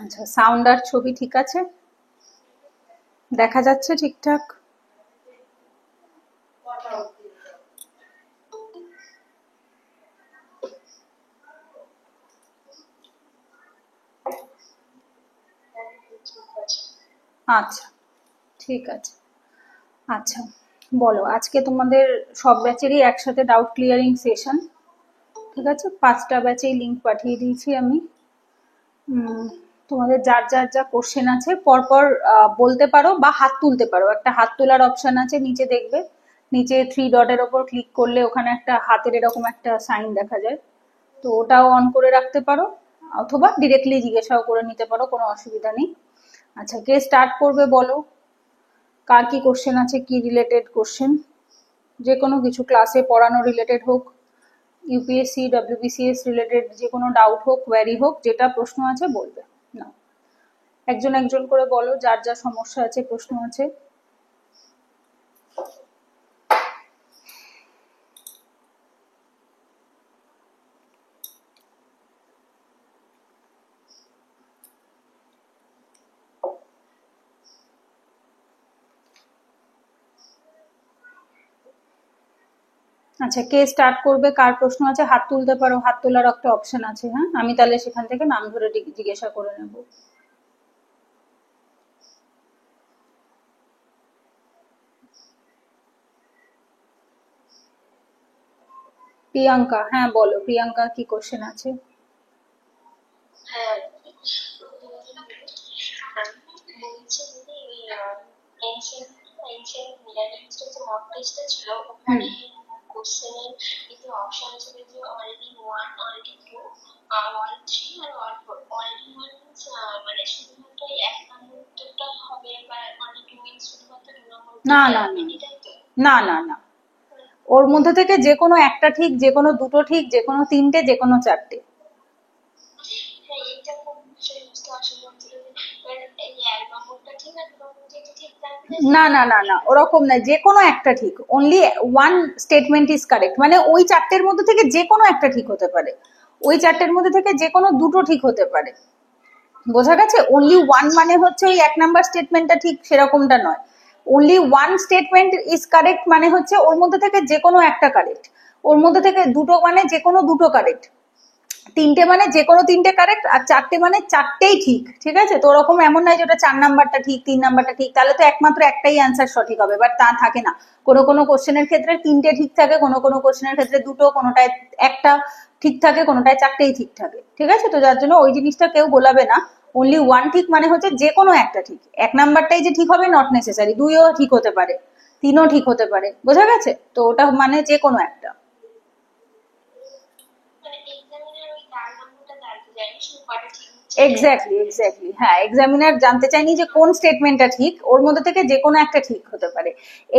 আচ্ছা, সাউন্ড আর ছবি ঠিক আছে? দেখা যাচ্ছে ঠিকঠাক? আচ্ছা, ঠিক আছে। আচ্ছা, বলো, আজকে তোমাদের সব ব্যাচেরই একসাথে ডাউট ক্লিয়ারিং সেশন। ঠিক আছে, 5টা ব্যাচেই লিংক পাঠিয়ে দিয়েছি আমি। তোমাদের যার যার যা কোশ্চেন আছে পরপর বলতে পারো বা হাত তুলতে পারো। একটা হাত তোলার অপশন আছে নিচে, দেখবে নিচে 3 ডটের ওপর ক্লিক করলে ওখানে একটা হাতের এরকম একটা সাইন দেখা যায়, তো ওটাও অন করে রাখতে পারো, অথবা ডিরেক্টলি জিজ্ঞাসাও করে নিতে পারো, কোনো অসুবিধা নেই। আচ্ছা, কে স্টার্ট করবে বলো? কার কি কোশ্চেন আছে, কি রিলেটেড কোশ্চেন? যে কোনো কিছু, ক্লাসে পড়ানো রিলেটেড হোক, ইউপিএসসি ডব্লিউবিসিএস রিলেটেড যে কোনো ডাউট হোক, কোয়ারি হোক, যেটা প্রশ্ন আছে বলবে না। একজন একজন করে বলো যার যা সমস্যা আছে, প্রশ্ন আছে। আচ্ছা, কে স্টার্ট করবে, কার প্রশ্ন আছে হাত তুলতে পারো, হাত তোলার একটা অপশন আছে। হ্যাঁ, আমি তাহলে সেখান থেকে নাম ধরে জিজ্ঞাসা করে নেব। প্রিয়াঙ্কা, হ্যাঁ বলো প্রিয়াঙ্কা, কি কোশ্চেন আছে? হ্যাঁ, বলছি দিদি ওই এনশিয়েন্ট মিলারেলিস্টের যে মক টেস্টটা ছিল ওখানে কোশ্চেনের কিছু অপশন ছিল যে অলরেডি 1, অলরেডি 2, অলরেডি 3 আর অলরেডি 4। অলরেডি 1 মিন্স মানে শুধুমাত্র এই এক নম্বর উত্তরটা হবে, বা অলরেডি 2 মিন্স শুধুমাত্র 2 নম্বর না উত্তরটা না হবে, না এটাই তো? না না না, ওর মধ্যে থেকে যে কোনো একটা ঠিক, যে কোনো দুটো ঠিক, যে কোনো তিনটে, যে কোনো চারটে। হ্যাঁ, এইটা খুব বিষয় বুঝতে অসুবিধা হচ্ছিল যে এই এক নম্বরটা ঠিক আর 2 নম্বর যেটা ঠিক থাকবে। না না না না, ওরকম না, যে কোনো একটা ঠিক, only one statement is correct, মানে ওই চারটের মধ্যে থেকে যে কোনো একটা ঠিক হতে পারে, ওই চারটের মধ্যে থেকে যে কোনো দুটো ঠিক হতে পারে। বোঝা গেছে? অনলি ওয়ান মানে হচ্ছে ওই 1 নাম্বার স্টেটমেন্টটা ঠিক সেরকমটা নয়। Only one statement is correct মানে হচ্ছে ওর মধ্যে থেকে যে কোনো একটা কারেক্ট, ওর মধ্যে থেকে দুটো মানে যে কোনো দুটো কারেক্ট, তিনটে মানে যে কোনো তিনটে কারেক্ট, আর চারটে মানে চারটেই ঠিক। ঠিক আছে, তো ওরকম এমন নয় যে ওটা 4 নাম্বারটা ঠিক, 3 নাম্বারটা ঠিক, তাহলে তো একমাত্র একটাই অ্যান্সার সঠিক হবে, বাট তা থাকে না। কোনো কোনো কোশ্চেনের ক্ষেত্রে তিনটে ঠিক থাকে, কোনো কোনো কোশ্চেনের ক্ষেত্রে দুটো, কোনোটায় একটা ঠিক থাকে, কোনোটায় চারটেই ঠিক থাকে। ঠিক আছে, তো যার জন্য ওই জিনিসটা কেউ গোলাবে না। অনলি ওয়ান ঠিক মানে হচ্ছে যে কোনো একটা ঠিক, 1 নাম্বারটাই যে ঠিক হবে নট নেসেসারি, 2ও ঠিক হতে পারে, 3ও ঠিক হতে পারে। বোঝা গেছে? তো ওটা মানে যে কোনো একটা। মানে এক্সামিনার ওই 4 নম্বরটা জানতে চাইনি, শুধু কটা ঠিক হচ্ছে। এক্স্যাক্টলি, হ্যাঁ, এক্সামিনার জানতে চাইনি যে কোন স্টেটমেন্টটা ঠিক, ওর মধ্যে থেকে যে কোনো একটা ঠিক হতে পারে।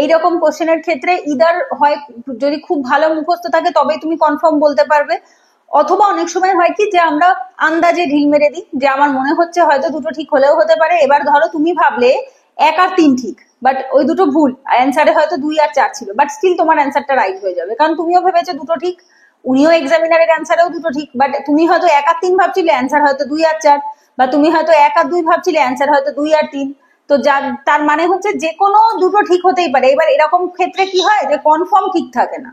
এইরকম কোশ্চেনের ক্ষেত্রে ইদার হয়, যদি খুব ভালো মুখস্থ থাকে তবেই তুমি কনফার্ম বলতে পারবে, অথবা অনেক সময় হয় কি যে আমরা আন্দাজে ঢিল মেরে দিই, যে আমার মনে হচ্ছে হয়তো দুটো ঠিক হলেও হতে পারে। এবার ধরো তুমি ভাবলে 1 আর 3 ঠিক, বাট ওই দুটো ভুল, অ্যান্সারে হয়তো 2 আর 4 ছিল, বাট স্টিল তোমার অ্যান্সারটা রাইট হয়ে যাবে, কারণ তুমিও ভেবেছো দুটো ঠিক, উনিও এক্সামিনারের অ্যান্সারেও দুটো ঠিক, বাট তুমি হয়তো 1 আর 3 ভাবছিলে, অ্যান্সার হয়তো 2 আর 4, বা তুমি হয়তো 1 আর 2 ভাবছিলে, অ্যান্সার হয়তো 2 আর 3। তো তার মানে হচ্ছে যে কোনো দুটো ঠিক হতেই পারে। এবার এরকম ক্ষেত্রে কি হয় যে কনফার্ম ঠিক থাকে না,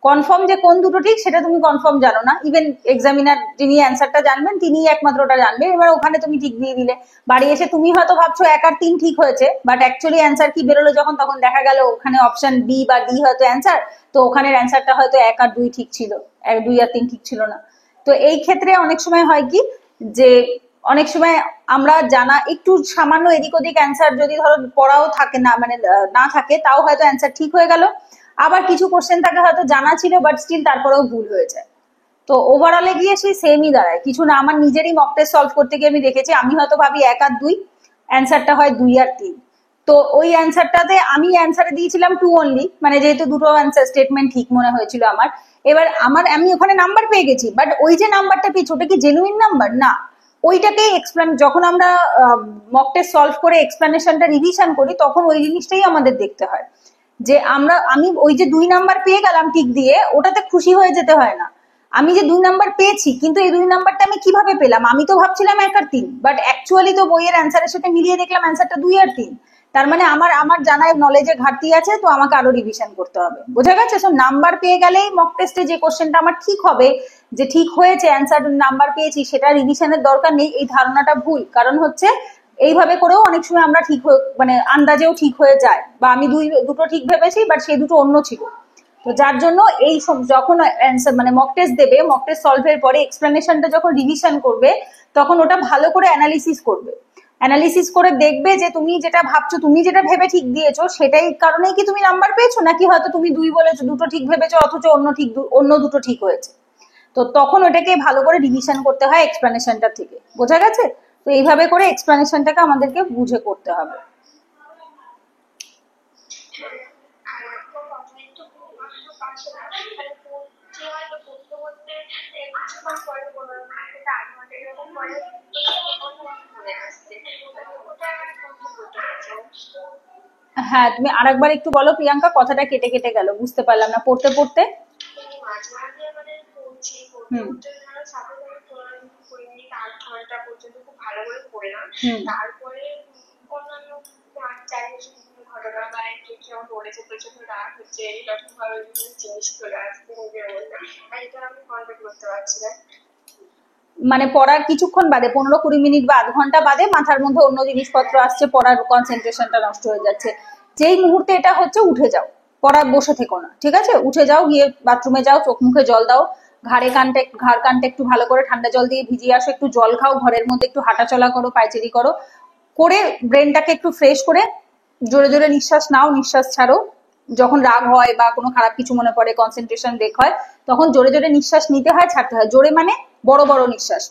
কনফার্ম যে কোন দুটো ঠিক সেটা তুমি কনফার্ম জানো না, ইভেন এক্সামিনার যিনি অ্যান্সারটা জানবেন তিনিই একমাত্র ওটা জানবেন। এবার ওখানে তুমি ঠিক দিয়ে দিলে, বাড়ি এসে তুমি হয়তো ভাবছো 1 আর 3 ঠিক হয়েছে, বাট অ্যাকচুয়ালি অ্যান্সার কি বেরোলো যখন, তখন দেখা গেল ওখানে অপশন বি বা ডি হয়তো অ্যান্সার, তো ওখানের অ্যান্সারটা হয়তো 1 আর 2 ঠিক ছিল, 2 আর 3 ঠিক ছিল না। তো এই ক্ষেত্রে অনেক সময় হয় কি যে অনেক সময় আমরা জানা একটু সামান্য এদিক ওদিক অ্যান্সার যদি ধরো পড়াও থাকে না, মানে না থাকে, তাও হয়তো অ্যান্সার ঠিক হয়ে গেল। আবার কিছু কোশ্চেন থাকে হয়তো জানা ছিল বাট স্টিল তারপরেও ভুল হয়ে যায়। তো ওভারঅলে গিয়ে সেই সেমই দাঁড়ায় কিছু না। আমার নিজেরই মক টেস্ট সলভ করতে গিয়ে আমি দেখেছি, আমি হয়তো ভাবি 1 আর 2, অ্যান্সারটা হয় 2 আর 3। তো ওই অ্যান্সারটাতে আমি অ্যান্সারে দিয়েছিলাম 2 অনলি, মানে যেহেতু দুটো অ্যান্সার স্টেটমেন্ট ঠিক মনে হয়েছিল আমার। এবার আমি ওখানে নাম্বার পেয়ে গেছি, বাট ওই যে নাম্বারটা পেয়েছি ওটা কি জেনুইন নাম্বার না, ওইটাকেই যখন আমরা মক টেস্ট সলভ করে এক্সপ্লেনেশনটা রিভিশন করি তখন ওই জিনিসটাই আমাদের দেখতে হয়, যে আমি ওই যে 2 নাম্বার পেয়ে গেলাম টিক দিয়ে, ওটাতে খুশি হয়ে যেতে হয় না। আমি যে 2 নাম্বার পেয়েছি, কিন্তু এই 2 নাম্বারটা আমি কিভাবে পেলাম? আমি তো ভাবছিলাম 1 আর 3, বাট অ্যাকচুয়ালি তো বইয়ের অ্যান্সারের সাথে মিলিয়ে দেখলাম অ্যান্সারটা 2 আর 3। তার মানে আমার আমার জানায় নলেজে ঘাটতি আছে, তো আমাকে আরো রিভিশন করতে হবে। বোঝা গেছে? সো নাম্বার পেয়ে গেলেই মক টেস্টে যে কোশ্চেনটা আমার ঠিক হবে, যে ঠিক হয়েছে অ্যান্সার নাম্বার পেয়েছি, সেটা রিভিশনের দরকার নেই, এই ধারণাটা ভুল। কারণ হচ্ছে এইভাবে করেও অনেক সময় আমরা ঠিক মানে আন্দাজেও ঠিক হয়ে যায়, বা আমি দুটো ঠিক ভেবেছি বাট সেই দুটো অন্য ছিল। তো যার জন্য এই যখন অ্যান্সার মানে মক টেস্ট দেবে, মক টেস্ট সলভের পরে এক্সপ্লেনেশনটা যখন রিভিশন করবে, তখন ওটা ভালো করে অ্যানালিসিস করবে। অ্যানালিসিস করে দেখবে যে তুমি যেটা ভাবছো, তুমি যেটা ভেবে ঠিক দিয়েছো, সেটাই কারণেই কি তুমি নাম্বার পেয়েছো, নাকি হয়তো তুমি 2 বলেছো, দুটো ঠিক ভেবেছো, অথচ অন্য দুটো ঠিক হয়েছে। তো তখন ওটাকে ভালো করে রিভিশন করতে হয় এক্সপ্লেনেশনটা থেকে। বোঝা গেছে? তো এইভাবে করে এক্সপ্লেনেশনটাকে আমাদেরকে বুঝে করতে হবে। হ্যাঁ, তুমি আরেকবার একটু বলো প্রিয়াঙ্কা, কথাটা কেটে কেটে গেল, বুঝতে পারলাম না পড়তে পড়তে। হুম তারপরে অন্যান্য চারিপাশে বিভিন্ন ঘটনা বা কেউ বলেছে প্রচন্ড রাগ হচ্ছে, এরকম ভাবে বিভিন্ন জিনিস চলে আসছে নিজের মধ্যে, আর এটা আমি কন্ট্রোল করতে পারছি না। মানে পড়ার কিছুক্ষণ বাদে 15-20 মিনিট বা আধ ঘন্টা বাদে মাথার মধ্যে অন্য জিনিসপত্র আসছে, পড়ার কনসেন্ট্রেশনটা নষ্ট হয়ে যাচ্ছে। যেই মুহূর্তে এটা হচ্ছে, উঠে যাও, পড়া বসে থেকো না, ঠিক আছে? উঠে যাও, গিয়ে বাথরুমে যাও, চোখ মুখে জল দাও, ঘাড় কানটা একটু ভালো করে ঠান্ডা জল দিয়ে ভিজিয়ে আসো, একটু জল খাও, ঘরের মধ্যে একটু হাঁটাচলা করো, পায়চারি করো, করে ব্রেনটাকে একটু ফ্রেশ করে জোরে জোরে নিঃশ্বাস নাও, নিঃশ্বাস ছাড়ো। যখন রাগ হয় বা কোনো খারাপ কিছু মনে পড়ে, কনসেন্ট্রেশন ব্রেক হয়, তখন জোরে জোরে নিঃশ্বাস নিতে হয়, ছাড়তে হয়। জোরে মানে বড় বড় নিঃশ্বাস,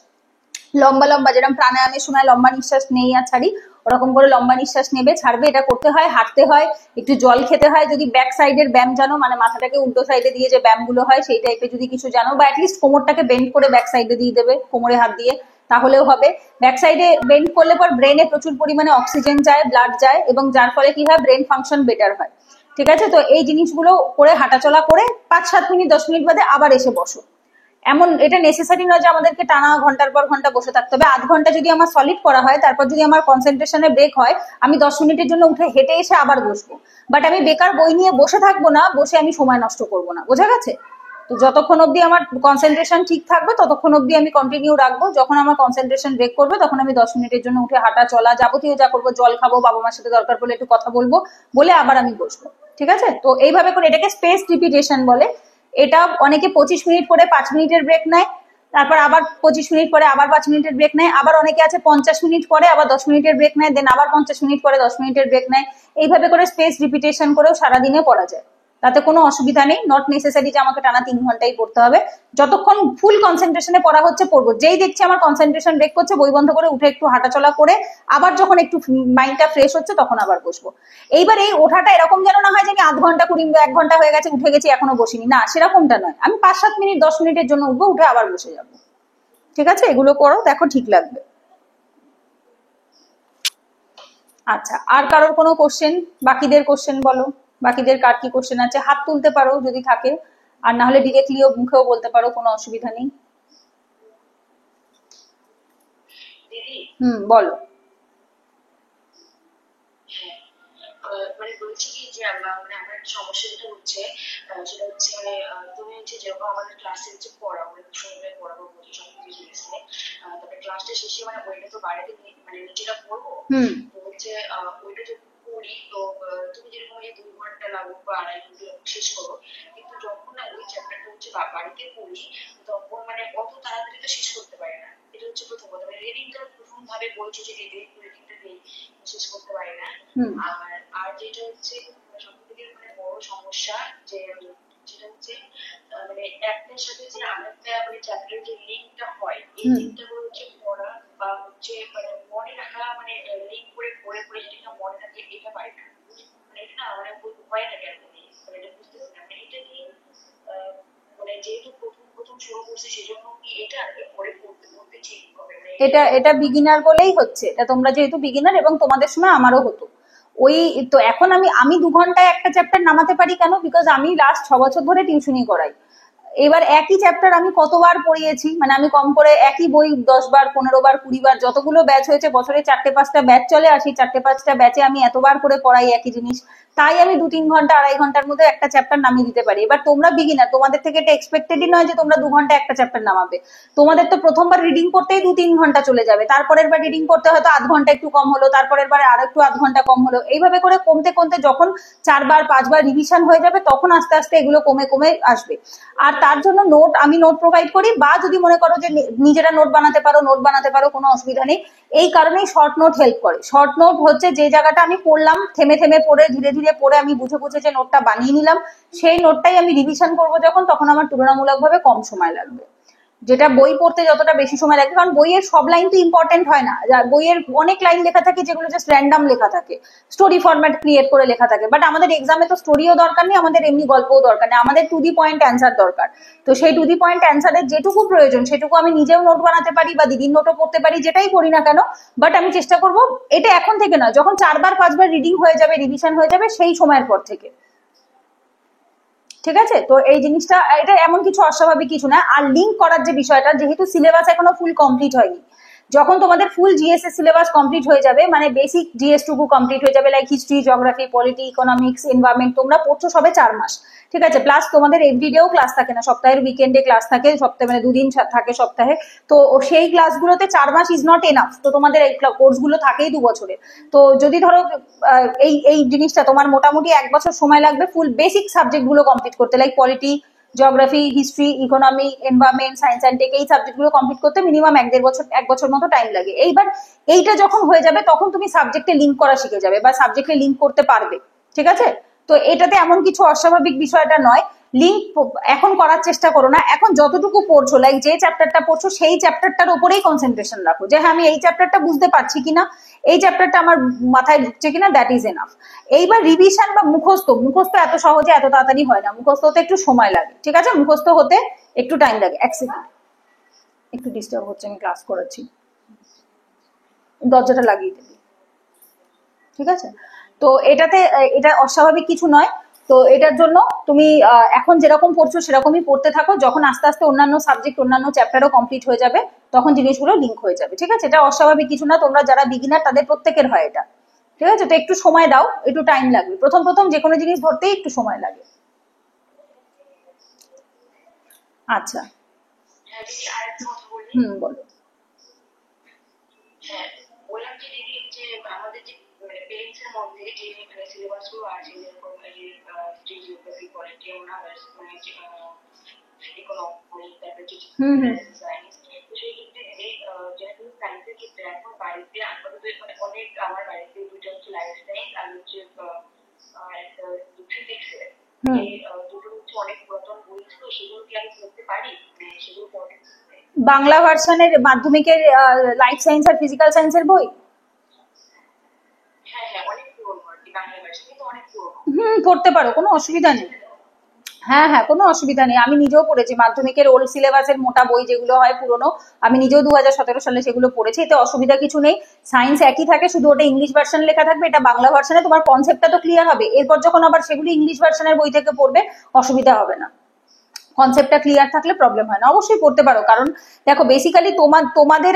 লম্বা লম্বা, যেরকম প্রাণায়ামের সময় লম্বা নিঃশ্বাস নেই আর ছাড়ি, ওরকম করে লম্বা নিঃশ্বাস নেবে, ছাড়বে। এটা করতে হয়, হাঁটতে হয়, একটু জল খেতে হয়। যদি ব্যাক সাইডের ব্যায়াম জানো, মানে মাথাটাকে উল্টো সাইডে দিয়ে যে ব্যায়ামগুলো হয়, সেই টাইপের যদি কিছু জানো, বা অ্যাটলিস্ট কোমরটাকে বেন্ড করে ব্যাক সাইডে দিয়ে দেবে, কোমরে হাত দিয়ে, তাহলেও হবে। ব্যাক সাইডে বেন্ড করলে পর ব্রেনে প্রচুর পরিমাণে অক্সিজেন যায়, ব্লাড যায়, এবং যার ফলে কি হয়, ব্রেন ফাংশন বেটার হয়। ঠিক আছে? তো এই জিনিসগুলো করে হাঁটাচলা করে 5-7 মিনিট 10 মিনিট বাদে আবার এসে বসো। এমন এটা নেসেসারি নয় যে আমাদেরকে টানা ঘন্টার পর ঘন্টা বসে থাকতে হবে। আধ ঘন্টা যদি আমার সলিড করা হয়, তারপর যদি আমার কনসেন্ট্রেশনে ব্রেক হয়, আমি 10 মিনিটের জন্য উঠে হেঁটে এসে আবার বসবো। বাট আমি বেকার বই নিয়ে বসে থাকবো না, বসে আমি সময় নষ্ট করবো না। বোঝা গেছে? তো যতক্ষণ অব্দি আমার কনসেন্ট্রেশন ঠিক থাকবে, ততক্ষণ অব্দি আমি কন্টিনিউ রাখবো। যখন আমার কনসেন্ট্রেশন ব্রেক করবে, তখন আমি 10 মিনিটের জন্য উঠে হাঁটা চলা যাবতীয় যা করবো, জল খাবো, বাবা মার সাথে দরকার পড়লে একটু কথা বলবো, বলে আবার আমি বসবো। ঠিক আছে? তো এইভাবে করে, এটাকে স্পেস রিপিটেশন বলে। এটা অনেকে 25 মিনিট করে 5 মিনিটের ব্রেক নেয়, তারপর আবার 25 মিনিট পরে আবার 5 মিনিটের ব্রেক নেয়, আবার অনেকে আছে 50 মিনিট পরে আবার 10 মিনিটের ব্রেক নেয়, দেন আবার 50 মিনিট পরে 10 মিনিটের ব্রেক নেয়। এইভাবে করে স্পেস রিপিটেশন করেও সারাদিনে পড়া যায়, তাতে কোনো অসুবিধা নেই। নট নেসেসারি যে আমাকে টানা 3 ঘন্টাই পড়তে হবে। যতক্ষণ ফুল কনসেন্ট্রেশনে পড়া হচ্ছে পড়বো। যেই দেখছি আমার কনসেন্ট্রেশন ব্রেক করছে, বই বন্ধ করে উঠে একটু হাঁটাচলা করে আবার যখন একটু মাইন্ডটা ফ্রেশ হচ্ছে, তখন আবার বসবো। এইবার এই ওঠাটা এরকম যেন না হয় যে আমি আধ ঘন্টা 1 ঘন্টা হয়ে গেছে, উঠে গেছি, এখনো বসিনি, না, সেরকমটা নয়। আমি 5-7 মিনিট 10 মিনিটের জন্য উঠবো, উঠে আবার বসে যাবো। ঠিক আছে? এগুলো করো, দেখো ঠিক লাগবে। আচ্ছা, আর কারোর কোনো কোশ্চেন? বাকিদের কোশ্চেন বলো, বাকিদের কার কি কোশ্চেন আছে, হাত তুলতে পারো যদি থাকে, আর না হলে ডিরেক্টলিও মুখেও বলতে পারো, কোনো অসুবিধা নেই। বলো। মানে বলছি কি যে মানে আমার একটা সমস্যা যেটা হচ্ছে, সেটা হচ্ছে মানে তুমি হচ্ছে যেরকম আমাদের ক্লাসে হচ্ছে পড়াও, মানে শনিবার পড়াবো বলছি সব কিছু লিখে, তারপরে ক্লাসটা শেষে মানে বইটা তো বাড়িতে মানে নিজেরা পড়বো, তো হচ্ছে ওইটা যদি পড়ি, তো তুমি যেরকম এই 2 ঘন্টা লাগুক বা 2.5 ঘন্টা শেষ করো, কিন্তু যখন না ওই চ্যাপ্টারটা হচ্ছে বাড়িতে পড়ি, তখন মানে অত তাড়াতাড়ি তো শেষ করতে পারি না। এটা হচ্ছে প্রথম কথা। মানে রিডিংটা প্রথম ভাবে বলছি যে রিডিংটা দিই, শেষ করতে পারি না। আর যেটা হচ্ছে সবথেকে মানে বড় সমস্যা, যে যেটা হচ্ছে মানে একটার সাথে যে আরেকটা মানে চ্যাপ্টারের যে লিঙ্কটা হয়, এই লিঙ্কটা গুলো হচ্ছে পড়া বা হচ্ছে মানে মনে রাখা, মানে লিঙ্ক করে পড়ে পড়ে যেটা মনে থাকে, এটা পাই না। মানে এটা না মানে উপায় না কেন, মানে এটা বুঝতেছি না। মানে এটা কি মানে যেহেতু প্রথম প্রথম শুরু করছে, সেজন্য কি এটা পরে পড়তে পড়তে ঠিক হবে? এটা বিগিনার বলেই হচ্ছে। এটা তোমরা যেহেতু বিগিনার, এবং তোমাদের সময় আমারও হতো ওই, তো এখন আমি 2 ঘন্টায় একটা চ্যাপ্টার নামাতে পারি কেন? বিকজ আমি লাস্ট 6 বছর ধরে টিউশনি করাই। এবার একই চ্যাপ্টার আমি কতবার পড়িয়েছি, মানে আমি কম করে একই বই 10 বার 15 বার 20 বার, যতগুলো ব্যাচ হয়েছে, বছরে 4-5টা ব্যাচ চলে, আসি 4-5টা ব্যাচে আমি এতবার করে পড়াই একই জিনিস, তাই আমি 2-3 ঘন্টা 2.5 ঘন্টার মধ্যে একটা চ্যাপ্টার নামিয়ে দিতে পারি। এবার তোমরা বিগিনার, তোমাদের থেকে এটা এক্সপেক্টেডই নয় যে তোমরা 2 ঘন্টা একটা চ্যাপ্টার নামাবে। তোমাদের তো প্রথমবার রিডিং করতেই 2-3 ঘন্টা চলে যাবে, তারপরের বার রিডিং করতে হয়তো আধ ঘন্টা একটু কম হলো, তারপরের বারে আর একটু আধ ঘন্টা কম হলো, এইভাবে করে কমতে কমতে যখন 4 বার 5 বার রিভিশন হয়ে যাবে তখন আস্তে আস্তে এগুলো কমে কমে আসবে। আর তার জন্য আমি নোট প্রোভাইড করি, বা যদি মনে করো যে নিজেরা নোট বানাতে পারো, কোনো অসুবিধা নেই। এই কারণেই শর্ট নোট হেল্প করে। শর্ট নোট হচ্ছে যে জায়গাটা আমি পড়লাম, থেমে থেমে পড়ে, ধীরে ধীরে পড়ে আমি বুঝে বুঝে যে নোটটা বানিয়ে নিলাম, সেই নোটটাই আমি রিভিশন করবো যখন, তখন আমার তুলনামূলকভাবে কম সময় লাগবে। যেটা বই পড়তে যতটা বেশি সময় লাগে, কারণ বইয়ের সব লাইন তো ইম্পর্টেন্ট হয় না, বইয়ের অনেক লাইন লেখা থাকে যেগুলো জাস্ট র্যান্ডাম লেখা থাকে, স্টোরি ফরম্যাট ক্রিয়েট করে লেখা থাকে। বাট আমাদের এক্সামে তো স্টোরিও দরকার নেই, আমাদের এমনি গল্পও দরকার নেই, আমাদের টু দি পয়েন্ট অ্যান্সার দরকার। তো সেই টু দি পয়েন্ট অ্যান্সারের যেটুকু প্রয়োজন সেটুকু আমি নিজেও নোট বানাতে পারি বা দিদির নোটও পড়তে পারি, যেটাই করি না কেন। বাট আমি চেষ্টা করবো এটা এখন থেকে না, যখন 4 বার 5 বার রিডিং হয়ে যাবে, রিভিশন হয়ে যাবে, সেই সময়ের পর থেকে। ঠিক আছে, তো এই জিনিসটা, এটা এমন কিছু অস্বাভাবিক কিছু না। আর লিঙ্ক করার যে বিষয়টা, যেহেতু সিলেবাস এখনো ফুল কমপ্লিট হয়নি, যখন তোমাদের ফুল জিএস সিলেবাস কমপ্লিট হয়ে যাবে, মানে বেসিক জিএস টুকু কমপ্লিট হয়ে যাবে, like history, geography, polity, economics, environment, তোমরা পড়ছো সবে 4 মাস, ঠিক আছে। প্লাস তোমাদের এভরিডেও ক্লাস থাকে না, সপ্তাহের উইকেন্ডে ক্লাস থাকে, সপ্তাহে মানে 2 দিন থাকে সপ্তাহে। তো সেই ক্লাসগুলোতে 4 মাস ইজ নট এনাফ। তো তোমাদের এই কোর্সগুলো থাকেই 2 বছরের। তো যদি ধরো এই জিনিসটা তোমার মোটামুটি 1 বছর সময় লাগবে ফুল বেসিক সাবজেক্ট গুলো কমপ্লিট করতে, like polity, geography, history, economy, environment, science and tech, এই সাবজেক্টগুলো কমপ্লিট করতে মিনিমাম 1-1.5 বছর মতো টাইম লাগে। এইবার এইটা যখন হয়ে যাবে তখন তুমি সাবজেক্টে লিঙ্ক করা শিখে যাবে বা সাবজেক্টে লিঙ্ক করতে পারবে, ঠিক আছে। তো এটাতে এমন কিছু অস্বাভাবিক বিষয়টা নয়। লিঙ্ক এখন করার চেষ্টা করো না, এখন যতটুকু পড়ছো, লাইক যে চ্যাপ্টারটা পড়ছো সেই চ্যাপ্টারটার উপরেই কনসেন্ট্রেশন রাখো, যে হ্যাঁ আমি এই চ্যাপ্টারটা বুঝতে পারছি কিনা, এই চ্যাপ্টারটা আমার মাথায় ঢুকছে কিনা, দ্যাট ইজ এনাফ। এইবার রিভিশন বা মুখস্থ এত সহজে এত তাড়াতাড়ি হয় না, মুখস্থ হতে একটু সময় লাগে, ঠিক আছে, মুখস্থ হতে একটু টাইম লাগে। 1 সেকেন্ড, একটু ডিস্টার্ব হচ্ছে, আমি ক্লাস করাচ্ছি, দরজাটা লাগিয়ে দিবি, ঠিক আছে। তো এটা অস্বাভাবিক কিছু নয়। তো এটার জন্য তুমি এখন যেরকম পড়ছো সেরকমই পড়তে থাকো, যখন আস্তে আস্তে অন্যান্য সাবজেক্ট, অন্যান্য চ্যাপ্টারও কমপ্লিট হয়ে যাবে তখন জিনিসগুলো লিঙ্ক হয়ে যাবে, ঠিক আছে। এটা অস্বাভাবিক কিছু না, তোমরা যারা বিগিনার তাদের প্রত্যেকের হয় এটা, ঠিক আছে। তো একটু সময় দাও, একটু টাইম লাগবে, প্রথম প্রথম যে কোনো জিনিস ধরতেই একটু সময় লাগে। আচ্ছা, হ্যাঁ দিদি, আরেকটা কথা বলি। বলো। হ্যাঁ, বললাম যে দিদি, যে আমাদের যে পেরেন্টস এর মধ্যে যে সিলেবাস গুলো আছে, যেরকম হিস্ট্রি, জিওগ্রাফি, পলিটি, অনার্স, মানে ইকোনমি, তারপরে সায়েন্স, তো সেই ক্ষেত্রে এই যেহেতু সায়েন্সের ক্ষেত্রে এখন বাড়িতে আপাতত মানে অনেক, আমার বাড়িতে 2টা হচ্ছে লাইফ সায়েন্স আর হচ্ছে একটা ফিজিক্সের, এই দুটো হচ্ছে অনেক পুরাতন বই ছিল, সেগুলো কি আমি পড়তে পারি, মানে সেগুলো পড়ে বাংলা ভার্সনের মাধ্যমিকের লাইফ সায়েন্স আর ফিজিক্যাল সায়েন্সের বই? হ্যাঁ হ্যাঁ, অনেক পুরোনো আর কি, বাংলা ভার্সন কিন্তু অনেক পুরোনো। পড়তে পারো, কোনো অসুবিধা নেই। হ্যাঁ হ্যাঁ, কোনো অসুবিধা নেই, আমি নিজেও পড়েছি মাধ্যমিকের ওল্ড সিলেবাসের মোটা বই যেগুলো হয় পুরোনো, আমি নিজেও 2017 সালে সেগুলো পড়েছি, এতে অসুবিধা কিছু নেই। সায়েন্স একই থাকে, শুধু ওটা ইংলিশ ভার্সন লেখা থাকবে, এটা বাংলা ভার্সনে, তোমার কনসেপ্টটা তো ক্লিয়ার হবে। এরপর যখন আবার সেগুলো ইংলিশ ভার্সনের বই থেকে পড়বে অসুবিধা হবে না, কনসেপ্টটা ক্লিয়ার থাকলে প্রবলেম হয় না, অবশ্যই পড়তে পারো। কারণ দেখো বেসিক্যালি তোমাদের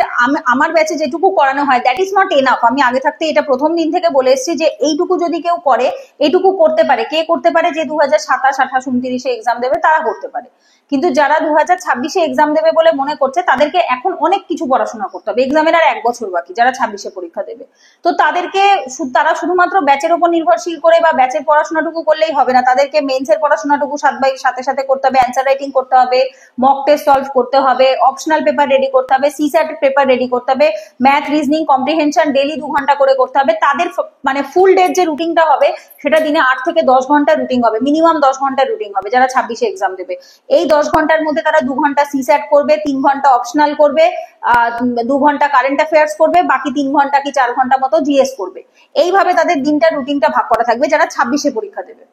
আমার ব্যাচে যেটুকু করানো হয় দ্যাট ইজ নট এনাফ। আমি আগে থাকতে এটা প্রথম দিন থেকে বলে এসেছি যে এইটুকু যদি কেউ করে, এইটুকু করতে পারে, কে করতে পারে, যে 2027, 28, 29 এক্সাম দেবে তারা করতে পারে। কিন্তু যারা 2026 এক্সাম দেবে বলে মনে করছে তাদেরকে এখন অনেক কিছু পড়াশোনা করতে হবে, এক্সামের আর 1 বছর বাকি, যারা 26 পরীক্ষা দেবে। তো তারা শুধুমাত্র ব্যাচের উপর নির্ভরশীল করে বা ব্যাচের পড়াশোনাটুকু করলেই হবে না, তাদেরকে মেন্সের পড়াশোনাটুকু সাথে সাথে করতে হবে, অ্যান্সার রাইটিং করতে হবে, মক টেস্ট সলভ করতে হবে, অপশনাল পেপার রেডি করতে হবে, সিস্যাট পেপার রেডি করতে হবে, ম্যাথ, রিজনিং, কম্প্রিহেনশন ডেইলি 2 ঘন্টা করে করতে হবে। তাদের মানে ফুল ডের যে রুটিনটা হবে সেটা দিনে 8 থেকে 10 ঘন্টা রুটিন হবে, মিনিমাম 10 ঘন্টা রুটিন হবে যারা 26 এক্সাম দেবে। এই 10 ঘন্টার মধ্যে তারা 2 ঘন্টা সিস্যাট করবে, 3 ঘন্টা অপশনাল করবে, 2 ঘন্টা কারেন্ট অ্যাফেয়ার্স করবে, বাকি 3 ঘন্টা কি 4 ঘন্টা মতো জিএস করবে। এইভাবে তাদের দিনটা রুটিনটা ভাগ করা থাকবে যারা 26 পরীক্ষা দেবে।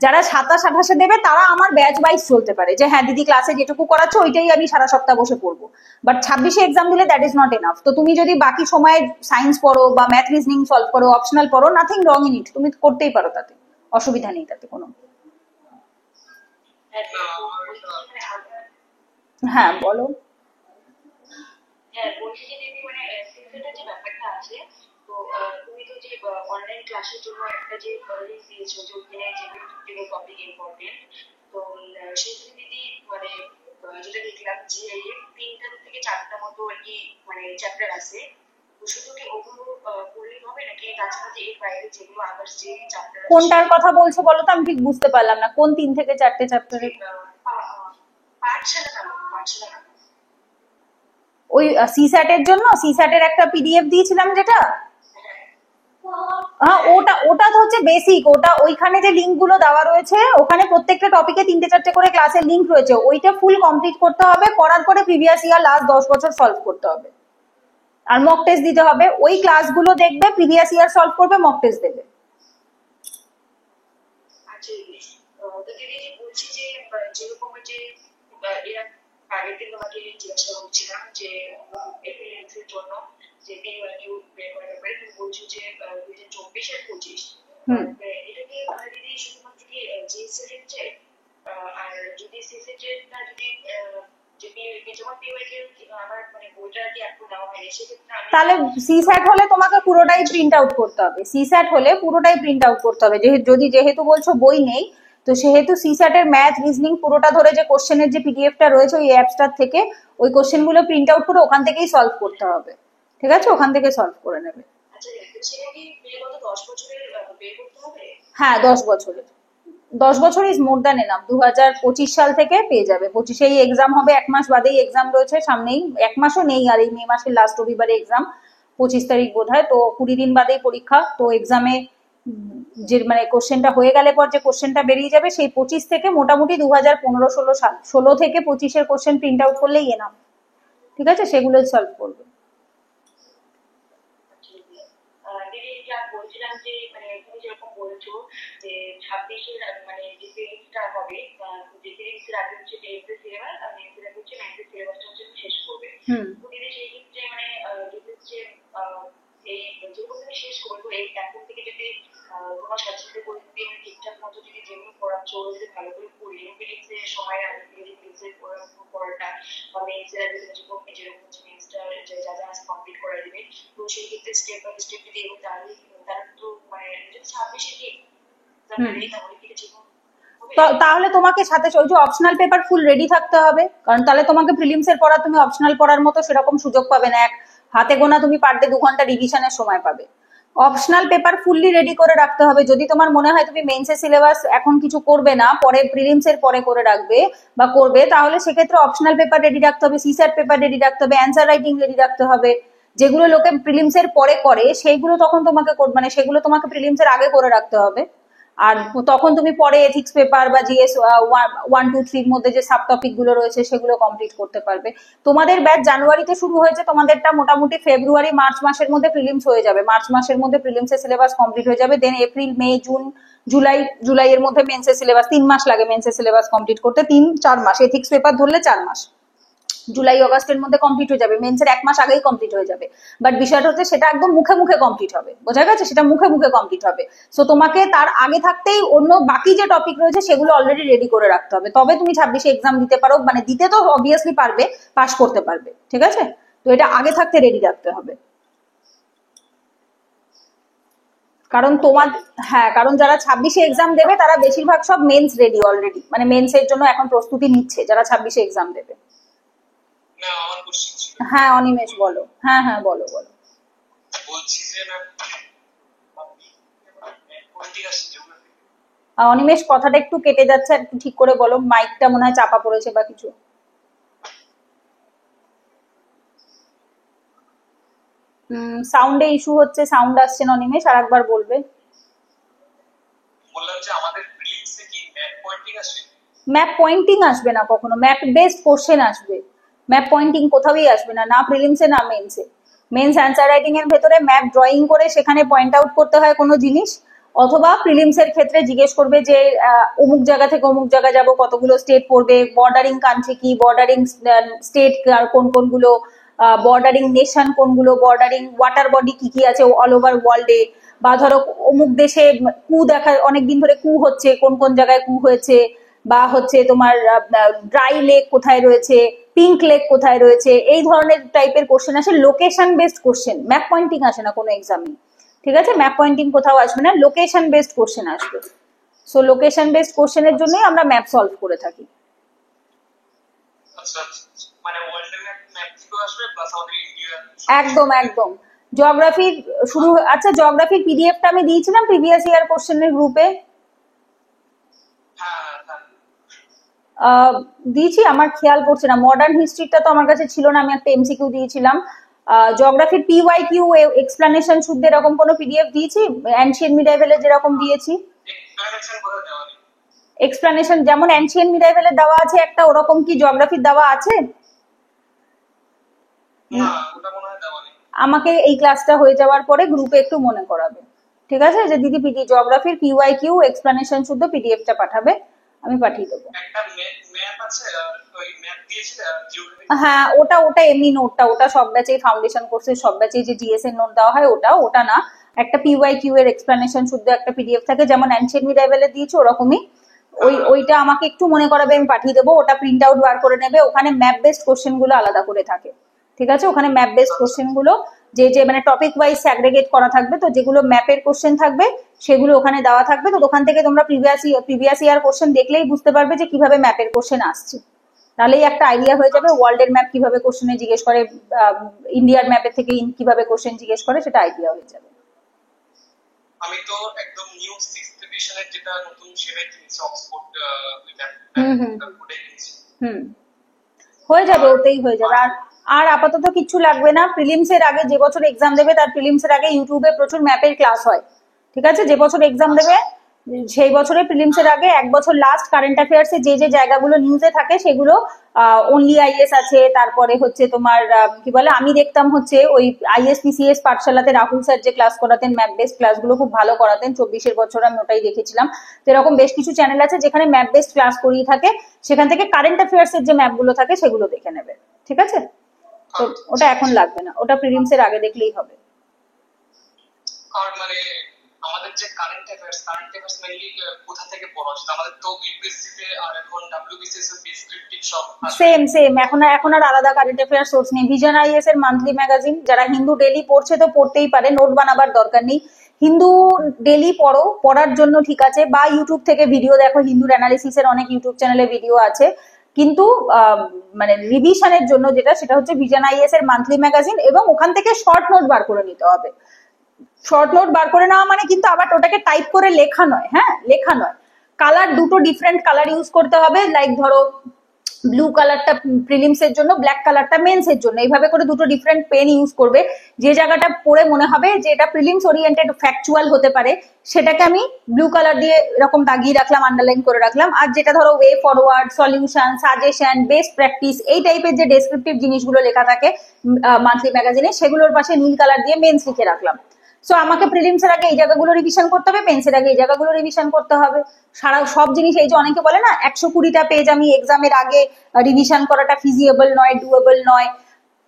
যারা 27, 28 দেবে তারা আমার ব্যাচ ওয়াইজ চলতে পারে, যে হ্যাঁ দিদি ক্লাসে যেটুকু করাচ্ছে ওইটাই আমি সারা সপ্তাহ বসে পড়বো। বাট 26 এক্সাম দিলে দ্যাট ইজ নট এনাফ। তো তুমি যদি বাকি সময় সায়েন্স পড়ো বা ম্যাথ, রিজনিং সলভ করো, অপশনাল পড়ো, নাথিং রং ইন ইট, তুমি করতেই পারো, তাতে অসুবিধা নেই, তাতে কোনো। হ্যাঁ বলো। হ্যাঁ, বলছি যে দিদি মানে সিক্রেটের যে ব্যাপারটা আছে, তো তুমি তো যে অনলাইন ক্লাসের জন্য একটা যে লিঙ্ক দিয়েছো যে ওখানে যেগুলো টপিক ইম্পর্টেন্ট, তো সেখানে দিদি মানে যেটা দেখলাম যে এই 3টা থেকে 4টা মতো আর কি মানে চ্যাপ্টার আছে, তো শুধু কি ওগুলো পড়লেই হবে নাকি তাছাড়া যে এর বাইরে যেগুলো আদার্স যে চ্যাপ্টার আছে কোনটার কথা বলছো বলো তো, আমি ঠিক বুঝতে পারলাম না। কোন 3 থেকে 4টে যে চ্যাপ্টারের? পাঠশালা নামক পাঠশালা নামক ওই সিস্যাট এর জন্য সিস্যাট এর একটা পিডিএফ দিয়েছিলাম যেটা। হ্যাঁ, ওটা ওটা তো হচ্ছে বেসিক। ওটা ওইখানে যে লিঙ্ক গুলো দেওয়া রয়েছে, ওখানে প্রত্যেকটা টপিকে 3টে 4টে করে ক্লাসের লিঙ্ক রয়েছে, ওইটা ফুল কমপ্লিট করতে হবে। করার পরে প্রিভিয়াস ইয়ার লাস্ট 10 বছর সলভ করতে হবে, আর মক টেস্ট দিতে হবে। ওই ক্লাসগুলো দেখবে, প্রিভিয়াস ইয়ার সলভ করবে, মক টেস্ট দেবে। আছে। তো দিদি যে বলছি যে যেরকম যে এরা আগের দিন তোমাকে জিজ্ঞাসা করছিলাম যে এপ্রিল এর জন্য যে পিওয়াইকিউ বের করার ব্যাপারে তুমি বলছো যে 2024 আর 25, হুম। এটা কি দিদি শুধুমাত্র কি জিএসের ক্ষেত্রে, আর যদি সিসেটেরটা যদি যে পিওয়াইকিউ যেমন পিওয়াইকিউ আমার মানে বইটা আর কি এখন দেওয়া হয়নি, সেক্ষেত্রে আমি তাহলে সিস্যাট হলে তোমাকে পুরোটাই প্রিন্ট আউট করতে হবে। সিস্যাট হলে পুরোটাই প্রিন্ট আউট করতে হবে। যেহেতু বলছো বই নেই, তো সেহেতু সিস্যাট এর ম্যাথ রিজনিং পুরোটা ধরে যে কোশ্চেনের যে পিডিএফটা রয়েছে ওই অ্যাপসটার থেকে ওই কোশ্চেন গুলো প্রিন্ট আউট করে ওখান থেকেই সলভ করতে হবে। ঠিক আছে, ওখান থেকে সলভ করে নেবে। আচ্ছা সেটা কি বিগত 10 বছরের বের করতে হবে? হ্যাঁ, 10 বছরের। 10 বছর ইজ মোর দ্যান এনাফ। 2025 সাল থেকে পেয়ে যাবে। 25-এই এক্সাম হবে, 1 মাস বাদেই এক্সাম রয়েছে সামনেই। 1 মাসও নেই, আর এই মে মাসের লাস্ট রবিবারে এক্সাম, 25 তারিখ বোধ হয়। তো 20 দিন বাদেই পরীক্ষা। তো এক্সামে যে মানে কোশ্চেনটা হয়ে গেলে পর যে কোশ্চেনটা বেরিয়ে যাবে, সেই 25 থেকে মোটামুটি 2015-16 সাল, 16 থেকে 25-এর কোশ্চেন প্রিন্ট আউট করলেই এনাফ। ঠিক আছে, সেগুলো সলভ করবে। দিদি যা বলছিলাম যে মানে তুমি যেরকম বলছো যে 26-এর মানে যে সিরিজটা হবে, যে সিরিজের আগে হচ্ছে টেন্থের সিলেবাস আর মেন্সের আগে হচ্ছে ম্যাথের সিলেবাসটা হচ্ছে শেষ করবে। হুম। তো দিদি সেই ক্ষেত্রে মানে যদি হচ্ছে এই যেগুলো তুমি শেষ করবো এই এখন থেকে যদি তোমার স্বাচ্ছন্দ্য পরিস্থিতি আমি ঠিকঠাক মতো যদি যেগুলো পড়াচ্ছ ওগুলো যদি ভালো করে পড়ি, ফিজিক্সের সময় আগে থেকে যদি ফিজিক্সের পড়াটা বা মেন্সের আগে যেরকম হচ্ছে মেন্সটা যা যা আছে কমপ্লিট করে দিবে, তো সেই ক্ষেত্রে স্টেপ বাই স্টেপ যদি এগোতে তাহলে তারা তো মানে যদি 26-এ কি হুম। তাহলে কি ঠিক হবে? তাহলে তোমাকে সাথে ওই যে অপশনাল পেপার ফুল রেডি থাকতে হবে। কারণ তাহলে তোমাকে প্রিলিমস এর পড়া তুমি অপশনাল পড়ার মতো সেরকম সুযোগ পাবে না। এক হাতে গোনা তুমি পার ডে 2 ঘন্টা রিভিশনের সময় পাবে। অপশনাল পেপার ফুললি রেডি করে রাখতে হবে। যদি তোমার মনে হয় তুমি মেন্সের সিলেবাস এখন কিছু করবে না, পরে প্রিলিমস এর পরে করে রাখবে বা করবে, তাহলে সেক্ষেত্রে অপশনাল পেপার রেডি রাখতে হবে, সিস্যাট পেপার রেডি রাখতে হবে, অ্যান্সার রাইটিং রেডি রাখতে হবে। যেগুলো লোকে প্রিলিমস এর পরে করে সেইগুলো তখন তোমাকে মানে সেগুলো তোমাকে প্রিলিমস এর আগে করে রাখতে হবে। আর তখন তুমি পরে এথিক্স পেপার বা জিএস 1, 2, 3-র মধ্যে যে সাব টপিক গুলো রয়েছে সেগুলো কমপ্লিট করতে পারবে। তোমাদের ব্যাচ জানুয়ারিতে শুরু হয়েছে, তোমাদেরটা মোটামুটি ফেব্রুয়ারি মার্চ মাসের মধ্যে প্রিলিমস হয়ে যাবে। মার্চ মাসের মধ্যে প্রিলিমসের সিলেবাস কমপ্লিট হয়ে যাবে। দেন এপ্রিল, মে, জুন, জুলাইয়ের মধ্যে মেন্সের সিলেবাস। 3 মাস লাগে মেন্সের সিলেবাস কমপ্লিট করতে, 3-4 মাস। এথিক্স পেপার ধরলে 4 মাস। জুলাই অগাস্টের মধ্যে কমপ্লিট হয়ে যাবে। মেন্সের 1 মাস আগেই কমপ্লিট হয়ে যাবে। বাট বিষয়টা হচ্ছে সেটা একদম মুখে মুখে কমপ্লিট হবে, বোঝা গেছে? সেটা মুখে মুখে কমপ্লিট হবে। সো তোমাকে তার আগে থাকতেই অন্য বাকি যে টপিক রয়েছে সেগুলো অলরেডি রেডি করে রাখতে হবে, তবে তুমি 26-এ এক্সাম দিতে পারো। মানে দিতে তো অবভিয়াসলি পারবে, পাস করতে পারবে। ঠিক আছে, তো এটা আগে থাকতে রেডি রাখতে হবে। কারণ তোমার, হ্যাঁ, কারণ যারা 26-এ এক্সাম দেবে তারা বেশিরভাগ সব মেন্স রেডি অলরেডি, মানে মেন্সের জন্য এখন প্রস্তুতি নিচ্ছে যারা 26-এ এক্সাম দেবে। হ্যাঁ অনিমেষ বলো। হ্যাঁ হ্যাঁ বলো বলো। অনিমেষ কথাটা একটু কেটে যাচ্ছে, একটু ঠিক করে বলো। মাইকটা মনে হয় চাপা পড়েছে বা কিছু। সাউন্ডে ইস্যু হচ্ছে, সাউন্ড আসছে না অনিমেষ, আর একবার বলবে। ম্যাপ পয়েন্টিং আসবে না কখনো, ম্যাপ বেসড কোশ্চেন আসবে। ম্যাপ পয়েন্টিং কোথাওই আসবে না, না প্রিলিমসে না মেন্সে। মেন্স অ্যান্সার রাইটিং এর ভেতরে ম্যাপ ড্রয়িং করে সেখানে পয়েন্ট আউট করতে হয় কোনো জিনিস, অথবা প্রিলিমস এর ক্ষেত্রে জিজ্ঞেস করবে যে অমুক জায়গা থেকে অমুক জায়গা যাব, কতগুলো স্টেট পড়বে, বর্ডারিং কান্ট্রি কি, বর্ডারিং স্টেট কোন কোনগুলো, বর্ডারিং নেশন কোনগুলো, বর্ডারিং ওয়াটার বডি কি কি আছে অল ওভার ওয়ার্ল্ডে, বা ধরো অমুক দেশে কু দেখা অনেকদিন ধরে কু হচ্ছে, কোন কোন জায়গায় কু হয়েছে, বা হচ্ছে তোমার ড্রাই লেক কোথায় রয়েছে, পিঙ্ক লেক কোথায় রয়েছে, এই ধরনের টাইপের কোশ্চেন আসে। Location based question, map pointing আসে না কোনো এক্সামে, ঠিক আছে? ম্যাপ পয়েন্টিং কোথাও আসবে না, লোকেশন বেসড কোশ্চেন আসবে। সো লোকেশন বেসড কোশ্চেনের জন্যই আমরা ম্যাপ সলভ করে থাকি। আচ্ছা আচ্ছা আচ্ছা। মানে ওয়ার্ল্ডের ম্যাপ থেকেও আসবে প্লাস আমাদের ইন্ডিয়া। একদম একদম। জিওগ্রাফির শুরু, আচ্ছা জিওগ্রাফির পিডিএফটা আমি দিয়েছিলাম প্রিভিয়াস ইয়ার কোশ্চেনের গ্রুপে। হ্যাঁ হ্যাঁ। দিয়েছি, আমার খেয়াল পড়ছে না। মডার্ন হিস্ট্রিটা তো আমার কাছে ছিল না, আমি একটা এমসিকিউ দিয়েছিলাম। জিওগ্রাফির পিওয়াইকিউ এক্সপ্লানেশন শুদ্ধ এরকম কোনো পিডিএফ দিয়েছি? অ্যানশিয়েন্ট মিডাইভেলে যেরকম দিয়েছি এক্সপ্লেনেশন কোথায় দেওয়া নেই? এক্সপ্লানেশন যেমন অ্যানশিয়েন্ট মিডাইভেলে দেওয়া আছে একটা, ওরকম কি জিওগ্রাফির দেওয়া আছে? না, ওটা মনে হয় দেওয়া নেই। আমাকে এই ক্লাসটা হয়ে যাওয়ার পরে গ্রুপে একটু মনে করাবে, ঠিক আছে? যে দিদি জিওগ্রাফির পিওয়াইকিউ এক্সপ্লানেশন শুদ্ধ পিডিএফটা পাঠাবে, আমি পাঠিয়ে দেবো। একটা ম্যাপ আছে, ওই ম্যাপ দিয়েছিল জিওগ্রাফি। হ্যাঁ, ওটা ওটা এমনি নোটটা, ওটা সব ব্যাচেই ফাউন্ডেশন কোর্সের সব ব্যাচেই যে জিএস এর নোট দেওয়া হয় ওটা না। একটা পিওয়াইকিউ এর এক্সপ্লানেশন শুদ্ধ একটা পিডিএফ থাকে, যেমন অ্যানশিয়েন্ট মিডাইভেলে দিয়েছো ওরকমই। ওইটা আমাকে একটু মনে করাবে, আমি পাঠিয়ে দেবো। ওটা প্রিন্ট আউট বার করে নেবে, ওখানে ম্যাপ বেসড কোশ্চেন গুলো আলাদা করে থাকে, ঠিক আছে? ওখানে ম্যাপ বেসড কোশ্চেন গুলো যে যে মানে টপিক ওয়াইজ স্যাগ্রেগেট করা থাকবে, তো যেগুলো ম্যাপের কোশ্চেন থাকবে সেগুলো ওখানে দেওয়া থাকবে। তো ওখান থেকে তোমরা প্রিভিয়াস ইয়ার কোশ্চেন দেখলেই বুঝতে পারবে যে কিভাবে ম্যাপের কোশ্চেন আসছে। তাহলেই একটা আইডিয়া হয়ে যাবে ওয়ার্ল্ডের ম্যাপ কিভাবে কোশ্চেনে জিজ্ঞেস করে, ইন্ডিয়ার ম্যাপের থেকে কিভাবে কোশ্চেন জিজ্ঞেস করে, সেটা আইডিয়া হয়ে যাবে। আমি তো একদম নিউ 6th এডিশনের যেটা নতুন সেটাই কিনেছি, অক্সফোর্ড হয়ে যাবে, ওতেই হয়ে যাবে। আর আর আপাতত কিছু লাগবে না। প্রিলিমস এর আগে, যে বছর এক্সাম দেবে তার প্রিলিমস এর আগে ইউটিউবে প্রচুর ম্যাপের ক্লাস হয়, ঠিক আছে? যে বছর এক্সাম দেবে সেই বছরে প্রিলিমস এর আগে এক বছর লাস্ট কারেন্ট অ্যাফেয়ার্স এ যে যে জায়গাগুলো নিউজে থাকে সেগুলো, অনলি আইএস আছে, তারপরে হচ্ছে তোমার কি বলে, আমি দেখতাম হচ্ছে ওই আইএস পিসিএস পাঠশালাতে রাহুল স্যার যে ক্লাস করাতেন, ম্যাপ বেসড ক্লাসগুলো খুব ভালো করাতেন, 24-এর বছর আমি ওটাই দেখেছিলাম। তো এরকম বেশ কিছু চ্যানেল আছে যেখানে ম্যাপ বেসড ক্লাস করিয়ে থাকে, সেখান থেকে কারেন্ট অ্যাফেয়ার্স এর যে ম্যাপগুলো থাকে সেগুলো দেখে নেবে, ঠিক আছে? তো ওটা এখন লাগবে না, ওটা প্রিলিমস এর আগে দেখলেই হবে। আর মানে আমাদের যে কারেন্ট অ্যাফেয়ার্স মেইনলি কোথা থেকে পড়া হচ্ছে? আমাদের তো ইউপিএসসি তে আর এখন ডব্লিউবিসিএস এর ডেসক্রিপটিভ সব সেম এখন আর আলাদা কারেন্ট অ্যাফেয়ার্স সোর্স নেই। ভিশন আইএস এর মান্থলি ম্যাগাজিন, যারা হিন্দু ডেলি পড়ছে তো পড়তেই পারে, নোট বানাবার দরকার নেই। হিন্দু ডেলি পড়ো, পড়ার জন্য ঠিক আছে, বা ইউটিউব থেকে ভিডিও দেখো, হিন্দুর অ্যানালিসিস এর অনেক ইউটিউব চ্যানেলে ভিডিও আছে। কিন্তু মানে রিভিশনের জন্য যেটা, সেটা হচ্ছে ভিশন আইএস এর মান্থলি ম্যাগাজিন, এবং ওখান থেকে শর্ট নোট বার করে নিতে হবে। শর্ট নোট বার করে নেওয়া মানে কিন্তু আবার ওটাকে টাইপ করে লেখা নয়, হ্যাঁ লেখা নয়। কালার দুটো ডিফারেন্ট কালার ইউজ করতে হবে, লাইক ধরো ব্লু কালারটা প্রিলিমস এর জন্য, ব্ল্যাক কালারটা মেন্স এর জন্য, এইভাবে করে দুটো ডিফারেন্ট পেন ইউজ করবে। যে জায়গাটা পড়ে মনে হবে যে এটা প্রিলিমস ওরিয়েন্টেড ফ্যাকচুয়াল হতে পারে, সেটাকে আমি ব্লু কালার দিয়ে এরকম দাগিয়ে রাখলাম, আন্ডারলাইন করে রাখলাম। আর যেটা ধরো way forward, solution, suggestion, best practice, এই টাইপের যে ডেসক্রিপটিভ জিনিসগুলো লেখা থাকে মান্থলি ম্যাগাজিনে, সেগুলোর পাশে নীল কালার দিয়ে মেন্স লিখে রাখলাম। সো আমাকে প্রিলিমস এর আগে এই জায়গাগুলো রিভিশন করতে হবে, মেন্স এর আগে এই জায়গাগুলো রিভিশন করতে হবে। সারা সব জিনিস, এই যে অনেকে বলে না 120টা পেজ আমি এক্সামের আগে রিভিশন করাটা ফিজিয়েবল নয়, ডুয়েবল নয়।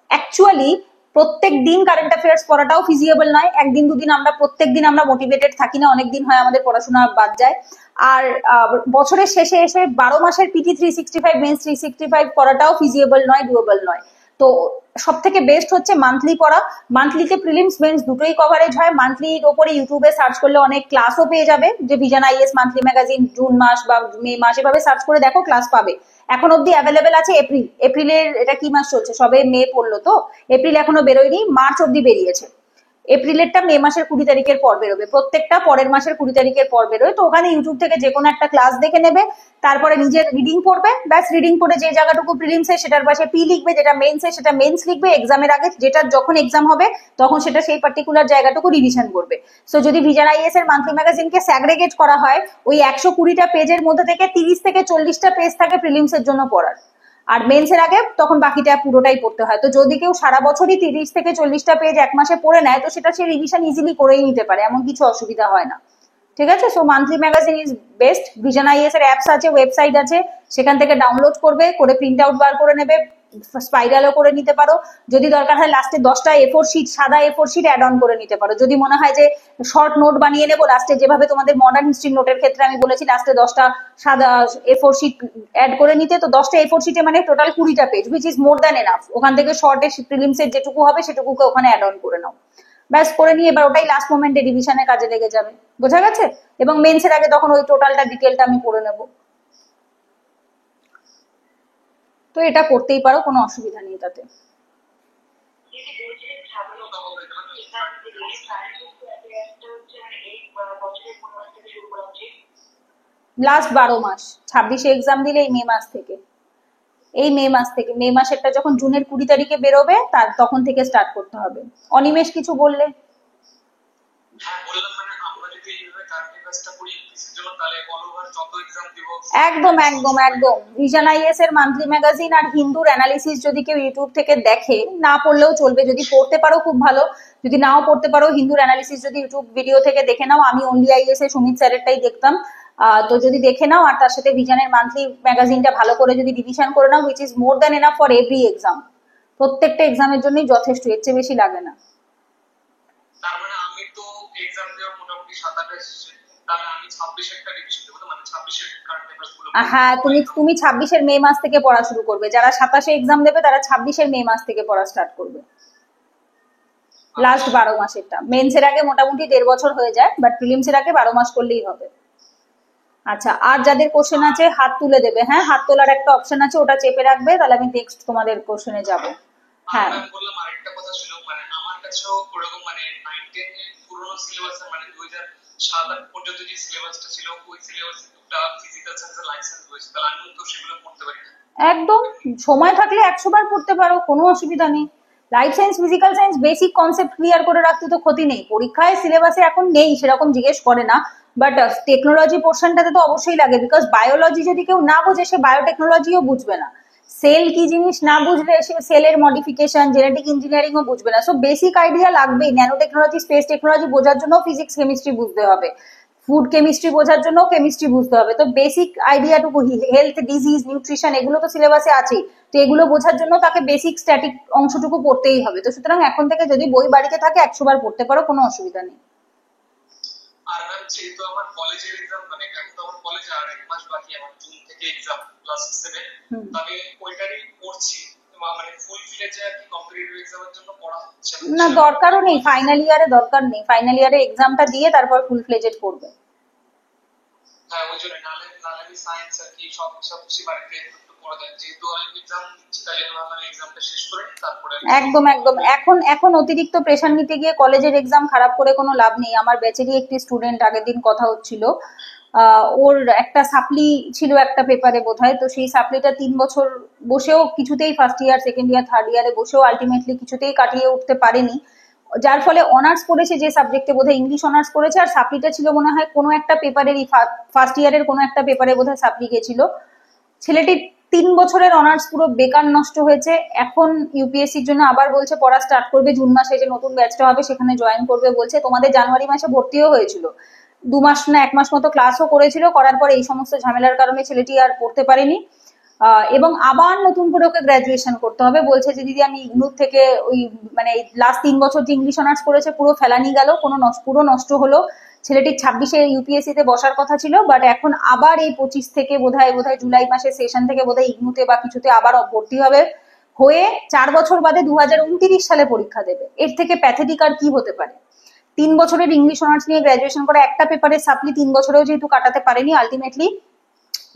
অ্যাকচুয়ালি প্রত্যেক দিন কারেন্ট অ্যাফেয়ার্স পড়াটাও ফিজিয়েবল নয়। একদিন দুদিন আমরা প্রত্যেক দিন আমরা মোটিভেটেড থাকি না, অনেক দিন হয় আমাদের পড়াশোনা বাদ যায়। আর বছরের শেষে এসে 12 মাসের পিটি 365, মেন্স 365 পড়াটাও ফিজিয়েবল নয়, ডুয়েবল নয়। তো সব থেকে বেস্ট হচ্ছে মান্থলি পড়া। মান্থলিতে প্রিলিমস মেন্স দুটোই কভারেজ হয়। মান্থলির ওপরে ইউটিউবে সার্চ করলে অনেক ক্লাসও পেয়ে যাবে, যে Vision IAS monthly magazine June মাস বা মে মাস, এভাবে সার্চ করে দেখো, ক্লাস পাবে। এখন অব্দি অ্যাভেলেবেল আছে এপ্রিলের, এটা কি মাস চলছে, সবে মে পড়লো তো, এপ্রিল এখনো বেরোয়নি, মার্চ অব্দি বেরিয়েছে। এপ্রিলেরটা মে মাসের 20 তারিখের পর বেরোবে, প্রত্যেকটা পরের মাসের 20 তারিখের পর বেরোয়। তো ওখানে ইউটিউব থেকে যে কোনো একটা ক্লাস দেখে নেবে, তারপরে নিজের রিডিং পড়বে, ব্যাস রিডিং পড়ে যে জায়গাটুকু প্রিলিমসে সেটার পাশে পি লিখবে, যেটা মেন্সে সেটা মেন্স লিখবে, এক্সামের আগে যেটা যখন এক্সাম হবে তখন সেটা সেই পার্টিকুলার জায়গাটুকু রিভিশন করবে। সো যদি ভিশন আইএস এর মান্থলি ম্যাগাজিনকে স্যাগ্রেগেট করা হয়, ওই 120টা পেজের মধ্যে থেকে 30 থেকে 40টা পেজ থাকে প্রিলিমসের জন্য পড়ার, আর মেন্সের আগে তখন বাকিটা পুরোটাই পড়তে হয়। তো যদি কেউ সারা বছরই 30 থেকে 40টা পেজ এক মাসে পড়ে নেয়, তো সেটা সে রিভিশন ইজিলি করেই নিতে পারে, এমন কিছু অসুবিধা হয় না, ঠিক আছে? So monthly magazine is best. Vision is এর অ্যাপস আছে, ওয়েবসাইট আছে, সেখান থেকে ডাউনলোড করবে, করে প্রিন্ট আউট বার করে নেবে, স্পাইরালও করে নিতে পারো, যদি দরকার হয় লাস্টে 10টা A4 শিট, সাদা A4 শিট অ্যাড অন করে নিতে পারো। যদি মনে হয় যে শর্ট নোট বানিয়ে নেবো লাস্টে, যেভাবে তোমাদের মডার্ন হিস্ট্রি নোটের ক্ষেত্রে আমি বলেছি লাস্টে 10টা সাদা A4 শিট অ্যাড করে নিতে, তো 10টা A4 শিটে মানে টোটাল 20টা page, which is more than enough. ওখান থেকে শর্টে প্রিলিমসের যেটুকু হবে সেটুকুকে ওখানে অ্যাড অন করে নাও, ব্যাস করে নিয়ে এবার ওটাই লাস্ট মোমেন্টে রিভিশনের কাজে লেগে যাবে। বোঝা গেছে? এবং মেন্সের আগে তখন ওই টোটালটা ডিটেলটা আমি পড়ে নেব। তো এটা করতেই পারো, কোনো অসুবিধা নেই তাতে। লাস্ট 12 মাস, 26-এ এক্সাম দিলে এই মে মাস থেকে, মে মাসেরটা যখন জুনের 20 তারিখে বেরোবে তার তখন থেকে স্টার্ট করতে হবে। অনিমেষ কিছু বললে? হ্যাঁ বললাম, মানে আমরা যদি এইভাবে কারেন্ট অ্যাফেয়ার্সটা পড়ি ইউপিএসসির জন্য, তাহলে অল ওভার যত এক্সাম দিব একদম একদম একদম। ভিশন আইএস এর মান্থলি ম্যাগাজিন আর হিন্দুর অ্যানালিসিস যদি কেউ ইউটিউব থেকে দেখে, না পড়লেও চলবে, যদি পড়তে পারো খুব ভালো, যদি নাও পড়তে পারো হিন্দুর অ্যানালিসিস যদি ইউটিউব ভিডিও থেকে দেখে নাও। আমি অনলি আইএস এ সুমিত স্যারেরটাই দেখতাম, তো যদি দেখে নাও আর তার সাথে ভিশনের মান্থলি ম্যাগাজিনটা ভালো করে যদি রিভিশন করে নাও, which is more than enough for every exam. প্রত্যেকটা এক্সামের জন্যই যথেষ্ট, এর চেয়ে বেশি লাগে না। তার মানে আমি তো এক্সাম দেওয়ার মোটামুটি 7-8 এসেছে, তাহলে আমি 26 একটা রিভিশন দেবো, মানে 26 এর কারেন্ট অ্যাফেয়ার্স গুলো। হ্যাঁ, তুমি 26-এর মে মাস থেকে পড়া শুরু করবে। যারা 27-এ এক্সাম দেবে তারা 26-এর মে মাস থেকে পড়া স্টার্ট করবে, লাস্ট 12 মাসেরটা। মেন্সের আগে মোটামুটি 1.5 বছর হয়ে যায়, বাট প্রিলিমসের আগে 12 মাস করলেই হবে। আচ্ছা, আর যাদের কোশ্চেন আছে হাত তুলে দেবে। হ্যাঁ, হাত তোলার একটা অপশন আছে, ওটা চেপে রাখবে, তাহলে আমি নেক্সট তোমাদের কোশ্চেনে যাব। হ্যাঁ, আমি বললাম আরেকটা কথা ছিল, মানে আমার কাছেও ওরকম মানে 9-10 এর পুরনো সিলেবাস, মানে 2007-8 পর্যন্ত যে সিলেবাসটা ছিল ওই সিলেবাসে দুটো ফিজিক্যাল সায়েন্সের লাইসেন্স হয়েছে, তাহলে আমি তো সেগুলো পড়তে পারি না। একদম, সময় থাকলে 100 বার পড়তে পারো, কোনো অসুবিধা নেই। Life science, physical science basic concept clear করে রাখতে তো ক্ষতি নেই। পরীক্ষায় সিলেবাসে এখন নেই সেরকম জিজ্ঞেস করে না, বাট টেকনোলজি পোর্শনটাতে তো অবশ্যই লাগে, বিকজ বায়োলজি যদি কেউ না বোঝে সে বায়োটেকনোলজিও বুঝবে না। সেল কি জিনিস না বুঝলে সে সেলের মডিফিকেশন, জেনেটিক ইঞ্জিনিয়ারিং ও বুঝবে না। সো বেসিক আইডিয়া লাগবেই। ন্যানো টেকনোলজি, স্পেস টেকনোলজি বোঝার জন্য ফিজিক্স কেমিস্ট্রি বুঝতে হবে, ফুড কেমিস্ট্রি বোঝার জন্য কেমিস্ট্রি বুঝতে হবে। তো বেসিক আইডিয়াটুকু, হেলথ, ডিজিজ, নিউট্রিশন, এগুলো তো সিলেবাসে আছেই। তো এগুলো বোঝার জন্য তাকে বেসিক স্ট্যাটিক অংশটুকু পড়তেই হবে। তো সুতরাং এখন থেকে যদি বই বাড়িতে থাকে 100 বার পড়তে পারো, কোনো অসুবিধা নেই। আর ম্যাম যেহেতু আমার কলেজের এক্সাম, মানে এখন তো আমার কলেজে আর 1 মাস বাকি, আমার জুন থেকে এক্সাম ক্লাস 7, তো আমি ওইটারই পড়ছি, মানে ফুল ফ্লেজে আর কি কম্পিটিটিভ এক্সামের জন্য পড়া হচ্ছে না, দরকারও নেই, ফাইনাল ইয়ারে দরকার নেই। ফাইনাল ইয়ারে এক্সামটা দিয়ে তারপর ফুল ফ্লেজেড পড়বে। হ্যাঁ, ওই জন্য নালে আমি সায়েন্স আর কি সব কিছু বাড়িতে একটু পড়া যায়, যেহেতু আমি এক্সাম দিচ্ছি তাই জন্য আমি এক্সামটা শেষ করে তারপরে। একদম একদম। এখন অতিরিক্ত প্রেশার নিতে গিয়ে কলেজের এক্সাম খারাপ করে কোনো লাভ নেই। আমার ব্যাচেরই একটি স্টুডেন্ট, আগের দিন কথা হচ্ছিল, ওর একটা সাপ্লি ছিল একটা পেপারে বোধহয়, তো সেই সাপ্লিটা 3 বছর বসেও কিছুতেই, first year, second year, third ইয়ারে বসেও আলটিমেটলি কিছুতেই কাটিয়ে উঠতে পারেনি, যার ফলে অনার্স করেছে যে সাবজেক্টে, বোধহয় ইংলিশ অনার্স করেছে, আর সাপ্লিটা ছিল মনে হয় কোনো একটা পেপারেরই, ফার্স্ট ইয়ারের কোনো একটা পেপারে বোধহয় সাপ্লি গেছিল। ছেলেটির 3 বছরের অনার্স পুরো বেকার নষ্ট হয়েছে। এখন ইউপিএসসির জন্য আবার বলছে পড়া স্টার্ট করবে, জুন মাসে যে নতুন ব্যাচটা হবে সেখানে জয়েন করবে বলছে। তোমাদের জানুয়ারি মাসে ভর্তিও হয়েছিল, 2 মাস না 1 মাস মতো ক্লাসও করেছিল, করার পরে এই সমস্ত ঝামেলার কারণে ছেলেটি আর পড়তে পারেনি, এবং আবার নতুন করে ওকে গ্রাজুয়েশন করতে হবে। বলছে যে দিদি আমি ইগনুর থেকে ওই মানে লাস্ট 3 বছর যে ইংলিশ অনার্স করেছে পুরো ফেলানি গেল, পুরো নষ্ট হলো। ছেলেটির 26-এ ইউপিএসসি তে বসার কথা ছিল, বাট এখন আবার এই 25 থেকে বোধহয় জুলাই মাসের সেশন থেকে বোধহয় ইগনুতে বা কিছুতে আবার ভর্তি হবে, হয়ে 4 বছর বাদে 2029 সালে পরীক্ষা দেবে। এর থেকে প্যাথেটিক আর কি হতে পারে? 3 বছরের ইংলিশ অনার্স নিয়ে গ্রাজুয়েশন করে একটা পেপারের সাপ্লি 3 বছরেও যেহেতু কাটাতে পারেনি, আলটিমেটলি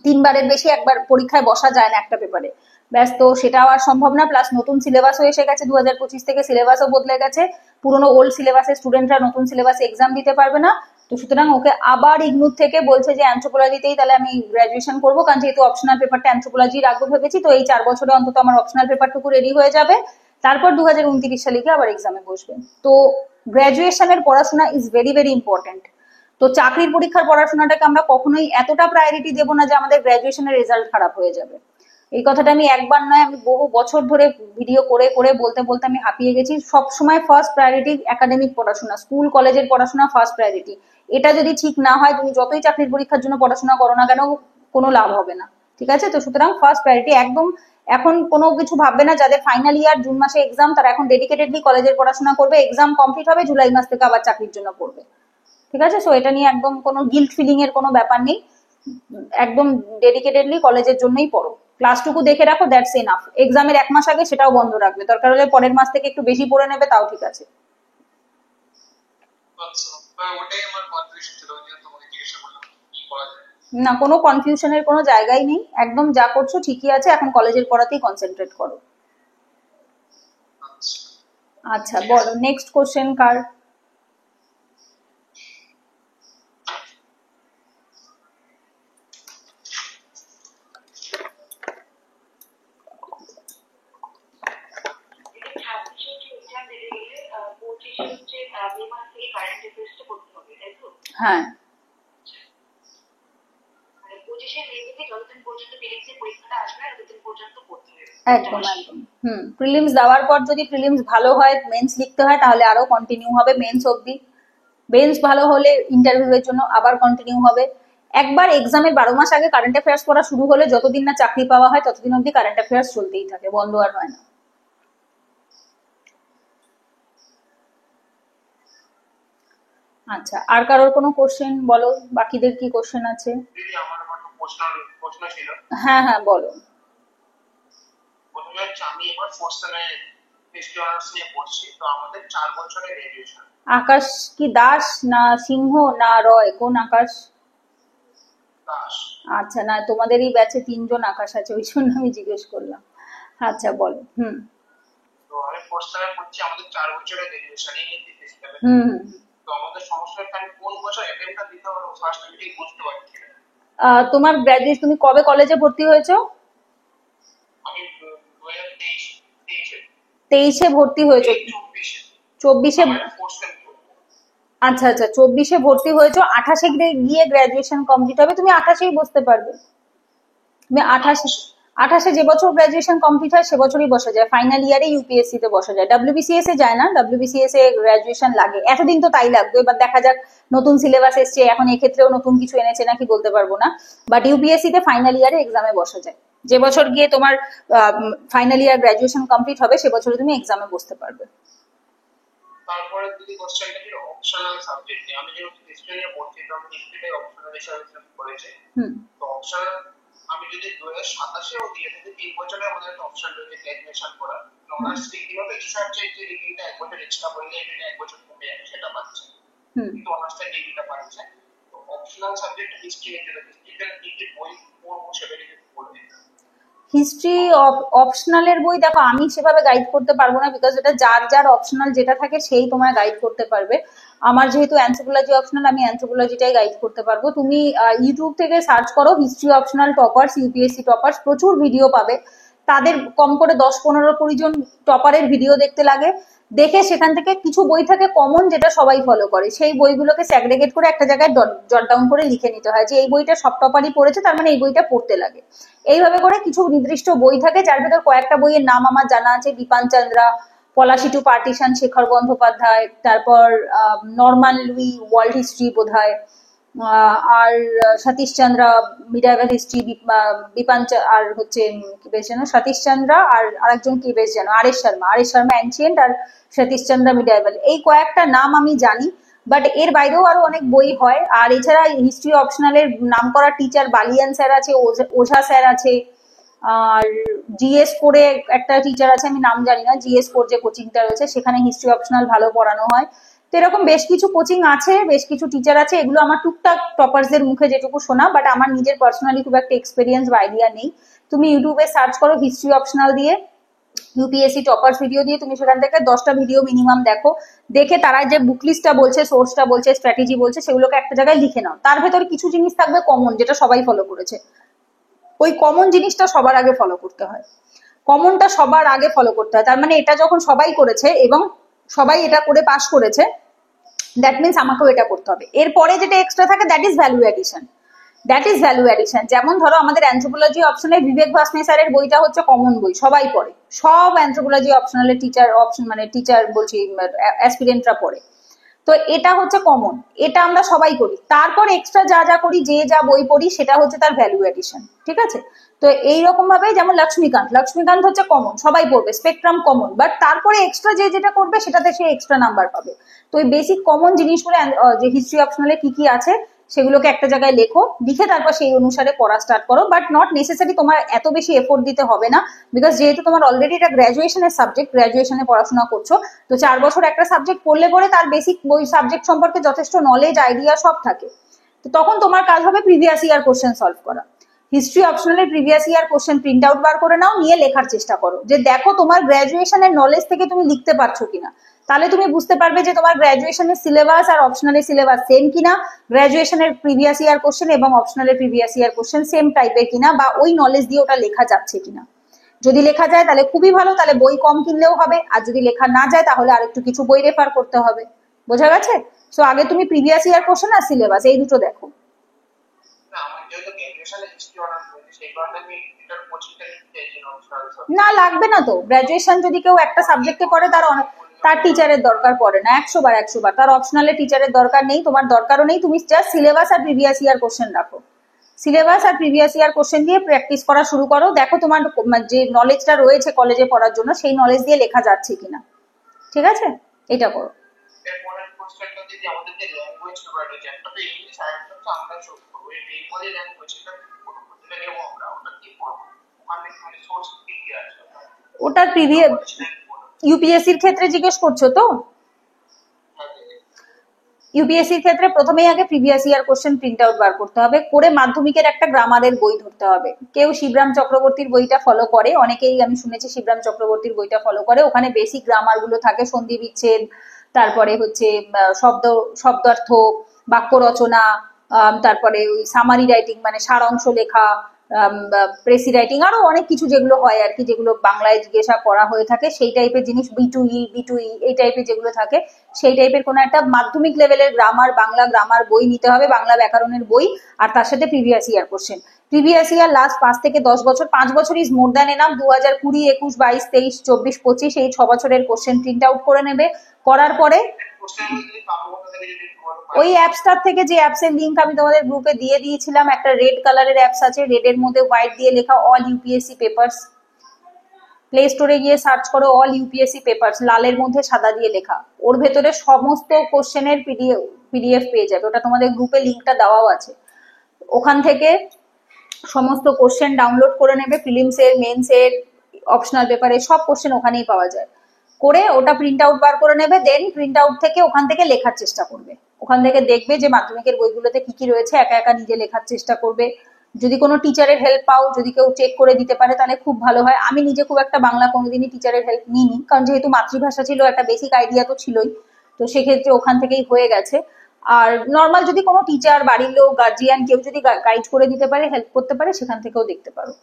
3 বারের বেশি একবার পরীক্ষায় বসা যায় না একটা পেপারে, ব্যাস। তো সেটাও আর সম্ভব না, প্লাস নতুন সিলেবাসও এসে গেছে, 2025 থেকে সিলেবাসও বদলে গেছে, পুরোনো ওল্ড সিলেবাসের স্টুডেন্টরা নতুন সিলেবাসে এক্সাম দিতে পারবে না। তো সুতরাং ওকে আবার ইগনুর থেকে বলছে যে অ্যানথ্রোপোলজিতেই তাহলে আমি গ্রাজুয়েশন করবো, কারণ যেহেতু অপশনাল পেপারটা অ্যানথ্রোপোলজি রাখবো ভেবেছি, তো এই 4 বছরে অন্তত আমার অপশনাল পেপারটুকু রেডি হয়ে যাবে, তারপর 2029 সালে গিয়ে আবার এক্সামে বসবে। তো গ্রাজুয়েশনের পড়াশোনা ইজ ভেরি ভেরি ইম্পর্টেন্ট। তো চাকরির পরীক্ষার পড়াশোনাটাকে আমরা কখনোই এতটা প্রায়োরিটি দেবো না যে আমাদের গ্রাজুয়েশনের রেজাল্ট খারাপ হয়ে যাবে। এই কথাটা আমি একবার নয়, আমি বহু বছর ধরে ভিডিও করে করে বলতে বলতে আমি হাঁপিয়ে গেছি। সব সময় ফার্স্ট প্রায়োরিটি একাডেমিক পড়াশোনা, স্কুল কলেজের পড়াশোনা ফার্স্ট প্রায়োরিটি। এটা যদি ঠিক না হয়, তুমি যতই চাকরির পরীক্ষার জন্য পড়াশোনা করো না কেন, কোনো লাভ হবে না, ঠিক আছে? তো সুতরাং ফার্স্ট প্রায়োরিটি একদম এখন কোনো কিছু ভাববে না, যাদের ফাইনাল ইয়ার জুন মাসে এক্সাম তারা এখন ডেডিকেটেডলি কলেজের পড়াশোনা করবে, এক্সাম কমপ্লিট হবে জুলাই মাস থেকে আবার চাকরির জন্য পড়বে। ঠিক আছে, সো এটা নিয়ে একদম কোনো গিল্ট ফিলিং এর কোনো ব্যাপার নেই, একদম ডেডিকেটেডলি কলেজের জন্যই পড়ো, ক্লাসটুকু দেখে রাখো, দ্যাটস এনাফ। এক্সামের 1 মাস আগে সেটাও বন্ধ রাখবে, দরকার হলে পরের মাস থেকে একটু বেশি পড়ে নেবে, তাও ঠিক আছে। আচ্ছা, ওটাই আমার কনফিউশন ছিল, ওই জন্য তোমাকে জিজ্ঞাসা করলাম কি করা যায়। না, কোনো কনফিউশনের কোনো জায়গাই নেই, একদম যা করছো ঠিকই আছে, এখন কলেজের পড়াতেই কনসেন্ট্রেট করো। আচ্ছা, আচ্ছা বলো, নেক্সট কোশ্চেন কার? এটা 26 এক্সাম দিতে গেলে 25 হচ্ছে মে মাস থেকে কারেন্ট অ্যাফেয়ার্সটা করতে হবে, তাই তো? হ্যাঁ, মানে 25 মে থেকে যতদিন পর্যন্ত প্রিলিমসের পরীক্ষাটা আসবে ততদিন পর্যন্ত করতে হবে। একদম একদম। প্রিলিমস দেওয়ার পর যদি প্রিলিমস ভালো হয়, মেন্স লিখতে হয়, তাহলে আরো কন্টিনিউ হবে মেন্স অবধি। মেন্স ভালো হলে ইন্টারভিউ এর জন্য আবার কন্টিনিউ হবে। একবার এক্সামের 12 মাস আগে কারেন্ট অ্যাফেয়ার্স পড়া শুরু হলে যতদিন না চাকরি পাওয়া হয় ততদিন অবধি কারেন্ট অ্যাফেয়ার্স চলতেই থাকে, বন্ধ আর হয় না। আচ্ছা, আর কারোর কোনো কোশ্চেন বলো, বাকিদের কি কোশ্চেন আছে? দিদি আমার একটা প্রশ্ন ছিল। হ্যাঁ হ্যাঁ বলো। প্রথমে হচ্ছে আমি এবার 4th সেমে হিস্ট্রি অনার্স নিয়ে পড়ছি, তো আমাদের 4 বছরের গ্রাজুয়েশন। আকাশ কি দাস না সিংহ না রয়, কোন আকাশ? দাস। আচ্ছা, না তোমাদেরই ব্যাচে 3 জন আকাশ আছে, ওই জন্য আমি জিজ্ঞেস করলাম। আচ্ছা বলো। তো আমি 4th সেমে পড়ছি, আমাদের 4 বছরের গ্রাজুয়েশন এই সিস্টেমে। হুম তো আমাদের সমস্যাটা আমি কোন বছর অ্যাটেম্পটা দিতে পারবো ফার্স্ট আমি ঠিক বুঝতে পারছি না। তোমার গ্রাজুয়েশন, তুমি কবে কলেজে ভর্তি হয়েছো? আমি 2023 23-এ ভর্তি হয়েছো? 24-এ? আচ্ছা আচ্ছা, 24-এ ভর্তি হয়েছো, 28-এ গিয়ে গ্রাজুয়েশন কমপ্লিট হবে, তুমি 28-এই বসতে পারবে। তুমি 28-এ যে বছর গ্রাজুয়েশন কমপ্লিট হয় সে বছরই বসা যায়, ফাইনাল ইয়ারে ইউপিএসসি তে বসা যায়, ডাব্লিউবিসিএস এ যায় না, ডাব্লিউবিসিএস এ গ্রাজুয়েশন লাগে, এতদিন তো তাই লাগতো, এবার দেখা যাক নতুন সিলেবাস এসছে, এখন এক্ষেত্রেও নতুন কিছু এনেছে নাকি বলতে পারবো না, বাট ইউপিএসসি তে ফাইনাল ইয়ারে এক্সামে বসা যায়, যে বছর গিয়ে তোমার ফাইনাল ইয়ার গ্রাজুয়েশন কমপ্লিট হবে সে বছরে তুমি এক্সামে বসতে পারবে। তারপরে যদি কোশ্চেনটা ছিল অপশনাল সাবজেক্ট নিয়ে, আমি যেহেতু হিস্ট্রি নিয়ে পড়ছি তো আমি হিস্ট্রিটাই অপশনাল হিসেবে সিলেক্ট করেছি। তো অপশনাল আমি যদি 2027-এও দিয়ে থাকি 3 বছরে আমাদের একটা অপশন রয়েছে গ্র্যাজুয়েশন করা, অনার্স ডিগ্রি হবে, রিসার্চের যে ডিগ্রিটা 1 বছর এক্সট্রা করলে এটা 1 বছর কমে যাবে, সেটা পাচ্ছে, কিন্তু অনার্সের ডিগ্রিটা পাচ্ছে। তো অপশনাল সাবজেক্ট হিস্ট্রি নিতে হবে, হিস্ট্রিটা কি বই পড়বো সেটা নিয়ে পড়বে। হিস্ট্রি অপশনালের বই দেখো আমি সেভাবে গাইড করতে পারবো না, বিকজ এটা যার যার অপশনাল যেটা থাকে সেই তোমায় গাইড করতে পারবে। আমার যেহেতু অ্যানথ্রোপোলজি অপশনাল, আমি অ্যানথ্রোপোলজিটাই গাইড করতে পারবো। তুমি ইউটিউব থেকে সার্চ করো history optional toppers, UPSC toppers, প্রচুর ভিডিও পাবে, তাদের কম করে 10-15-20 জন টপারের ভিডিও দেখতে লাগে, দেখে সেখান থেকে কিছু বই থাকে কমন যেটা সবাই ফলো করে, সেই বইগুলোকে স্যাগ্রেগেট করে একটা জায়গায় জট ডাউন করে লিখে নিতে হয় যে এই বইটা সব টপারই পড়েছে, তার মানে এই বইটা পড়তে লাগে। এইভাবে করে কিছু নির্দিষ্ট বই থাকে, যার ভেতর কয়েকটা বইয়ের নাম আমার জানা আছে, বিপান চন্দ্রা, পলাশি টু পার্টিশন শেখর বন্দ্যোপাধ্যায়, তারপর নরমান লুই ওয়ার্ল্ড হিস্ট্রি বোধহয়, আর সতীশ চন্দ্রা মিডাইভাল হিস্ট্রি, বিপান আর হচ্ছে কি বেশ যেন সতীশ চন্দ্রা, আর আরেকজন কি বেশ যেন আর এস শর্মা অ্যানশিয়েন্ট, আর সতীশ চন্দ্রা মিডাইভাল, এই কয়েকটা নাম আমি জানি, বাট এর বাইরেও আরো অনেক বই হয়। আর এছাড়া হিস্ট্রি অপশনালের নাম করা টিচার বালিয়ান স্যার আছে, ওঝা স্যার আছে, আর জিএস করে একটা টিচার আছে, আমি নাম জানি না, জিএস কোর যে কোচিংটা রয়েছে সেখানে হিস্ট্রি অপশনাল ভালো পড়ানো হয়। তো এরকম বেশ কিছু কোচিং আছে, বেশ কিছু টিচার আছে, এগুলো আমার টুকটাক টপার্সদের মুখে যেটুকু শোনা, বাট আমার নিজের পার্সোনালি খুব একটা এক্সপিরিয়েন্স বা আইডিয়া নেই। তুমি ইউটিউবে সার্চ করো হিস্ট্রি অপশনাল দিয়ে, ইউপিএসসি টপার্স ভিডিও দিয়ে, তুমি সেখান থেকে 10টা ভিডিও মিনিমাম দেখো, দেখে তারা যে বুক লিস্টটা বলছে, সোর্সটা বলছে, স্ট্র্যাটেজি বলছে, সেগুলোকে একটা জায়গায় লিখে নাও। তার ভেতরে কিছু জিনিস থাকবে কমন, যেটা সবাই ফলো করেছে, ওই কমন জিনিসটা সবার আগে ফলো করতে হয়, কমনটা সবার আগে ফলো করতে হয়, তার মানে এটা যখন সবাই করেছে এবং সবাই এটা করে পাস করেছে, দ্যাট মিনস আমাকেও এটা করতে হবে। এরপরে যেটা এক্সট্রা থাকে দ্যাট ইজ ভ্যালু অ্যাডিশন। যেমন ধরো আমাদের অ্যানথ্রোপোলজি অপশনে বিবেক ভাসনে স্যারের বইটা হচ্ছে কমন বই, সবাই পড়ে, সব অ্যানথ্রোপোলজি অপশনালের টিচার বলছি অ্যাসপিরেন্টরা পড়ে। তো তো এটা হচ্ছে কমন, এটা আমরা সবাই করি। তারপর এক্সট্রা যা যা করি, যে যা বই পড়ি, সেটা হচ্ছে তার ভ্যালু এডিশন, ঠিক আছে? তো এইরকম ভাবে যেমন লক্ষ্মীকান্ত হচ্ছে কমন, সবাই পড়বে, স্পেকট্রাম কমন, বাট তারপরে এক্সট্রা যে যেটা করবে সেটাতে সে এক্সট্রা নাম্বার পাবে। তো এই বেসিক কমন জিনিসগুলো যে হিস্ট্রি অপশনালে কি কি আছে সেগুলোকে একটা জায়গায় লেখো, লিখে তারপর সেই অনুসারে পড়া স্টার্ট করো। বাট নট নেসেসারি তোমার এত বেশি এফোর্ট দিতে হবে না, বিকজ যেহেতু তোমার অলরেডি এটা গ্র্যাজুয়েশনের সাবজেক্ট, গ্র্যাজুয়েশনে পড়াশোনা করছো, তো 4 বছর একটা সাবজেক্ট পড়লে পরে তার বেসিক বই সাবজেক্ট সম্পর্কে যথেষ্ট নলেজ, আইডিয়া সব থাকে। তো তখন তোমার কাজ হবে প্রিভিয়াস ইয়ার কোশ্চেন সলভ করা। হিস্ট্রি অপশনালের previous year question print out বার করে নাও, নিয়ে লেখার চেষ্টা করো যে দেখো তোমার গ্র্যাজুয়েশনের নলেজ থেকে তুমি লিখতে পারছো কিনা। তাহলে তুমি বুঝতে পারবে যে তোমার গ্র্যাজুয়েশনের সিলেবাস আর অপশনালের সিলেবাস সেম কিনা, গ্র্যাজুয়েশনের প্রিভিয়াস ইয়ার কোশ্চেন এবং অপশনালের প্রিভিয়াস ইয়ার কোশ্চেন সেম টাইপের কিনা, বা ওই নলেজ দিয়ে ওটা লেখা যাচ্ছে কিনা। যদি লেখা যায় তাহলে খুবই ভালো, তাহলে বই কম কিনলেও হবে। আর যদি লেখা না যায় তাহলে আরেকটু কিছু বই রেফার করতে হবে। বোঝা গেছে? সো আগে তুমি প্রিভিয়াস ইয়ার কোশ্চেন আর সিলেবাস এই দুটো দেখো। না, লাগবে না তো। গ্র্যাজুয়েশন যদি কেউ একটা সাবজেক্টে করে তার টিচারের দরকার পড়ে না। 100 বার তার অপশনালে টিচারের দরকার নেই, তোমার দরকারও নেই। তুমি জাস্ট সিলেবাস আর প্রিভিয়াস ইয়ার কোশ্চেন রাখো, সিলেবাস আর প্রিভিয়াস ইয়ার কোশ্চেন দিয়ে প্র্যাকটিস করা শুরু করো। দেখো তোমার যে নলেজটা রয়েছে কলেজে পড়ার জন্য সেই নলেজ দিয়ে লেখা যাচ্ছে কিনা। ঠিক আছে, এটা করো। ওটার প্রিভিয়াস ইউপিএসসির ক্ষেত্রে জিজ্ঞেস করছো তো? ইউপিএসসির ক্ষেত্রে প্রথমেই আগে previous year question print out বার করতে হবে, করে মাধ্যমিকের একটা গ্রামারের বই ধরতে হবে। কেউ শিবরাম চক্রবর্তীর বইটা ফলো করে, অনেকেই আমি শুনেছি শিবরাম চক্রবর্তীর বইটা ফলো করে। ওখানে বেসিক গ্রামার গুলো থাকে, সন্ধি বিচ্ছেদ, তারপরে হচ্ছে শব্দার্থ, বাক্য রচনা, তারপরে ওই সামারি রাইটিং মানে সারাংশ লেখা, প্রেসি রাইটিং, আরো অনেক কিছু যেগুলো হয় আর কি, যেগুলো বাংলায় জিজ্ঞাসা করা হয়ে থাকে সেই টাইপের জিনিস, বি টু ই এই টাইপের যেগুলো থাকে সেই টাইপের কোনো একটা মাধ্যমিক লেভেলের বাংলা গ্রামার বই নিতে হবে, বাংলা ব্যাকরণের বই, আর তার সাথে previous year question. Previous year last 5 থেকে 10 বছর, 5 বছর ইজ মোর দ্যান এনাফ। 2020, 21, 22, 23, 24, 25 এই 6 বছরের কোশ্চেন প্রিন্ট আউট করে নেবে। করার পরে ওই অ্যাপসটার থেকে, যে অ্যাপসের লিঙ্ক আমি তোমাদের গ্রুপে দিয়ে দিয়েছিলাম, একটা রেড কালারের অ্যাপস আছে, রেডের মধ্যে হোয়াইট দিয়ে লেখা অল ইউপিএসসি পেপারস। প্লে স্টোরে গিয়ে সার্চ করো অল ইউপিএসসি পেপারস, লালের মধ্যে সাদা দিয়ে লেখা। ওর ভেতরে সমস্ত কোশ্চেনের পিডিএফ পেয়ে যাবে, ওটা তোমাদের গ্রুপে লিঙ্কটা দেওয়াও আছে। ওখান থেকে সমস্ত কোশ্চেন ডাউনলোড করে নেবে, প্রিলিমসের, মেন্সের, অপশনাল পেপারে সব কোশ্চেন ওখানেই পাওয়া যায়। করে ওটা প্রিন্ট আউট বার করে নেবে, দেন প্রিন্ট আউট থেকে ওখান থেকে লেখার চেষ্টা করবে। ওখান থেকে দেখবে যে মাধ্যমিকের বইগুলোতে কি কি রয়েছে, একা একা নিজে লেখার চেষ্টা করবে। যদি কোনো টিচারের হেল্প পাও, যদি কেউ চেক করে দিতে পারে তাহলে খুব ভালো হয়। আমি নিজে খুব একটা বাংলা কোনোদিনই টিচারের হেল্প নিইনি, কারণ যেহেতু মাতৃভাষা ছিল, একটা বেসিক আইডিয়া তো ছিলই, তো সেক্ষেত্রে ওখান থেকেই হয়ে গেছে। আর নর্মাল যদি কোনো টিচার, বাড়ির লোক, গার্জিয়ান কেউ যদি গাইড করে দিতে পারে, হেল্প করতে পারে, সেখান থেকেও দেখতে পারো।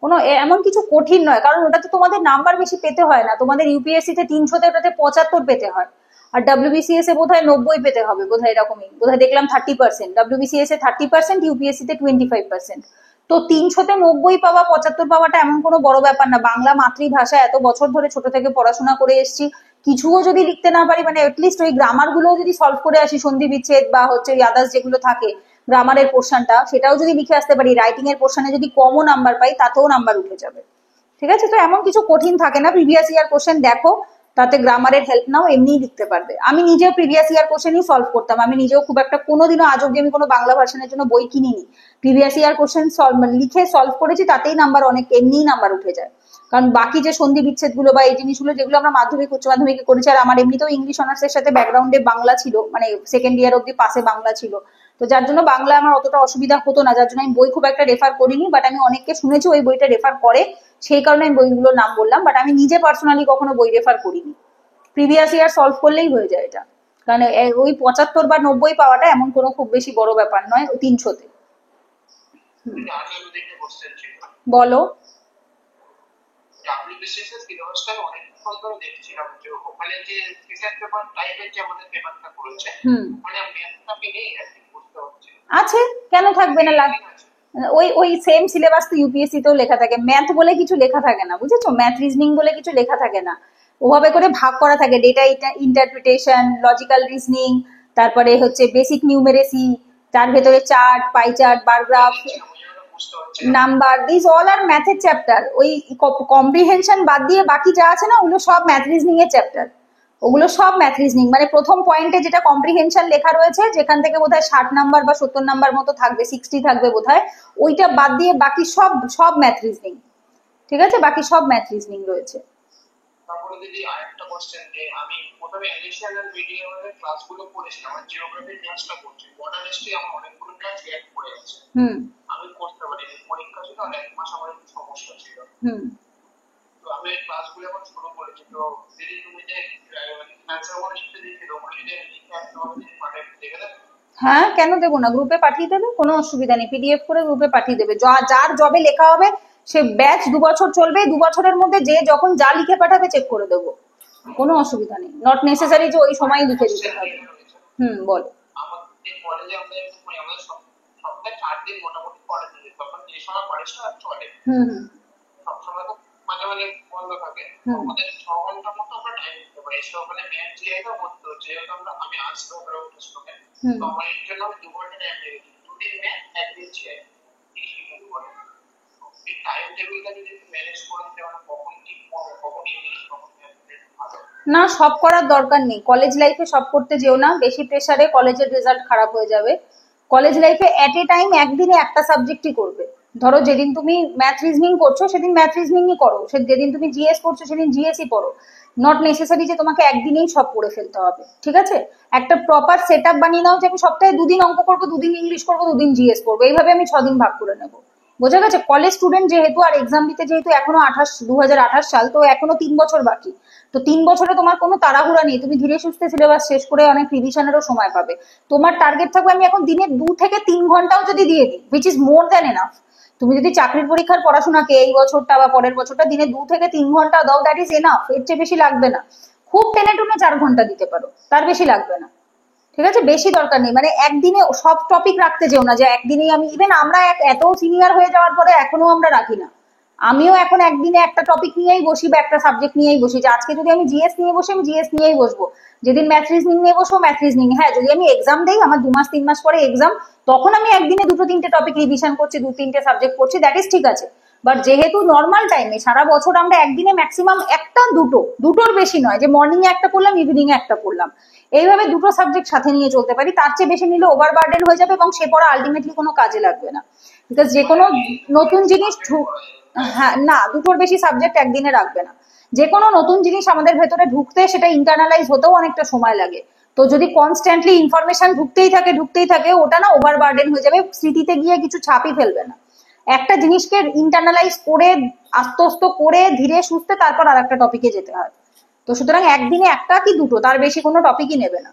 কোনো এমন কিছু কঠিন নয়, কারণ ওটাতে তোমাদের নাম্বার বেশি পেতে হয় না। তোমাদের ইউপিএসসি তে 300-তে ওটাতে 75 পেতে হয়, আর ডাব্লিউবিসিএস এ বোধহয় 90 পেতে হবে, বোধহয় এরকমই, বোধহয় দেখলাম 30%, ডাব্লিউবিসিএস এ 30%, ইউপিএসসি তে 25%। তো 300-তে 90 পাওয়া, 75 পাওয়াটা এমন কোনো বড় ব্যাপার না। বাংলা মাতৃভাষা, এত বছর ধরে ছোট থেকে পড়াশোনা করে এসেছি, কিছুও যদি লিখতে না পারি, মানে অ্যাটলিস্ট ওই গ্রামার গুলো যদি সলভ করে আসি, সন্ধি বিচ্ছেদ বা হচ্ছে ওই আদার্স যেগুলো থাকে গ্রামারের পোর্শনটা, সেটাও যদি লিখে আসতে পারি, রাইটিং এর পোর্শনে যদি কমও নাম্বার পাই, তাতেও নাম্বার উঠে যাবে। ঠিক আছে? তো এমন কিছু কঠিন থাকে না। প্রিভিয়াস ইয়ার কোশ্চেন দেখো, তাতে গ্রামারের হেল্প নাও, এমনিই লিখতে পারবে। আমি নিজেও প্রিভিয়াস ইয়ার কোশ্চেনই সলভ করতাম। আমি নিজেও খুব একটা কোনোদিনও আজ অব্দি আমি কোনো বাংলা ভার্সনের জন্য বই কিনিনি, প্রিভিয়াস ইয়ার কোশ্চেন লিখে সলভ করেছি, তাতেই নাম্বার অনেক, এমনিই নাম্বার উঠে যায়। কারণ বাকি যে সন্ধি বিচ্ছেদ গুলো বা এই জিনিসগুলো যেগুলো আমরা মাধ্যমিক, উচ্চ মাধ্যমিকে করেছি, আর আমার এমনিতেও ইংলিশ অনার্সের সাথে ব্যাকগ্রাউন্ডে বাংলা ছিল, মানে সেকেন্ড ইয়ার অব্দি পাশে বাংলা ছিল, তো যার জন্য বাংলা আমার অতটা অসুবিধা হতো না, যার জন্য আমি বই খুব একটা রেফার করিনি। বাট আমি অনেককে শুনেছি ওই বইটা রেফার করে, সেই কারণে আমি বইগুলোর নাম বললাম। বাট আমি নিজে পার্সোনালি কখনো বই রেফার করিনি। প্রিভিয়াস ইয়ার সলভ করলেই হয়ে যায় এটা, কারণ ওই 75 বা 90 পাওয়াটা এমন কোনো খুব বেশি বড় ব্যাপার নয় 300-তে। বলো। আছে, কেন থাকবে না? ওই সেম সিলেবাস তো ইউপিএসসি তেও লেখা থাকে। ম্যাথ বলে কিছু লেখা থাকে না, বুঝেছো? ম্যাথ রিজনিং বলে কিছু লেখা থাকে না, ওভাবে করে ভাগ করা থাকে। ডেটা ইন্টারপ্রিটেশন, লজিক্যাল রিজনিং, তারপরে হচ্ছে বেসিক নিউমেরেসি, তার ভেতরে chart, pie chart, bar graph, বুঝতে পারছি না। নাম্বার, দিস অল আর ম্যাথের চ্যাপ্টার। ওই কম্প্রিহেনশন বাদ দিয়ে বাকি যা আছে না, ওগুলো সব ম্যাথ রিজনিং এর চ্যাপ্টার। ওগুলো সব ম্যাথ রিজনিং, মানে প্রথম পয়েন্টে যেটা কম্প্রিহেনশন লেখা রয়েছে, যেখান থেকে বোধহয় 60 নাম্বার বা 70 নাম্বার মতো থাকবে, 60 থাকবে বোধহয়, ওইটা বাদ দিয়ে বাকি সব সব ম্যাথ রিজনিং। ঠিক আছে, বাকি সব ম্যাথ রিজনিং রয়েছে। তারপরে দিদি আরেকটা কোশ্চেন, যে আমি প্রথমে এডিশনাল আর মিডিয়ামের ক্লাসগুলো করেছিলাম, আমার জিওগ্রাফির ক্লাসটা করছি, মডার্ন হিস্ট্রি আমার অনেকগুলো ক্লাস গ্যাপ পড়ে আছে, হুম আমি করতে পারিনি, পরীক্ষা ছিল আর 1 মাস আমার একটু সমস্যা ছিল, হুম তো আমি এই ক্লাসগুলো এখন শুরু করেছি। তো দিদি তুমি যে অ্যান্সার ওয়ান শিখতে দিয়েছিল, ওগুলো যদি লিখে আসতে হবে, যদি পাঠাই দেখে দেবে? হ্যাঁ, কেন দেবো না, গ্রুপে পাঠিয়ে দেবে, কোনো অসুবিধা নেই, পিডিএফ করে গ্রুপে পাঠিয়ে দেবে। যার জবে লেখা হবে, সে ব্যাচ 2 বছর চলবে, 2 বছরের মধ্যে যে যখন যা লিখে পাঠাবে চেক করে দেবো, কোনো অসুবিধা নেই। নট নেসেসারি যে ওই সময় লিখে দিতে হবে। বল। আমাদের কলেজে আমাদের সপ্তাহে 4 দিন মোটামুটি কলেজ থাকে, তখন যে সময় পড়াশোনা চলে, হুম হুম সবসময় তো মাঝে মাঝে বন্ধ থাকে, হুম আমাদের 6 ঘন্টার মতো আমরা টাইম দিতে পারি। সকালে ম্যাথ যেহেতু হতো, যেহেতু আমি আসতে হবে স্টুডেন্ট, হুম তো আমার এর জন্য আমি 2 ঘন্টা টাইম দিই, 2 দিন ম্যাথ, 1 দিন জিআই, এই শিডিউল করে। এই টাইম টেবিলটা যদি ম্যানেজ করে দিতে, মানে কখন কি পড়বো, কখন ইংলিশ, কখন ম্যাথ, ভালো। না, সব করার দরকার নেই, কলেজ লাইফে সব করতে যেও না, বেশি প্রেসারে কলেজের রেজাল্ট খারাপ হয়ে যাবে। কলেজ লাইফে এট এ টাইম একদিনে একটা সাবজেক্টই করবে। ধরো যেদিন তুমি ম্যাথ রিজনিং করছো সেদিন ম্যাথ রিজনিংই করো, যেদিন তুমি জিএস করছো সেদিন জিএসই পড়ো। নট নেসেসারি যে তোমাকে একদিনেই সব পড়ে ফেলতে হবে, ঠিক আছে? একটা প্রপার সেট আপ বানিয়ে নাও যে আমি সপ্তাহে 2 দিন অঙ্ক করবো, 2 দিন ইংলিশ করবো, 2 দিন জিএস করবো, এইভাবে আমি 6 দিন ভাগ করে নেবো। বোঝা গেছে? কলেজ স্টুডেন্ট যেহেতু, আর এক্সাম দিতে যেহেতু এখনো 2028 সাল, তো এখনো 3 বছর বাকি। তো 3 বছরে তোমার কোনো তাড়াহুড়া নেই, তুমি ধীরে সুস্থে সিলেবাস শেষ করে অনেক রিভিশনেরও সময় পাবে। তোমার টার্গেট থাকবে আমি এখন দিনে 2 থেকে 3 ঘন্টাও যদি দিয়ে দিই, which is more than enough. তুমি যদি চাকরির পরীক্ষার পড়াশোনাকে এই বছরটা বা পরের বছরটা দিনে 2 থেকে 3 ঘন্টা দাও, দ্যাট ইজ এনাফ, এর চেয়ে বেশি লাগবে না। খুব টেনে টুনে 4 ঘন্টা দিতে পারো, তার বেশি লাগবে না। ঠিক আছে, বেশি দরকার নেই, মানে একদিনে সব টপিক রাখতে যেও না যে একদিনেই আমি, ইভেন আমরা এত সিনিয়র হয়ে যাওয়ার পরে এখনো আমরা রাখি না। আমিও এখন একদিনে একটা টপিক নিয়েই বসি বা একটা সাবজেক্ট নিয়েই বসি, যে আজকে যদি আমি জিএস নিয়ে বসি আমি জিএস নিয়েই বসবো, যেদিন ম্যাথ রিজনিং নিয়ে বসবো ম্যাথ রিজনিং। হ্যাঁ, যদি আমি এক্সাম দেই, আমার 2 মাস 3 মাস পরে এক্সাম, তখন আমি একদিনে 2-3টে টপিক রিভিশন করছি, 2-3টে সাবজেক্ট করছি, দ্যাট ইজ ঠিক আছে। বাট যেহেতু নর্মাল টাইমে সারা বছর আমরা একদিনে ম্যাক্সিমাম একটা দুটোর বেশি নয়, যে মর্নিং এ একটা পড়লাম, ইভিনিং এ একটা পড়লাম, এইভাবে 2টো সাবজেক্ট সাথে নিয়ে চলতে পারি। তার চেয়ে বেশি নিলে ওভার বার্ডেন হয়ে যাবে এবং সে পড়া আলটিমেটলি কোনো কাজে লাগবে না। বিকজ যে কোনো নতুন জিনিস, হ্যাঁ না, 2টোর বেশি সাবজেক্ট একদিনে রাখবে না। যে কোনো নতুন জিনিস আমাদের ভেতরে ঢুকতে, সেটা ইন্টারনালাইজ হতেও অনেকটা সময় লাগে। তো যদি কনস্ট্যান্টলি ইনফরমেশন ঢুকতেই থাকে, ওটা না ওভার বার্ডেন হয়ে যাবে, স্মৃতিতে গিয়ে কিছু ছাপই ফেলবে না। একটা জিনিসকে ইন্টারনালাইজ করে, আস্তে আস্তে করে, ধীরে সুস্থে তারপর আর একটা টপিকে যেতে হয়। তো সুতরাং একদিনে একটা কি 2টো, তার বেশি কোনো টপিকই নেবে না।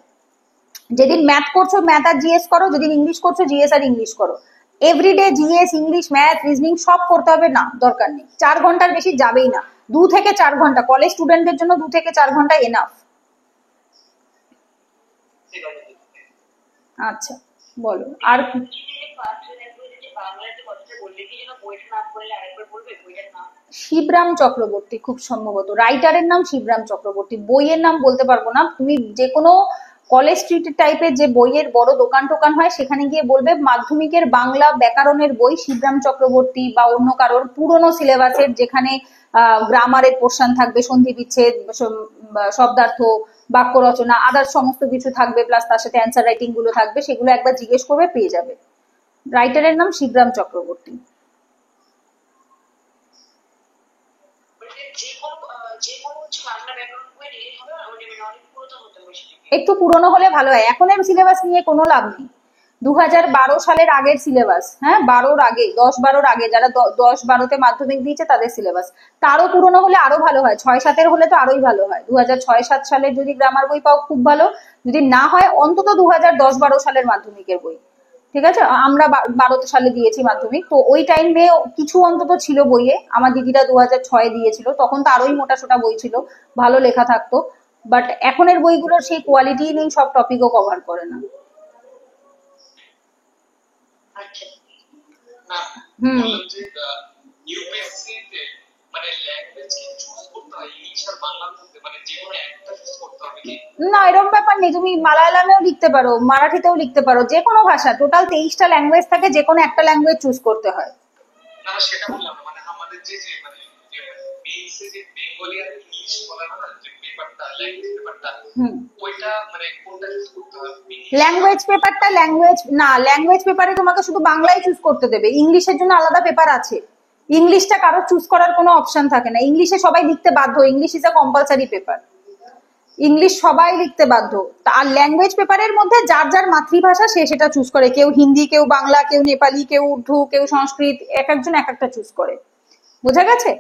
যেদিন ম্যাথ করছো ম্যাথ আর জিএস করো, যেদিন ইংলিশ করছো জিএস আর ইংলিশ করো। Everyday GS, English, math, reasoning সব করতে হবে না, দরকার নেই। 4 ঘন্টার বেশি যাবেই না, 2 থেকে 4 ঘন্টা, কলেজ স্টুডেন্টদের জন্য 2 থেকে 4 ঘন্টা এনাফ। ঠিক আছে দিদি। আচ্ছা, বলো আর। শিবরাম চক্রবর্তী, খুব সম্ভবত রাইটারের নাম শিবরাম চক্রবর্তী, বইয়ের নাম বলতে পারবো না। তুমি যে কোনো কলেজ স্ট্রিট টাইপের যে বইয়ের বড় দোকান টোকান হয়, সেখানে গিয়ে বলবে মাধ্যমিকের বাংলা ব্যাকরণের বই শিবরাম চক্রবর্তী, বা অন্য কারোর পুরনো সিলেবাসের, যেখানে গ্রামারের পোর্শন থাকবে, সন্ধি বিচ্ছেদ, শব্দার্থ, বাক্য রচনা, আদার সমস্ত কিছু থাকবে, প্লাস তার সাথে অ্যান্সার রাইটিং গুলো থাকবে, সেগুলো একবার জিজ্ঞেস করবে, পেয়ে যাবে। রাইটারের নাম শিবরাম চক্রবর্তী। একটু পুরনো হলে ভালো হয়, এখনের সিলেবাস নিয়ে কোনো লাভ নেই। 2012 সালের আগের সিলেবাস, হ্যাঁ 12-র আগে, 10-12-র আগে, যারা 10-12-তে মাধ্যমিক দিয়েছে তাদের সিলেবাস। তারও পুরনো হলে আরো ভালো হয়, 6-7-এর হলে তো আরোই ভালো হয়। 2006-7 সালের যদি গ্রামার বই পাও খুব ভালো, যদি না হয় অন্তত 2010-12 সালের মাধ্যমিকের বই। ঠিক আছে, আমরা 12 সালে দিয়েছি মাধ্যমিক, তো ওই টাইমে কিছু অন্তত ছিল বইয়ে। আমার দিদিরা 2006-এ দিয়েছিল, তখন তো আরোই মোটা সোটা বই ছিল, ভালো লেখা থাকতো। বাট এখনের বইগুলোর সেই কোয়ালিটি নেই, সব টপিকও কভার করে না। না, বললাম যে ইউপিএসসি তে মানে ল্যাঙ্গুয়েজ কি চুজ করতে হয়, ইংলিশ আর বাংলার মধ্যে, মানে যে কোনো একটা চুজ করতে হবে? কি? না, এরকম ব্যাপার নেই, তুমি মালায়ালামেও লিখতে পারো, মারাঠিতেও লিখতে পারো, যে কোনো ভাষা। টোটাল 23টা ল্যাঙ্গুয়েজ থাকে, যে কোনো একটা ল্যাঙ্গুয়েজ চুজ করতে হয়। না না, সেটা বললাম না, মানে আমাদের যে যে মানে মেইনসে যে বেঙ্গলি আর ইংলিশ বলে না, যে পেপারটা, ল্যাঙ্গুয়েজ পেপারটা, হুম। ওইটা মানে কোনটা চুজ করতে হবে? ল্যাঙ্গুয়েজ পেপারটা ল্যাঙ্গুয়েজ পেপারে তোমাকে শুধু বাংলাই চুজ করতে দেবে, ইংলিশের জন্য আলাদা পেপার আছে। ইংলিশটা কারো চুজ করার কোনো অপশন থাকে না, ইংলিশে সবাই লিখতে বাধ্য, English is a compulsory paper, English সবাই লিখতে বাধ্য। আর ল্যাঙ্গুয়েজ পেপারের মধ্যে যার যার মাতৃভাষা সে সেটা চুজ করে, কেউ হিন্দি, কেউ বাংলা, কেউ নেপালি, কেউ উর্দু, কেউ সংস্কৃত, এক একজন এক একটা চুজ করে। বোঝা গেছে?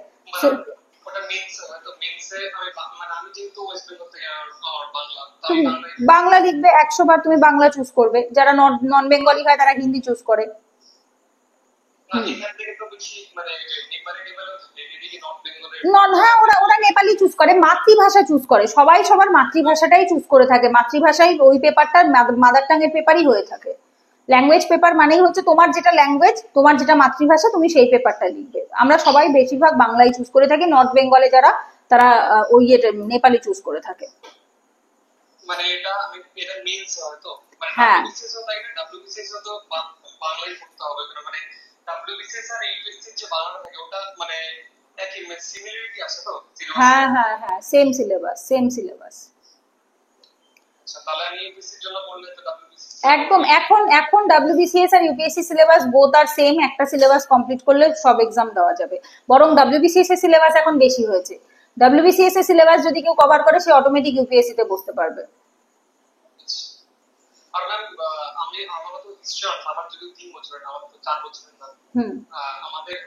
ওটা মেইনসে হয়, তো মেইনসে আমি মানে আমি যেহেতু ওয়েস্ট বেঙ্গল থেকে আমার বাংলা, তো তুমি আমি বাংলায় বাংলা লিখবে, 100 বার তুমি বাংলা চুজ করবে। যারা নন বেঙ্গলি হয় তারা হিন্দি চুজ করে। না, এখান থেকে তো বেশি মানে নেপালি এদিকে নর্থ বেঙ্গলের হ্যাঁ, ওরা নেপালি চুজ করে, মাতৃভাষা চুজ করে, সবাই সবার মাতৃভাষাটাই চুজ করে থাকে। মাতৃভাষাই ওই পেপারটা মাদার টাং এর পেপারই হয়ে থাকে। ল্যাঙ্গুয়েজ পেপার মানেই হচ্ছে তোমার যেটা ল্যাঙ্গুয়েজ, তোমার যেটা মাতৃভাষা, তুমি সেই পেপারটা লিখবে। আমরা সবাই বেশিরভাগ বাংলাই চুজ করে থাকি, নর্থ বেঙ্গলে যারা তারা ওই নেপালি চুজ করে থাকে। মানে এটা মেইনস হয় তো, মানে হ্যাঁ। WBCS ও তাই না, WBCS ও তো বাংলাই পড়তে হবে, মানে WBCS আর ইউপিএসসি যে বাংলা থাকে ওটা মানে একই সিমিলারিটি আছে তো syllabus হ্যাঁ এ? হ্যাঁ হ্যাঁ, সেম সিলেবাস। আচ্ছা, তাহলে আমি ইউপিএসসির জন্য পড়লে তো WBCS একদম, এখন WBCS আর ইউপিএসসি সিলেবাস বোথ আর সেম। একটা সিলেবাস কমপ্লিট করলে সব এক্সাম দেওয়া যাবে। বরং WBCS এর সিলেবাস এখন বেশি হয়েছে। WBCS এর সিলেবাস যদি কেউ কভার করে, সে অটোমেটিক ইউপিএসসি তে বসতে পারবে। আর ম্যাম, আমারও তো হিস্ট্রি আমার যদি 3 বছরের, আমার তো 4 বছরের না। হুম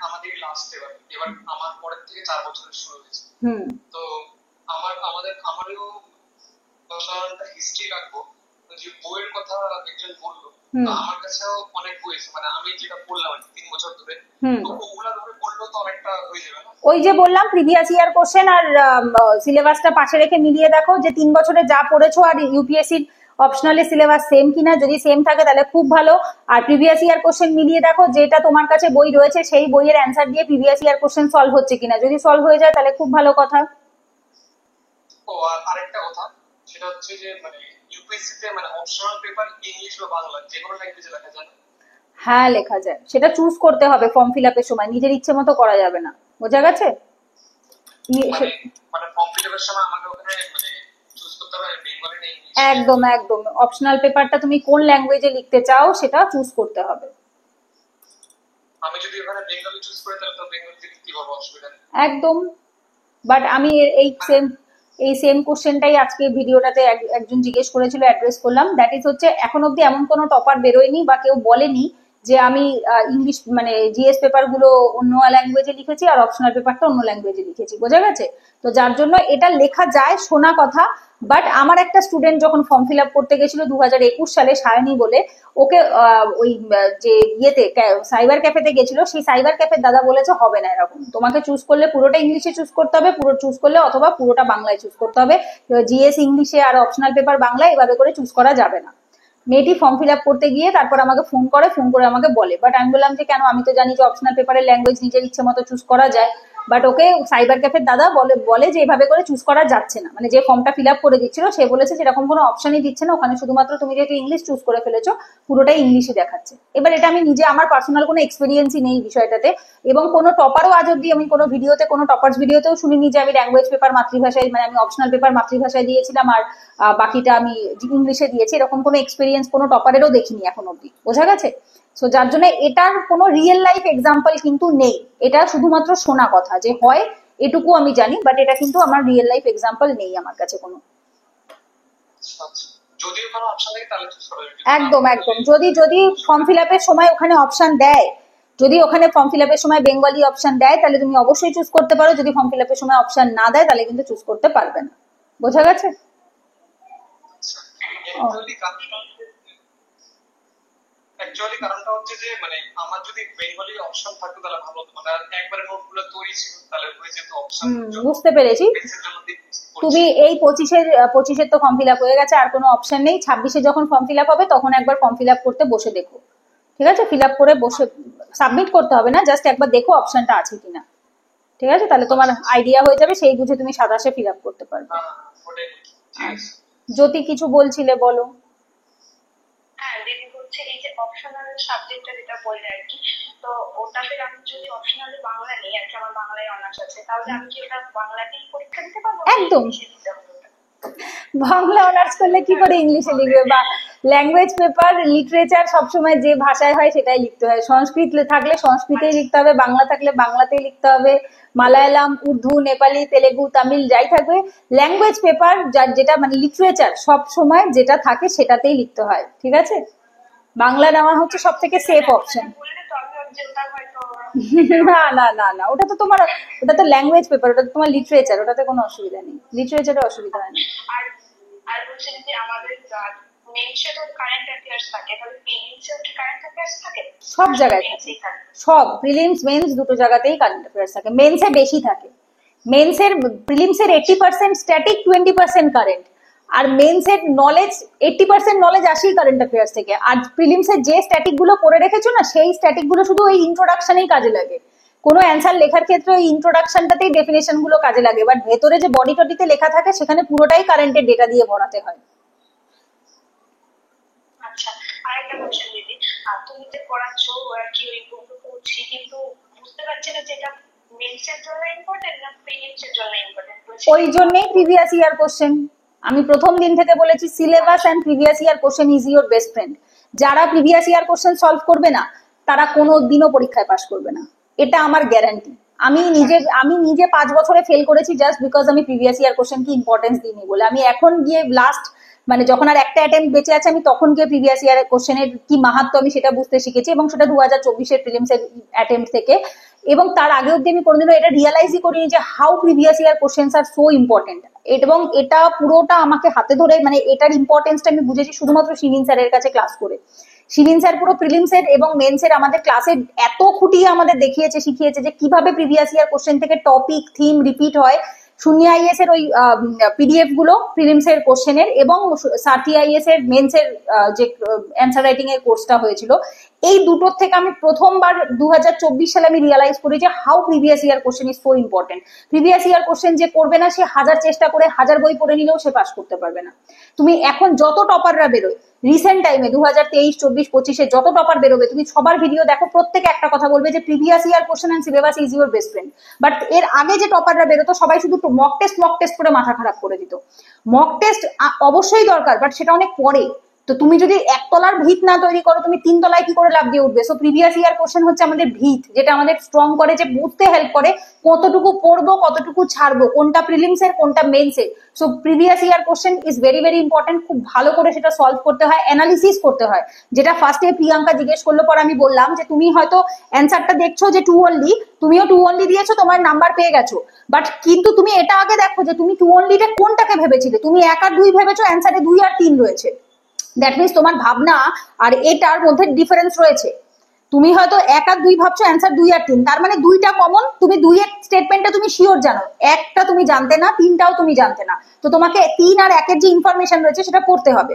আমাদের লাস্ট এবার আমার পরের থেকে 4 বছরের শুরু হয়েছে। হুম তো আমারও সাধারণত হিস্ট্রি রাখবো। তো যে বইয়ের কথা একজন বললো, তো আমার কাছেও অনেক বই আছে, মানে আমি যেটা পড়লাম 3 বছর ধরে, তো ওগুলা ধরে পড়লেও তো অনেকটা হয়ে যাবে না? ওই যে বললাম, প্রিভিয়াস ইয়ার কোশ্চেন আর সিলেবাসটা পাশে রেখে মিলিয়ে দেখো যে 3 বছরে যা পড়েছো আর ইউপিএসসির অপশনালি সিলেবাস সেম কিনা। যদি সেম থাকে তাহলে খুব ভালো। আর প্রিভিয়াস ইয়ার কোশ্চেন মিলিয়ে দেখো, যেটা তোমার কাছে বই রয়েছে সেই বইয়ের অ্যান্সার দিয়ে প্রিভিয়াস ইয়ার কোশ্চেন সলভ হচ্ছে কিনা। যদি সলভ হয়ে যায় তাহলে খুব ভালো কথা। ও, আর আরেকটা কথা, সেটা হচ্ছে যে মানে ইউপিএসসি তে মানে অপশনাল পেপার ইংলিশ বা বাংলা যে কোনো ল্যাঙ্গুয়েজে লেখা যায় না? হ্যাঁ, লেখা যায়, সেটা চুজ করতে হবে ফর্ম ফিল আপের সময়, নিজের ইচ্ছে মতো করা যাবে না। বোঝা গেছে? মানে মানে ফর্ম ফিল আপের সময় আমাকে ওখানে মানে চুজ করতে হবে বেঙ্গলি না ইংলিশ? একদম একদম, অপশনাল পেপারটা তুমি কোন ল্যাঙ্গুয়েজে লিখতে চাও সেটা চুজ করতে হবে। আমি যদি ওখানে বেঙ্গলি চুজ করি তাহলে তো বেঙ্গলিতে লিখতে পারবো, অসুবিধা নেই। একদম। বাট আমি এই সেম কোশ্চেনটাই আজকে ভিডিওটাতে একজন জিজ্ঞেস করেছিল, অ্যাড্রেস করলাম। দ্যাট ইজ হচ্ছে, এখন অব্দি এমন কোনো টপার বেরোয়নি বা কেউ বলেনি যে আমি ইংলিশ মানে জিএস পেপার গুলো অন্য ল্যাঙ্গুয়েজে লিখেছি আর অপশনাল পেপারটা অন্য ল্যাঙ্গুয়েজে লিখেছি। বোঝা গেছে? তো যার জন্য এটা লেখা যায়, শোনা কথা। বাট আমার একটা স্টুডেন্ট যখন ফর্ম ফিল আপ করতে গেছিল 2021 সালে, সায়নী বলে, ওকে ওই যে ইয়েতে সাইবার ক্যাফেতে গেছিল, সেই সাইবার ক্যাফের দাদা বলেছে হবে না এরকম, তোমাকে চুজ করলে পুরোটা ইংলিশে চুজ করতে হবে, পুরো চুজ করলে অথবা পুরোটা বাংলায় চুজ করতে হবে। জিএস ইংলিশে আর অপশনাল পেপার বাংলায় এভাবে করে চুজ করা যাবে না। মেয়েটি ফর্ম ফিল আপ করতে গিয়ে তারপর আমাকে ফোন করে আমাকে বলে। বাট আমি বললাম যে কেন, আমি তো জানি যে অপশনাল পেপারের ল্যাঙ্গুয়েজ নিজের ইচ্ছে মতো চুজ করা যায়। বাট ওকে সাইবার ক্যাফের দাদা বলে যে এভাবে করে চুজ করা যাচ্ছে না। মানে যে ফর্মটা ফিল আপ করে দিচ্ছিল সে বলেছে যে এরকম কোনো অপশনই দিচ্ছে না, ওখানে শুধুমাত্র তুমি যেহেতু ইংলিশ চুজ করে ফেলেছো পুরোটাই ইংলিশই দেখাচ্ছে। এবার এটা আমি নিজে, আমার পার্সোনাল কোনো এক্সপিরিয়েন্সই নেই বিষয়টাতে, এবং কোনো টপারও আজ অব্দি আমি কোনো ভিডিওতে, কোনো টপার্স ভিডিওতেও শুনিনি যে আমি ল্যাঙ্গুয়েজ পেপার মাতৃভাষায়, মানে আমি অপশনাল পেপার মাতৃভাষায় দিয়েছিলাম আর বাকিটা আমি ইংলিশে দিয়েছি। এরকম কোনো এক্সপিরিয়েন্স কোনো টপারেরও দেখিনি এখন অব্দি। বোঝা গেছে? সো যার জন্য এটার কোনো রিয়েল লাইফ এক্সাম্পল কিন্তু নেই, এটা শুধুমাত্র শোনা কথা যে হয়, এটুকু আমি জানি। বাট এটা কিন্তু আমার রিয়েল লাইফ এক্সাম্পল নেই আমার কাছে কোনো। যদিও কোনো অপশন থাকে তাহলে চুজ করা যাবে। একদম একদম, যদি ফর্ম ফিল আপের সময় ওখানে অপশন দেয়, যদি ওখানে ফর্ম ফিল আপের সময় বেঙ্গলি অপশন দেয় তাহলে তুমি অবশ্যই চুজ করতে পারো। যদি ফর্ম ফিল আপের সময় অপশন না দেয় তাহলে কিন্তু চুজ করতে পারবে না। বোঝা গেছে? অ্যাকচুয়ালি কারণটা হচ্ছে যে মানে আমার যদি বেঙ্গলি অপশন থাকতো তাহলে ভালো হতো, মানে একবারে নোটগুলো তৈরি ছিল তাহলে হয়ে যেত অপশন। বুঝতে পেরেছি। তুমি এই 25-এর তো ফর্ম ফিল আপ হয়ে গেছে, আর কোনো অপশন নেই। 26-এ যখন ফর্ম ফিল আপ হবে তখন একবার ফর্ম ফিল আপ করতে বসে দেখো, ঠিক আছে? ফিল আপ করে বসে, সাবমিট করতে হবে না, জাস্ট একবার দেখো অপশনটা আছে কিনা, ঠিক আছে? তাহলে তোমার আইডিয়া হয়ে যাবে, সেই বুঝে তুমি 27-এ ফিল আপ করতে পারবে। জ্যোতি কিছু বলছিলে, বলো। হ্যাঁ দিদি, হচ্ছে এই যে অপশনাল সাবজেক্টটা যেটা বললে আর কি, তো ওটাতে আমি যদি অপশনালি বাংলা নিই আর কি, আমার বাংলায় অনার্স আছে, তাহলে আমি কি ওটা বাংলাতেই পরীক্ষা দিতে পারবো, একদম। ইংলিশে দিতে হবে ওটা? বাংলা অনার্স করলে কি করে ইংলিশে লিখবে? বা ল্যাঙ্গুয়েজ পেপার, লিটারেচার সবসময় যে ভাষায় হয় সেটাই লিখতে হয়। সংস্কৃত থাকলে সংস্কৃতেই লিখতে হবে, বাংলা থাকলে বাংলাতেই লিখতে হবে, মালায়ালাম, উর্দু, নেপালি, তেলেগু, তামিল যাই থাকবে, ল্যাঙ্গুয়েজ পেপার যেটা মানে লিটারেচার সব সময় যেটা থাকে সেটাতেই লিখতে হয়, ঠিক আছে? বাংলা নেওয়া হচ্ছে সব থেকে সেফ অপশন। বললে তো আমি ভাবছি ওটা হয়তো না না না না, ওটা তো তোমার, ওটা তো ল্যাঙ্গুয়েজ পেপার, ওটা তো তোমার লিটারেচার, ওটাতে কোনো অসুবিধা নেই, লিটারেচারে অসুবিধা হয় না। আর আর বলছেন যে আমাদের মেনশন অফ কারেন্ট অ্যাফেয়ার্স থাকে, তাহলে প্রিলিমসে ওটা কারেন্ট অ্যাফেয়ার্স থাকে? সব জায়গায় থাকে, সব প্রিলিমস মেন্স দুটো জায়গাতেই কারেন্ট অ্যাফেয়ার্স থাকে। মেন্সে বেশি থাকে, মেন্সের প্রিলিমসের 80% স্ট্যাটিক, 20% কারেন্ট। আর মেন্সের নলেজ 80% নলেজ আসেই কারেন্ট অ্যাফেয়ার্স থেকে। আর প্রিলিমসের যে স্ট্যাটিক গুলো করে রেখেছো না, সেই স্ট্যাটিক গুলো শুধু ওই ইন্ট্রোডাকশনেই কাজে লাগে। কোনো অ্যান্সার লেখার ক্ষেত্রে ওই ইন্ট্রোডাকশনটাতেই ডেফিনেশন গুলো কাজে লাগে, বাট ভেতরে যে বডি টডিতে লেখা থাকে সেখানে পুরোটাই কারেন্টের ডেটা দিয়ে ভরাতে হয়। আচ্ছা, আরেকটা কোশ্চেন দিদি, তুমি যে পড়াচ্ছ আর কি, ওই বইগুলো পড়ছি, কিন্তু বুঝতে পারছি না যে এটা মেন্সের জন্য ইম্পর্টেন্ট না প্রিলিমসের জন্য ইম্পর্টেন্ট। ওই জন্যই প্রিভিয়াস ইয়ার কোশ্চেন। আমি প্রথম দিন থেকে বলেছি, syllabus and previous year question is your best friend. যারা প্রিভিয়াস ইয়ার কোশ্চেন সলভ করবে না, তারা কোনো দিনও পরীক্ষায় পাশ করবে না, এটা আমার গ্যারান্টি। আমি নিজে 5 বছরে ফেল করেছি জাস্ট বিকজ আমি প্রিভিয়াস ইয়ার কোশ্চেন কি ইম্পর্টেন্স দিইনি বলে। আমি এখন গিয়ে লাস্ট মানে যখন আর একটা অ্যাটেম্প বেঁচে আছে, আমি তখন গিয়ে প্রিভিয়াস ইয়ারের কোশ্চেনের কি মাহাত্ম আমি সেটা বুঝতে শিখেছি, এবং সেটা 2024-এর প্রিলিমসের অ্যাটেম্প থেকে। এবং তার আগে অব্দি আমি কোনোদিনও এটা রিয়ালাইজই করিনি যে হাউ প্রিভিয়াস ইয়ার কোশ্চেন্স আর সো ইম্পর্টেন্ট। এবং এটা পুরোটা আমাকে হাতে ধরে, মানে এটার ইম্পর্টেন্সটা আমি বুঝেছি শুধুমাত্র শিরিন স্যারের কাছে ক্লাস করে। শিরিন স্যার পুরো প্রিলিমসের এবং মেন্সের আমাদের ক্লাসে এত খুঁটিয়ে আমাদের দেখিয়েছে, শিখিয়েছে যে কিভাবে প্রিভিয়াস ইয়ার কোশ্চেন থেকে টপিক থিম রিপিট হয়। শূন্য আইএস এর ওই পিডিএফ গুলো প্রিলিমসের কোশ্চেনের, এবং সার্টি আইএস এর মেন্সের যে অ্যান্সার রাইটিং এর কোর্সটা হয়েছিল, এই দুটোর থেকে আমি প্রথমবার 2024 সালে আমি রিয়ালাইজ করি যে how previous year question is so important. Previous year question যে করবে না, সে 1000 চেষ্টা করে 1000 বই পড়ে নিলেও সে পাস করতে পারবে না। তুমি এখন যত টপাররা বেরোয় রিসেন্ট টাইমে 2023, 24, 25-এ যত টপার বেরোবে, তুমি সবার ভিডিও দেখো, প্রত্যেকে একটা কথা বলবে যে previous year question and syllabus is your best friend. But এর আগে যে টপাররা বেরোতো সবাই শুধু মক টেস্ট করে মাথা খারাপ করে দিত। মক টেস্ট অবশ্যই দরকার, বাট সেটা অনেক পরে। তো তুমি যদি একতলার ভিত না তৈরি করো, তুমি 3 তলায় কি করে লাভ দিয়ে উঠবে? সো প্রিভিয়াস ইয়ার কোশ্চেন হচ্ছে আমাদের ভিত, যেটা আমাদের স্ট্রং করে, যে বুঝতে হেল্প করে কতটুকু পড়বো, কতটুকু ছাড়বো, কোনটা প্রিলিমসের কোনটা মেন্সের। So previous year question is very very important. খুব ভালো করে সেটা সলভ করতে হয়, অ্যানালিসিস করতে হয়। যেটা ফার্স্টে প্রিয়াঙ্কা জিজ্ঞেস করলো, পর আমি বললাম যে তুমি হয়তো অ্যান্সারটা দেখছো যে 2 অনলি, তুমিও 2 অনলি দিয়েছো, তোমার নাম্বার পেয়ে গেছো। বাট কিন্তু তুমি এটা আগে দেখো যে তুমি 2 অনলিটা কোনটাকে ভেবেছিলে। তুমি 1 আর 2 ভেবেছো, অ্যান্সারে 2 আর 3 রয়েছে। দ্যাট মিনস তোমার ভাবনা আর এটার মধ্যে ডিফারেন্স রয়েছে। তুমি হয়তো 1 আর 2 ভাবছো, অ্যান্সার 2 আর 3, তার মানে 2টা কমন। তুমি 2 এর স্টেটমেন্টটা তুমি শিওর জানো, 1টা তুমি জানতে না, 3টাও তুমি জানতে না। তো তোমাকে 3 আর 1 এর যে ইনফরমেশন রয়েছে সেটা পড়তে হবে।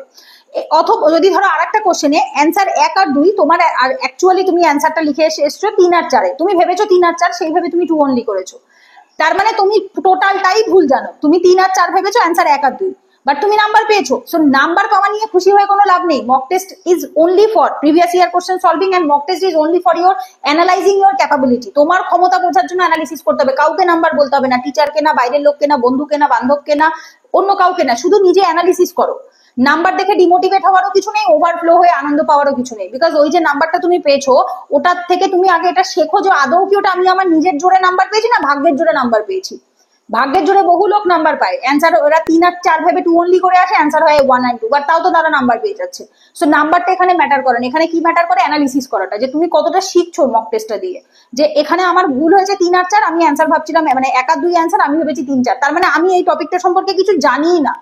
অথবা যদি ধরো আরেকটা কোশ্চেনে অ্যান্সার 1 আর 2, তোমার আর অ্যাকচুয়ালি তুমি অ্যান্সারটা লিখে এসছো 3 আর 4-এ, তুমি ভেবেছো 3 আর 4, সেইভাবে তুমি 2 অনলি করেছো। তার মানে তুমি টোটালটাই ভুল জানো। তুমি 3 আর 4 ভেবেছো, অ্যান্সার 1 আর 2, বাট তুমি নাম্বার পেয়েছো। সো নাম্বার পাওয়া নিয়ে খুশি হয়ে কোনো লাভ নেই। Mock test is only for previous year question solving, and mock test is only for your analysing your capability. তোমার ক্ষমতা বোঝার জন্য অ্যানালিসিস করতে হবে, কাউকে নাম্বার বলতে হবে না, টিচারকে না, বাইরের লোককে না, বন্ধুকে না, বান্ধবকে না, অন্য কাউকে না, শুধু নিজে অ্যানালিসিস করো। নাম্বার দেখে ডিমোটিভেট হওয়ারও কিছু নেই, ওভারফ্লো হয়ে আনন্দ পাওয়ারও কিছু নেই। বিকজ ওই যে নাম্বারটা তুমি পেয়েছো, ওটার থেকে তুমি আগে এটা শেখো যে আদৌ কি ওটা আমি আমার নিজের জোরে নাম্বার পেয়েছি না ভাগ্যের জোরে নাম্বার পেয়েছি। ভাগ্যের জোরে বহু লোক নাম্বার পায়, অ্যান্সার ওরা 3 আর 4 ভেবে 2 অনলি করে আসে, অ্যান্সার হয় 1 আর 2, বাট তাও তো তারা নাম্বার পেয়ে যাচ্ছে। সো নাম্বারটা এখানে ম্যাটার করে না। এখানে কি ম্যাটার করে? অ্যানালিসিস করাটা, যে তুমি কতটা শিখছো মক টেস্টটা দিয়ে। যে এখানে আমার ভুল হয়েছে 3 আর 4, আমি অ্যান্সার ভাবছিলাম মানে 1 আর 2 অ্যান্সার, আমি ভেবেছি 3, 4, তার মানে আমি এই টপিকটা সম্পর্কে কিছু জানিই না।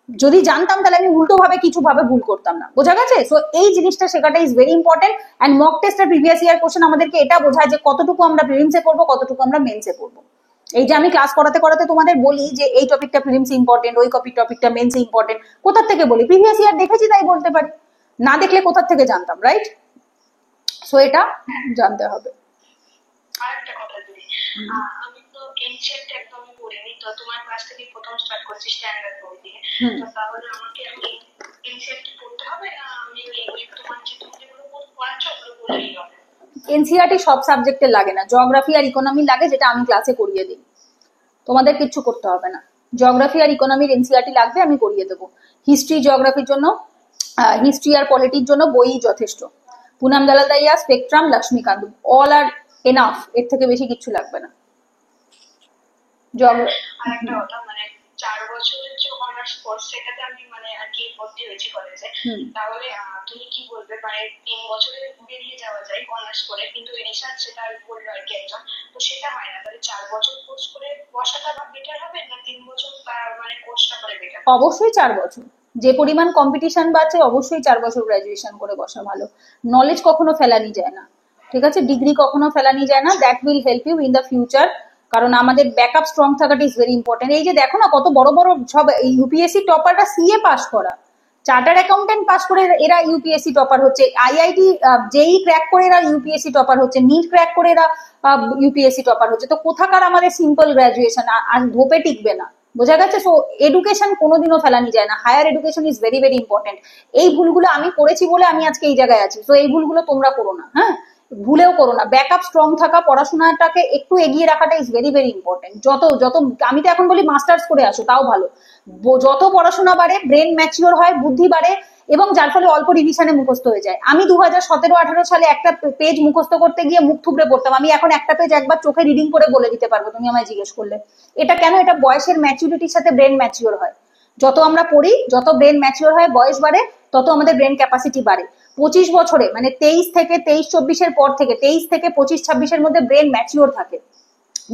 যদি জানতাম তাহলে আমি উল্টো ভাবে কিছু ভাবে ভুল করতাম না। বোঝা গেছে? সো এই জিনিসটা শেখাটা is very important. And mock টেস্টের প্রিভিয়াস ইয়ার কোশ্চেন আমাদেরকে এটা বোঝায় যে কতটুকু আমরা প্রিলিমসে করবো, কতটুকু আমরা মেন্সে করবো। এই যে আমি ক্লাস করাতে করাতে তোমাদের বলি যে এই টপিকটা প্রিলিমসে ইম্পর্টেন্ট, ওই টপিকটা মেন্সে ইম্পর্টেন্ট, কোথার থেকে বলি? প্রিভিয়াস ইয়ার দেখেছি তাই বলতে পারি, না দেখলে কোথার থেকে জানতাম, রাইট? সো এটা জানতে হবে। আরেকটা কথা দিদি, আমি তো এনসিএলটি একদমই পড়িনি, তো তোমার ক্লাস থেকে প্রথম স্টার্ট করছি স্ট্যান্ডার্ড বই দিয়ে। তো তাহলে আমাকে এখন এনসিইআরটি পড়তে হবে না আমি ওই তোমার যে তুমি যেগুলো পড়াচ্ছ ওগুলো বললেই হবে? এনসিইআরটি সব সাবজেক্টে লাগে না, জিওগ্রাফি আর ইকোনমি লাগে, যেটা আমি ক্লাসে করিয়ে দিই। তোমাদের কিচ্ছু করতে হবে না। জিওগ্রাফি আর ইকোনমির এনসিইআরটি লাগবে, আমি করিয়ে দেবো। হিস্ট্রি জিওগ্রাফির জন্য, হিস্ট্রি আর পলিটির জন্য বই যথেষ্ট। Poonam Dalal Dahiya, Spectrum, Laxmikanth, all are enough, এর থেকে বেশি কিচ্ছু লাগবে না। আর একটা কথা, মানে 4 বছরের যে অনার্স কোর্স সেটাতে আমি মানে আর কি ভর্তি হয়েছি কলেজে, তাহলে তুমি কি বলবে, মানে 3 বছরে বেরিয়ে যাওয়া যায় অনার্স করে, কিন্তু রিসার্চ সেটা করলো আর কি একজন, তো সেটা হয় না, তাহলে 4 বছর কোর্স করে বসাটা বেটার হবে না 3 বছর মানে কোর্সটা করে বেটার? অবশ্যই 4 বছর। যে পরিমাণ কম্পিটিশন বাড়ছে, অবশ্যই 4 বছর গ্রাজুয়েশন করে বসা ভালো। নলেজ কখনো ফেলানি যায় না, ঠিক আছে? ডিগ্রি কখনো ফেলানি যায় না। That will help you in the future, কারণ আমাদের ব্যাকআপ স্ট্রং থাকাটা ইজ ভেরি ইম্পর্টেন্ট। এই যে দেখো না, কত বড় বড় সব ইউপিএসসি টপাররা সিএ পাস করা, চার্টার্ড অ্যাকাউন্টেন্ট পাস করে এরা ইউপিএসসি টপার হচ্ছে, আইআইটি জেই ক্র্যাক করে এরা ইউপিএসসি টপার হচ্ছে, নিট ক্র্যাক করে এরা ইউপিএসসি টপার হচ্ছে। তো কোথাকার আমাদের সিম্পল গ্রাজুয়েশন আর ধোপে টিকবে না, বোঝা গেছে? সো এডুকেশন কোনোদিনও ফেলানি যায় না, higher education is very very important. এই ভুলগুলো আমি করেছি বলে আমি আজকে এই জায়গায় আছি, তো এই ভুলগুলো তোমরা করো না, হ্যাঁ? ভুলেও করো না। ব্যাকআপ স্ট্রং থাকা, পড়াশোনাটাকে একটু এগিয়ে রাখাটা ইজ ভেরি ভেরি ইম্পর্টেন্ট। যত যত আমি তো এখন বলি মাস্টার্স করে আসো, তাও ভালো। যত পড়াশোনা বাড়ে, ব্রেন ম্যাচিওর হয়, বুদ্ধি বাড়ে, এবং যার ফলে অল্প রিভিশনে মুখস্থ হয়ে যায়। আমি 2017-18 সালে একটা পেজ মুখস্থ করতে গিয়ে মুখ থুবড়ে পড়তাম, আমি এখন একটা পেজ একবার চোখে রিডিং করে বলে দিতে পারবো, তুমি আমায় জিজ্ঞেস করলে। এটা কেন? এটা বয়সের ম্যাচুরিটির সাথে ব্রেন ম্যাচিওর হয়। যত আমরা পড়ি, যত ব্রেন ম্যাচিওর হয়, বয়স বাড়ে, তত আমাদের ব্রেন ক্যাপাসিটি বাড়ে। 25 বছরে, মানে 23-24 পর থেকে 23 থেকে 25-26 মধ্যে ব্রেন ম্যাচিওর থাকে,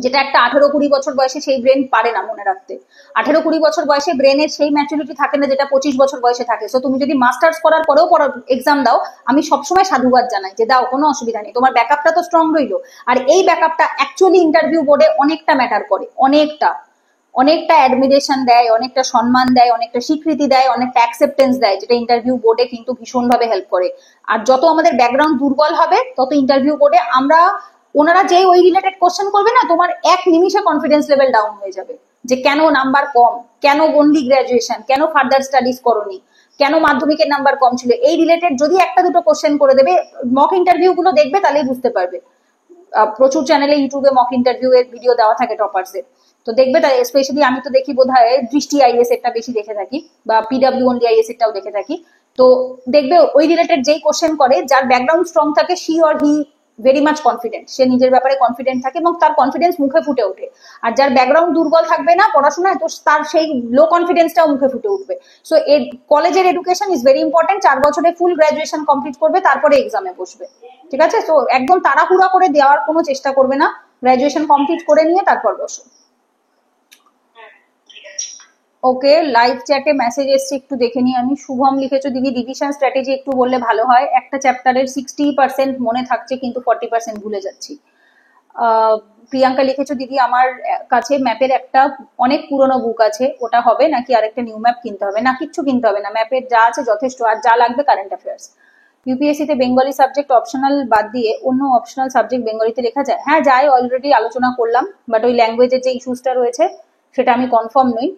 যেটা একটা 18-20 বছর বয়সে সেই ব্রেন পারে না মনে রাখতে। 18-20 বছর বয়সে ব্রেনের সেই ম্যাচুরিটি থাকে না যেটা 25 বছর বয়সে থাকে। সো তুমি যদি মাস্টার্স করার পরেও এক্সাম দাও, আমি সবসময় সাধুবাদ জানাই যে দাও, কোনো অসুবিধা নেই, তোমার ব্যাকআপটা তো স্ট্রং রইলো। আর এই ব্যাকআপটা অ্যাকচুয়ালি ইন্টারভিউ বোর্ডে অনেকটা ম্যাটার করে, অনেকটা অ্যাডমিরেশন দেয়, অনেকটা সম্মান দেয়, অনেকটা স্বীকৃতি দেয়, অনেকটা অ্যাকসেপ্টেন্স দেয়, যেটা ইন্টারভিউ বোর্ডে কিন্তু ভীষণভাবে হেল্প করে। আর যত আমাদের ব্যাকগ্রাউন্ড দুর্বল হবে, তত ইন্টারভিউ বোর্ডে ওনারা যে ওই রিলেটেড কোশ্চেন করবে না, তোমার 1 নিমিষে কনফিডেন্স লেভেল ডাউন হয়ে যাবে, যে কেন নাম্বার কম, কেন অনলি গ্রাজুয়েশন, কেন ফার্দার স্টাডিজ করনি, কেন মাধ্যমিকের নাম্বার কম ছিল। এই রিলেটেড যদি একটা দুটো কোশ্চেন করে দেবে, মক ইন্টারভিউ গুলো দেখবে, তাহলেই বুঝতে পারবে। প্রচুর চ্যানেলে ইউটিউবে মক ইন্টারভিউ এর ভিডিও দেওয়া থাকে টপার্সের, তো দেখবে। তাই স্পেশালি আমি তো দেখি বোধহয় দৃষ্টি আইএস এরটা বেশি দেখে থাকি, বা পিডব্লিউ অনলি আইএস এরটাও দেখে থাকি। তো দেখবে ওই রিলেটেড যেই কোশ্চেন করে, যার ব্যাকগ্রাউন্ড স্ট্রং থাকে, she or he very much confident, সে নিজের ব্যাপারে কনফিডেন্ট থাকে এবং তার কনফিডেন্স মুখে ফুটে ওঠে। আর যার ব্যাকগ্রাউন্ড দুর্বল থাকবে না পড়াশোনায়, তো তার সেই লো কনফিডেন্সটাও মুখে ফুটে উঠবে। সো কলেজের এডুকেশন ইজ ভেরি ইম্পর্টেন্ট। 4 বছরে ফুল গ্রাজুয়েশন কমপ্লিট করবে, তারপরে এক্সামে বসবে, ঠিক আছে? তো একদম তাড়াহুড়া করে দেওয়ার কোনো চেষ্টা করবে না, গ্রাজুয়েশন কমপ্লিট করে নিয়ে তারপর বসো। ওকে, লাইভ চ্যাটে মেসেজ এসছে, একটু দেখে নিই আমি। শুভম লিখেছো, দিদি রিভিশন স্ট্র্যাটেজি একটু বললে ভালো হয়, একটা চ্যাপ্টারের 60% মনে থাকছে কিন্তু 40% ভুলে যাচ্ছি। প্রিয়াঙ্কা লিখেছো, দিদি আমার কাছে ম্যাপের একটা অনেক পুরনো বুক আছে, ওটা হবে নাকি আরেকটা নিউ ম্যাপ কিনতে হবে? না, কিচ্ছু কিনতে হবে না, ম্যাপের যা আছে যথেষ্ট। আর যা লাগবে কারেন্ট অ্যাফেয়ার্স। ইউপিএসসি তে বেঙ্গলি সাবজেক্ট অপশনাল বাদ দিয়ে অন্য অপশনাল সাবজেক্ট বেঙ্গলিতে লেখা যায়? হ্যাঁ যায়, অলরেডি আলোচনা করলাম, বাট ওই ল্যাঙ্গুয়েজের যে ইস্যুসটা রয়েছে সেটা আমি কনফার্ম নই।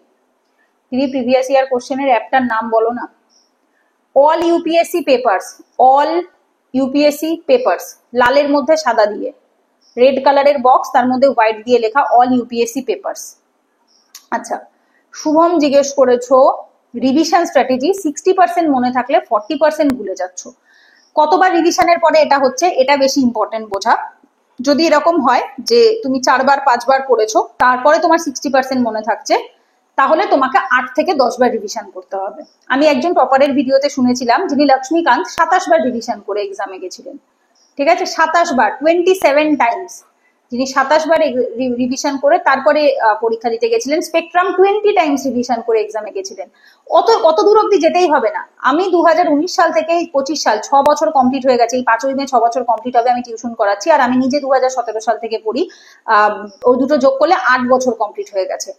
দিদি প্রিভিয়াস ইয়ার কোশ্চেনের অ্যাপটার নাম বলো না। All UPSC papers, all UPSC papers, লালের মধ্যে সাদা দিয়ে, রেড কালারের বক্স, তার মধ্যে হোয়াইট দিয়ে লেখা অল ইউপিএসসি পেপারস। আচ্ছা, শুভম জিজ্ঞেস করেছো রিভিশন স্ট্র্যাটেজি 60% মনে থাকলে 40% ভুলে যাচ্ছ, কতবার রিভিশনের পরে এটা হচ্ছে, এটা বেশি ইম্পর্টেন্ট বোঝা। যদি এরকম হয় যে তুমি 4বার 5বার পড়েছো, তারপরে তোমার 60% মনে থাকছে, তাহলে তোমাকে 8 থেকে 10 বার রিভিশন করতে হবে। আমি একজন টপারের ভিডিওতে শুনেছিলাম, যিনি লক্ষ্মীকান্ত, 27 বার রিভিশন করে এক্সামে গেছিলেন, ঠিক আছে? 27 বার, 27 টাইমস, যিনি 27 বার রিভিশন করে তারপরে পরীক্ষা দিতে গেছিলেন। স্পেকট্রাম 20 টাইমস রিভিশন করে এক্সামে গেছিলেন। অত দূর অব্দি যেতেই হবে না। আমি 2019 সাল থেকে 25 সাল, 6 বছর কমপ্লিট হয়ে গেছে। এই 5ই মে 6 বছর কমপ্লিট হবে। আমি টিউশন করাচ্ছি, আর আমি নিজে 2017 সাল থেকে পড়ি। ওই দুটো যোগ করলে 8 বছর কমপ্লিট হয়ে গেছে।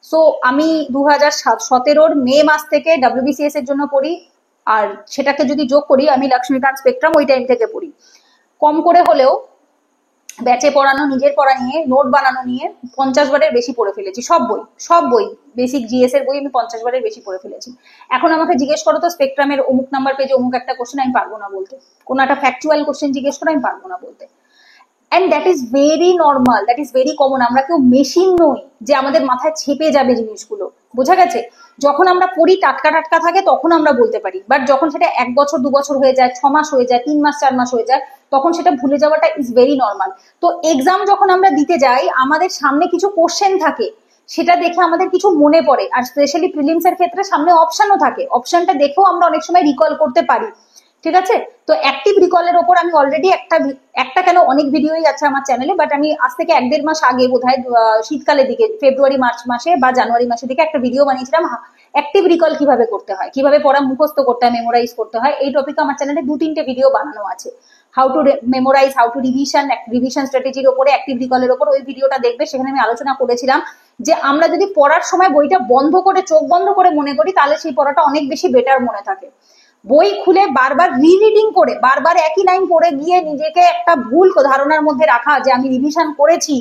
সো আমি 2017 মে মাস থেকে WBCS এর জন্য পড়ি, আর সেটাকে যদি যোগ করি, আমি লক্ষ্মীকান্ত স্পেকট্রাম ওই টাইম থেকে পড়ি। কম করে হলেও ব্যাচে পড়ানো, নিজের পড়া নিয়ে, নোট বানানো নিয়ে 50 বারের বেশি পড়ে ফেলেছি। সব বই বেসিক জিএস এর বই আমি 50 বারের বেশি পড়ে ফেলেছি। এখন আমাকে জিজ্ঞেস করো তো স্পেকট্রামের অমুক নাম্বার পেজে অমুক একটা কোশ্চেন, আমি পারবো না বলতে। কোনো একটা ফ্যাকচুয়াল কোশ্চেন জিজ্ঞেস করো, আমি পারবো না বলতে। And that is very normal, that is very common. আমরা কেউ মেশিন নই যে আমাদের মাথায় ছেপে যাবে জিনিসগুলো, বোঝা গেছে? যখন আমরা পড়ি টাটকা টাটকা থাকে তখন আমরা বলতে পারি, বাট যখন সেটা 1 বছর 2 বছর হয়ে যায়, 6 মাস হয়ে যায়, 3 মাস 4 মাস হয়ে যায়, তখন সেটা ভুলে যাওয়াটা ইজ ভেরি নর্মাল। তো এক্সাম যখন আমরা দিতে যাই, আমাদের সামনে কিছু কোশ্চেন থাকে, সেটা দেখে আমাদের কিছু মনে পড়ে। আর স্পেশালি প্রিলিমস এর ক্ষেত্রে সামনে অপশনও থাকে, অপশনটা দেখেও আমরা অনেক সময় রিকল করতে পারি, ঠিক আছে? তো অ্যাক্টিভ রিকলের ওপর আমি অলরেডি একটা কেন অনেক ভিডিওই আছে আমার চ্যানেলে, বাট আমি আজ থেকে 1-1.5 মাস আগে বোধহয় শীতকালের দিকে ফেব্রুয়ারি মার্চ মাসে বা জানুয়ারি মাসের দিকে একটা ভিডিও বানিয়েছিলাম অ্যাক্টিভ রিকল কিভাবে করতে হয়, কিভাবে পড়া মুখস্থ করতে হয়, মেমোরাইজ করতে হয়। এই টপিকে আমার চ্যানেলে 2-3টে ভিডিও বানানো আছে, how to memorise, how to revision স্ট্র্যাটেজির ওপরে, অ্যাক্টিভ রিকলের ওপর। ওই ভিডিওটা দেখবে, সেখানে আমি আলোচনা করেছিলাম যে আমরা যদি পড়ার সময় বইটা বন্ধ করে, চোখ বন্ধ করে মনে করি, তাহলে সেই পড়াটা অনেক বেশি বেটার মনে থাকে। বই খুলে বারবার রিডিং করে, বারবার একই লাইন পড়ে গিয়ে নিজেকে একটা ভুল ধারণার মধ্যে রাখা যে আমি রিভিশন করেছি,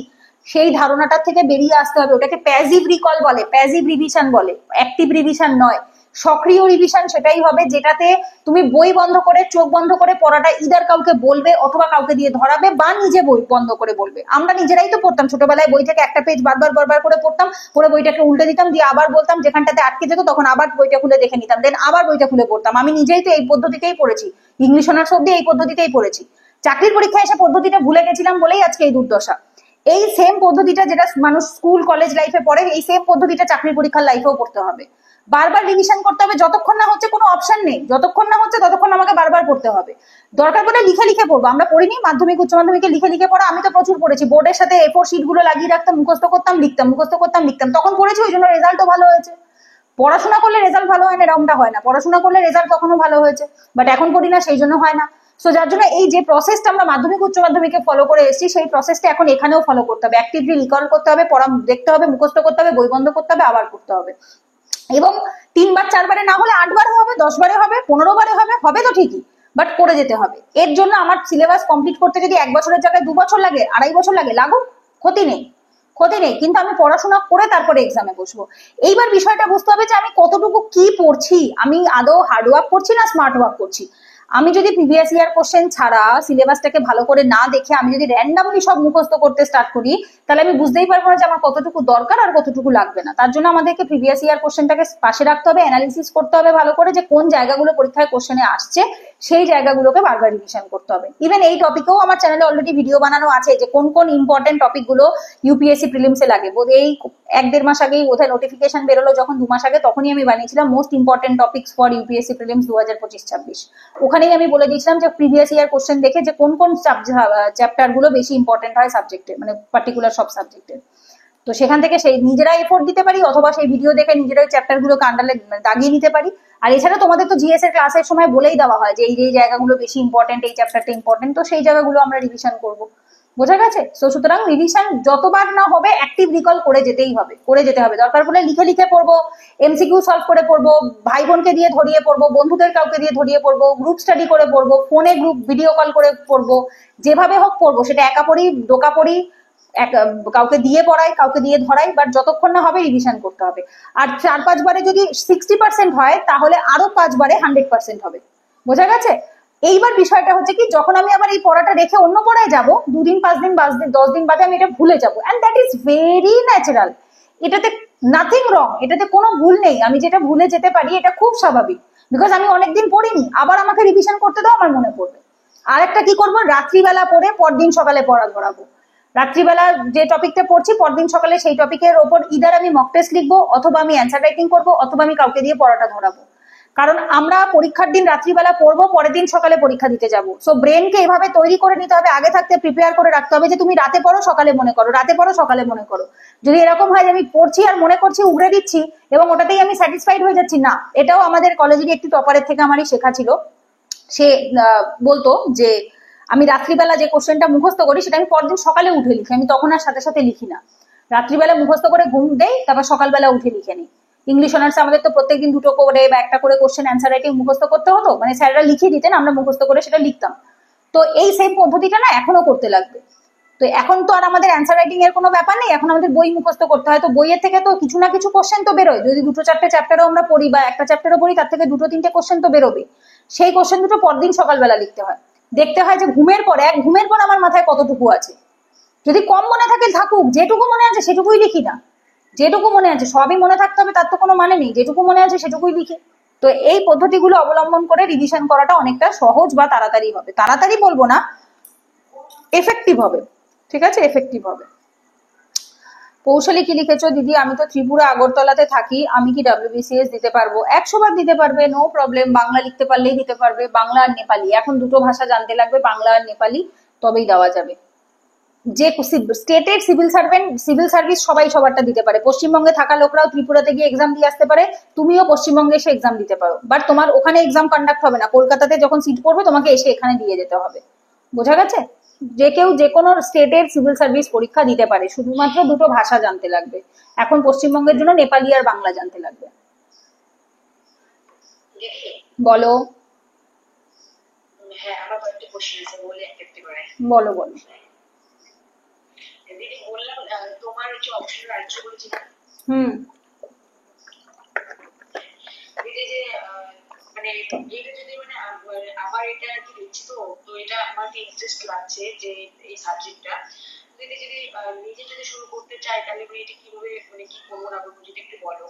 সেই ধারণাটার থেকে বেরিয়ে আসতে হবে। ওটাকে প্যাসিভ রিকল বলে, প্যাসিভ রিভিশন বলে, অ্যাক্টিভ রিভিশন নয়। সক্রিয় রিভিশন সেটাই হবে যেটাতে তুমি বই বন্ধ করে, চোখ বন্ধ করে পড়াটা ইদার কাউকে বলবে, অথবা কাউকে দিয়ে ধরাবে, বা নিজে বই বন্ধ করে বলবে। আমরা নিজেরাই তো পড়তাম ছোটবেলায়, বই থেকে একটা পেজ বারবার করে পড়তাম, পরে বইটাকে উল্টে দিতাম, দিয়ে আবার বলতাম, যেখানটাতে আটকে যেত তখন আবার বইটা খুলে দেখে নিতাম, দেন আবার বইটা খুলে পড়তাম। আমি নিজেই তো এই পদ্ধতিতেই পড়েছি, ইংলিশ অনার্স অব্দি এই পদ্ধতিতেই পড়েছি। চাকরির পরীক্ষায় এসে পদ্ধতিটা ভুলে গেছিলাম বলেই আজকে এই দুর্দশা। এই সেম পদ্ধতিটা যেটা মানুষ স্কুল কলেজ লাইফে পড়ে, এই সেম পদ্ধতিটা চাকরির পরীক্ষার লাইফেও পড়তে হবে। বারবার রিভিশন করতে হবে, যতক্ষণ না হচ্ছে কোনো অপশন নেই, যতক্ষণ না হচ্ছে ততক্ষণ আমাকে বারবার পড়তে হবে। দরকার পড়লে লিখে পড়বো, আমরা পড়িনি মাধ্যমিক উচ্চ মাধ্যমিকে লিখে পড়া? আমি তো প্রচুর পড়েছি, বোর্ডের সাথে A4 শিট গুলো লাগিয়ে রাখতাম, মুখস্থ করতাম, লিখতাম, মুখস্থ করতাম, লিখতাম, তখন পড়েছি, ওই জন্য রেজাল্টও ভালো হয়েছে। পড়াশোনা করলে রেজাল্ট ভালো হয় না এরকমটা হয় না, পড়াশোনা করলে রেজাল্ট কখনো ভালো হয়েছে, বাট এখন পড়ি না সেই জন্য হয় না। সো যার জন্য এই যে প্রসেসটা আমরা মাধ্যমিক উচ্চ মাধ্যমিকে ফলো করে এসেছি, সেই প্রসেসটা এখন এখানেও ফলো করতে হবে। অ্যাক্টিভলি রিকল করতে হবে, পড়া দেখতে হবে, মুখস্থ করতে হবে, বই বন্ধ করতে হবে, আবার করতে হবে। এবং 3 বার 4 বারে না হলে 8 বারে হবে, 10 বারে হবে, 15 বারে হবে তো ঠিকই, বাট করে যেতে হবে। এর জন্য আমার সিলেবাস কমপ্লিট করতে যদি 1 বছরের জায়গায় 2 বছর লাগে, 2.5 বছর লাগে, লাগুক, ক্ষতি নেই, কিন্তু আমি পড়াশোনা করে তারপরে এক্সামে বসবো। এইবার বিষয়টা বুঝতে হবে যে আমি কতটুকু কি পড়ছি, আমি আদৌ হার্ড ওয়ার্ক করছি না স্মার্ট ওয়ার্ক করছি। আমি যদি প্রিভিয়াস ইয়ার কোশ্চেন ছাড়া, সিলেবাসটাকে ভালো করে না দেখে আমি যদি র্যান্ডামলি সব মুখস্থ করতে স্টার্ট করি, তাহলে আমি বুঝতেই পারবো না যে আমার কতটুকু দরকার আর কতটুকু লাগবে না। তার জন্য আমাদেরকে প্রিভিয়াস ইয়ার কোশ্চেনটাকে পাশে রাখতে হবে, অ্যানালিসিস করতে হবে ভালো করে, যে কোন জায়গাগুলো পরীক্ষায় কোশ্চেনে আসছে, সেই জায়গাগুলোকে বারবার রিভিশন করতে হবে। ইভেন এই টপিকেও আমার চ্যানেলে অলরেডি ভিডিও বানানো আছে, যে কোন কোন ইম্পর্টেন্ট টপিকগুলো ইউপিএসসি প্রিলিমসে লাগে। এই 1-1.5 মাস আগেই বোধহয় নোটিফিকেশন বেরোলো, যখন 2 মাস আগে, তখনই আমি বানিয়েছিলাম most important topics for UPSC prelims 2025-26। ওখানেই আমি বলে দিয়েছিলাম যে প্রিভিয়াস ইয়ার কোশ্চেন দেখে যে কোন কোন চ্যাপ্টার গুলো বেশি ইম্পর্টেন্ট হয় সাবজেক্টে, মানে পার্টিকুলার সব সাবজেক্টের। তো সেখান থেকে সেই নিজেরা এফোর্ট দিতে পারি, অথবা সেই ভিডিও দেখে নিজেরাই চ্যাপ্টার গুলো কান্ডালে দাগিয়ে নিতে পারি। আর এছাড়া তোমাদের তো জিএস এর ক্লাসের সময় বলেই দেওয়া হয় যে এই জায়গাগুলো বেশি ইম্পর্টেন্ট, এই চ্যাপ্টারটা ইম্পর্টেন্ট, তো সেই জায়গাগুলো আমরা রিভিশন করব। বোঝা গেছে? তো সুতরাং রিভিশন যতবার না হবে অ্যাক্টিভ রিকল করে যেতেই হবে, করে যেতে হবে। দরকার পড়লে লিখে পড়বো, এমসিকিউ সলভ করে পড়বো, ভাই বোনকে দিয়ে ধরিয়ে পড়বো, বন্ধুদের কাউকে দিয়ে ধরিয়ে পড়বো, গ্রুপ স্টাডি করে পড়বো, ফোনে গ্রুপ ভিডিও কল করে পড়বো, যেভাবে হোক পড়বো। সেটা একা পড়ি, দোকা পড়ি, কাউকে দিয়ে পড়াই, কাউকে দিয়ে ধরাই, বাট যতক্ষণ না হবে রিভিশন করতে হবে। আর 4-5 বারে যদি 60% হয়, তাহলে আরো 5 বারে 100% হবে। বোঝা গেছে? এইবার বিষয়টা হচ্ছে কি, যখন আমি আবার এই পড়াটা রেখে অন্য পড়ায় যাবো, 2 দিন 5 দিন 10 দিন বাদে আমি এটা ভুলে যাবো, and that is very natural. এটাতে নাথিং রং, এটাতে কোনো ভুল নেই। আমি যেটা ভুলে যেতে পারি, এটা খুব স্বাভাবিক, বিকজ আমি অনেকদিন পড়িনি, আবার আমাকে রিভিশন করতে দাও, আমার মনে পড়বে। আর একটা কি করবো, রাত্রিবেলা পড়ে পরদিন সকালে পড়া ধরাবো। রাত্রিবেলা যে টপিকটা পড়ছি, পরদিন সকালে সেই টপিকের ওপর ইদার আমি মক টেস্ট লিখবো, অথবা আমি অ্যান্সার রাইটিং করবো, অথবা আমি কাউকে দিয়ে পড়াটা ধরাবো। কারণ আমরা পরীক্ষার দিন রাত্রিবেলা পড়বো, পরের দিন সকালে পরীক্ষা দিতে যাবো। সো ব্রেনকে এভাবে তৈরি করে নিতে হবে, আগে থাকতে প্রিপেয়ার করে রাখতে হবে যে তুমি রাতে পড়ো সকালে মনে করো, রাতে পড়ো সকালে মনে করো। যদি এরকম হয় যে আমি পড়ছি আর মনে করছি, উগড়ে দিচ্ছি এবং ওটাতেই আমি স্যাটিসফাইড হয়ে যাচ্ছি, না। এটাও আমাদের কলেজেরই একটি টপারের থেকে আমারই শেখা ছিল। সে বলতো যে আমি রাত্রিবেলা যে কোশ্চেনটা মুখস্থ করি, সেটা আমি পরদিন সকালে উঠে লিখি, আমি তখন আর সাথে সাথে লিখি না। রাত্রিবেলা মুখস্থ করে ঘুম দেই, তারপর সকালবেলা উঠে লিখে নিই। ইংলিশ অনার্স আমাদের তো প্রত্যেকদিন 2টো করে বা একটা করে কোশ্চেন অ্যান্সার রাইটিং মুখস্থ করতে হতো, মানে স্যাররা লিখিয়ে দিতেন, আমরা মুখস্থ করে সেটা লিখতাম। তো এই সেম পদ্ধতিটা না এখনো করতে লাগবে। তো এখন তো আর আমাদের অ্যান্সার রাইটিং এর কোনো ব্যাপার নেই, এখন আমাদের বই মুখস্থ করতে হয়। তো বইয়ের থেকে তো কিছু না কিছু কোশ্চেন তো বেরোয়, যদি দুটো চারটে চ্যাপ্টারও আমরা পড়ি বা একটা চ্যাপ্টারও পড়ি, তার থেকে দুটো তিনটে কোশ্চেন তো বেরোবে। সেই কোশ্চেন দুটো পরদিন সকালবেলা লিখতে হয়, দেখতে হয় যে ঘুমের পর আমার মাথায় কতটুকু আছে। যদি কম মনে থাকে থাকুক, যেটুকু মনে আছে সেটুকুই লিখি না। যেটুকু মনে আছে, সবই মনে থাকতে হবে তার তো কোনো মানে নেই, যেটুকু মনে আছে সেটুকুই লিখি। তো এই পদ্ধতিগুলো অবলম্বন করে রিভিশন করাটা অনেকটা সহজ বা তাড়াতাড়ি হবে, তাড়াতাড়ি বলবো না, এফেক্টিভ হবে। ঠিক আছে, এফেক্টিভ হবে। কৌশলী কি লিখেছো? দিদি আমি তো ত্রিপুরা আগরতলাতে থাকি, আমি কি WBCS দিতে পারবো? 100 বার দিতে পারবে, নো প্রবলেম। বাংলা লিখতে পারলেই দিতে পারবে, বাংলা আর নেপালি, এখন দুটো ভাষা জানতে লাগবে, বাংলা আর নেপালি, তবেই দেওয়া যাবে। যে স্টেটের সিভিল সার্ভিস সবাই সবারটা দিতে পারে। পশ্চিমবঙ্গে থাকা লোকরাও ত্রিপুরাতে গিয়ে এক্সাম দিয়ে আসতে পারে, তুমিও পশ্চিমবঙ্গে এসে এক্সাম দিতে পারো, বাট তোমার ওখানে এক্সাম কন্ডাক্ট হবে না, কলকাতাতে যখন সিট পড়বে তোমাকে এসে এখানে দিয়ে যেতে হবে। বোঝা গেছে? যে কেউ যে কোনো স্টেটের সিভিল সার্ভিস পরীক্ষা দিতে পারে, শুধুমাত্র দুটো ভাষা জানতে লাগবে। এখন পশ্চিমবঙ্গের জন্য নেপালি আর বাংলা জানতে লাগবে। বলো। হ্যাঁ, আমার কয়েকটা কোশ্চেন আছে, বলে একটু করে। বলো বলো। দিদি বললাম তোমার যে অপশন রাজ্য বলেছিলাম, দিদি যে মানে এটা যদি মানে আমার এটা আর কি দেখছি, তো এটা আমার ইন্টারেস্ট লাগছে যে এই সাবজেক্টটা। দিদি যদি নিজে যদি শুরু করতে চাই, তাহলে এটা কিভাবে মানে কি করবো না করবো যদি একটু বলো।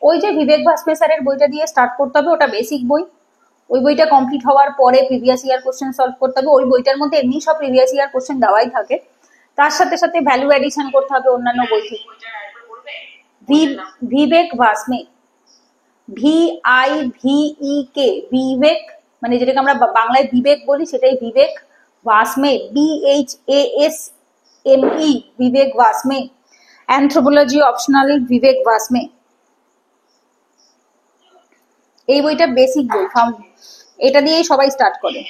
ওই যে বিবেক ভাসপে স্যারের বইটা দিয়ে স্টার্ট করতে হবে, ওটা বেসিক বই। ওই বইটা কমপ্লিট হওয়ার পরে প্রিভিয়াস ইয়ার কোশ্চেন সলভ করতে হবে। ওই বইটার মধ্যে এমনি সব প্রিভিয়াস ইয়ার কোশ্চেন দেওয়াই থাকে, তার সাথে সাথে ভ্যালু এডিশন করতে হবে অন্যান্য বই থেকে। বিবেক ভাসপে, VIVEK, বিবেক, মানে যেটাকে আমরা বাংলায় বিবেক বলি সেটাই বিবেক ভাসপে, BHASME, বিবেক ভাসপে। অ্যানথ্রোপোলজি অপশনাল বিবেক ভাসপে, এই বইটা বেসিক বই, এটা দিয়েই সবাই স্টার্ট করে।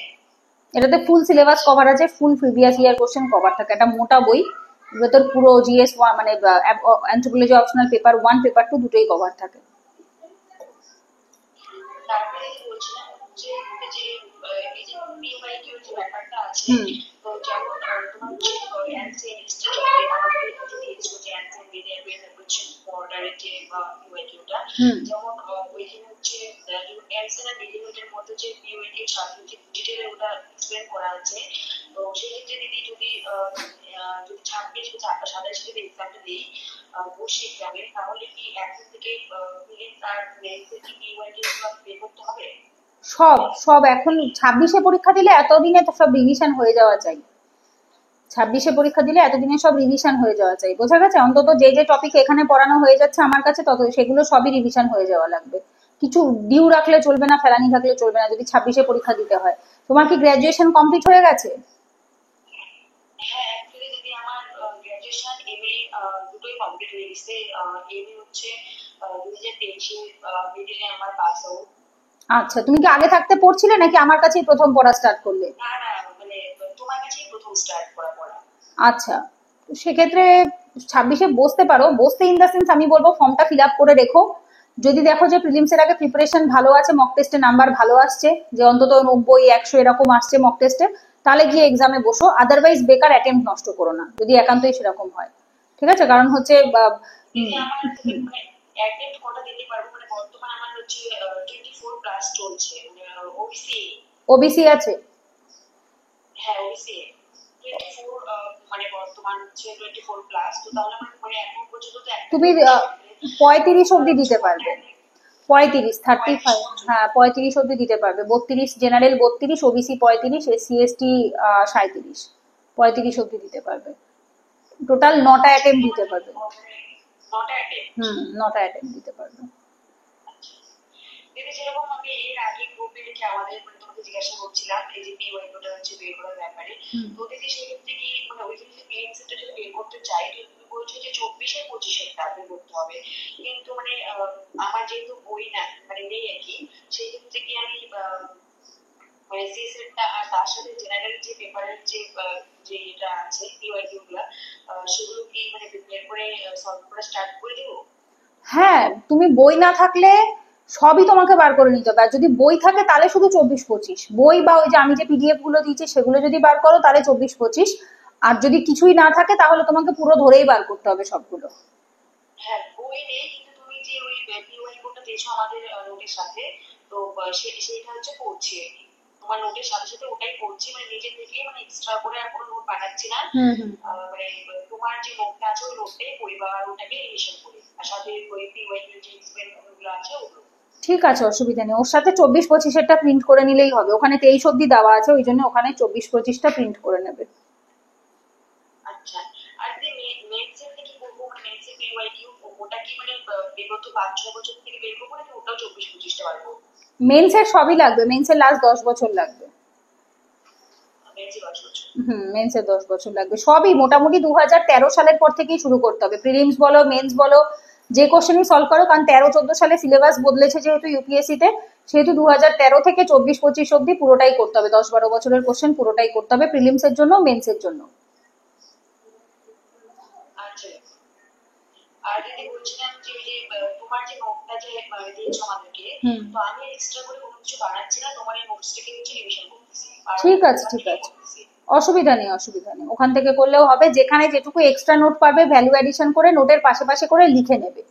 এটাতে ফুল সিলেবাস কভার আছে, ফুল প্রিভিয়াস ইয়ার কোশ্চেন কভার থাকে, একটা মোটা বই। তোর পুরো GS মানে অ্যানথ্রোপোলজি অপশনাল পেপার 1 পেপার 2 দুটোই কভার থাকে। তারপরে বলছিলাম যে যে এই যে PYQ যে ব্যাপারটা আছে, তো যেমন তোমার যে অ্যানসেন ইনস্টিটিউটে আমাদের কাছে দিয়েছো যে অ্যানসেন রিলেভেন্ট কোশ্চেন বর্ডারের যে PYQটা, যেমন ওইখানে হচ্ছে অ্যানসেন আর রিলেভেন্টের মধ্যে যে PYQ সাবজেক্ট ডিটেইলে ওটা এক্সপ্লেন করা আছে। তো সেই ক্ষেত্রে দিদি যদি 26 বা 27 যদি এক্সামটা দিই বসে এক্সামে, তাহলে কি এখন থেকে প্রিলিমস আর মেইনসের কি PYQ বের করতে হবে? সব এখন 26-এ পরীক্ষা দিলে এতদিনে তো সব রিভিশন হয়ে যাওয়া চাই। 26-এ পরীক্ষা দিলে এতদিনে সব রিভিশন হয়ে যাওয়া চাই। বোঝা গেছে? অন্তত যে যে টপিক এখানে পড়ানো হয়ে যাচ্ছে আমার কাছে, তত সেগুলো সবই রিভিশন হয়ে যাওয়া লাগবে। কিছু ডিউ রাখলে চলবে না, ফেলানি থাকলে চলবে না, যদি 26-এ পরীক্ষা দিতে হয়। তোমার কি গ্রাজুয়েশন কমপ্লিট হয়ে গেছে? হ্যাঁ, অ্যাকচুয়ালি দিদি আমার গ্রাজুয়েশন MA দুটোই কমপ্লিট হয়ে গেছে। MA হচ্ছে 2023 মিডিলে আমার পাস আউট। আচ্ছা, তুমি কি আগে থাকতে পড়ছিলে নাকি আমার কাছেই প্রথম পড়া স্টার্ট করলে? না না, মানে তোমার কাছেই প্রথম স্টার্ট করা পড়া। আচ্ছা, সেক্ষেত্রে 26-এ বসতে পারো। বসতে ইন দ্য সেন্স আমি বলবো ফর্মটা ফিল আপ করে রেখো। যদি দেখো যে প্রিলিমস এর আগে প্রিপারেশন ভালো আছে, মক টেস্টে নাম্বার ভালো আসছে, যে অন্তত 90-100 এরকম আসছে মক টেস্টে, তাহলে গিয়ে এক্সামে বসো। আদারওয়াইজ বেকার অ্যাটেম্প্ট নষ্ট করো না, যদি একান্তই সেরকম হয়। ঠিক আছে? কারণ হচ্ছে অ্যাটেম্প্ট কটা দিতে পারবো, মানে বর্তমানে আমার হচ্ছে 24 প্লাস চলছে, ওবিসি আছে। হ্যাঁ, ওবিসি 24, মানে বর্তমান হচ্ছে 24 প্লাস। তো তাহলে আমার মানে এখন পর্যন্ত তো তুমি 35 অবধি দিতে পারবে। 35, 35, হ্যাঁ 35 অবধি দিতে পারবে। 32 জেনারেল, 32 ওবিসি, 35 SC ST 37, 35 অবধি দিতে পারবে। টোটাল 9টা অ্যাটেম্প্ট দিতে পারবে। 9টা অ্যাটেম্প্ট দিতে পারবে। দিদি যেরকম আমি এর আগে গ্রুপে লিখে আমাদের মানে তোমাকে জিজ্ঞাসা করছিলাম এই যে PYQটা হচ্ছে বের করার ব্যাপারে, তো দিদি সেক্ষেত্রে কি মানে ওই যে প্রিলিমসটা যদি বের করতে চাই, তো তুমি বলছো যে 24 25-এরটা বের করতে হবে, কিন্তু মানে আমার যেহেতু বই না মানে নেই আর কি, সেই ক্ষেত্রে কি আমি মানে সিসেটটা আর তার সাথে জেনারেল যে পেপারের যে এটা আছে PYQ গুলা, সেগুলো কি মানে প্রিপেয়ার করে সলভ করা স্টার্ট করে দেবো? হ্যাঁ, তুমি বই না থাকলে সবই তোমাকে বার করে নিতে হবে। আর যদি বই থাকে তাহলে শুধু 24 25 বই, বা ওই যে আমি যে PDF গুলো দিয়েছি সেগুলো যদি বার করো তাহলে 24 25। আর যদি কিছুই না থাকে তাহলে তোমাকে পুরো ধরেই বার করতে হবে সবগুলো। হ্যাঁ, বই নেই, কিন্তু তুমি যে ওই পিওয়াই কোডটা দিয়েছো আমাদের নোটের সাথে, তো সেটা হচ্ছে পড়ছি আর কি। তোমার নোটের সাথে সাথে ওটাই পড়ছি, মানে নিজে থেকে, মানে এক্সট্রা করে আর কোনো নোট বানাচ্ছি না। মানে তোমার যে নোটটা আছে ওই নোটটাই পড়ি বা ওটাকে রিভিশন করি, আর সাথে ওই পিওয়াই যে এক্সপেরিমেন্ট আছে ওগুলো। ঠিক আছে, অসুবিধা নেই। ওর সাথে 24-25-এরটা প্রিন্ট করে নিলেই হবে, ওখানে 23 অব্দি দেওয়া আছে, ওই জন্য ওখানে 24-25টা প্রিন্ট করে নেবে। আচ্ছা, আর যে মেন্সের কি করবো, মানে মেন্সের পিওয়াই ওটা কি মানে বিগত 5-6 বছর থেকে বের করবো, নাকি ওটাও 24-25টা পারবো? মেন্সের সবই লাগবে, মেন্সের লাস্ট 10 বছর লাগবে। মেন্সের 10 বছর? মেন্সের 10 বছর লাগবে। সবই মোটামুটি 2013 সালের পর থেকেই শুরু করতে হবে, প্রিলিমস বলো মেন্স বলো, যে কোশ্চেনই সলভ করো, কারণ 13-14 সালে সিলেবাস বদলেছে যেহেতু ইউপিএসসি তে, সেহেতু 2013 থেকে 24-25 অব্দি পুরোটাই করতে হবে, 10-12 বছরের কোশ্চেন পুরোটাই করতে হবে, প্রিলিমসের জন্য মেন্সের জন্য। আচ্ছা, আর যদি বলছিলাম যে ওই যে তোমার যে নোটটা যে দিয়েছো আমাদেরকে, তো আমি এক্সট্রা করে কোনো কিছু বানাচ্ছি না, তোমার এই নোটসটাকে হচ্ছে রিভিশন করতেছি। ঠিক আছে, ঠিক আছে, অসুবিধা নেই, অসুবিধা নেই, ওখান থেকে করলেও হবে। যেখানে যেটুকু এক্সট্রা নোট পাবে ভ্যালু অ্যাডিশন করে নোটের পাশে পাশে করে লিখে নেবে,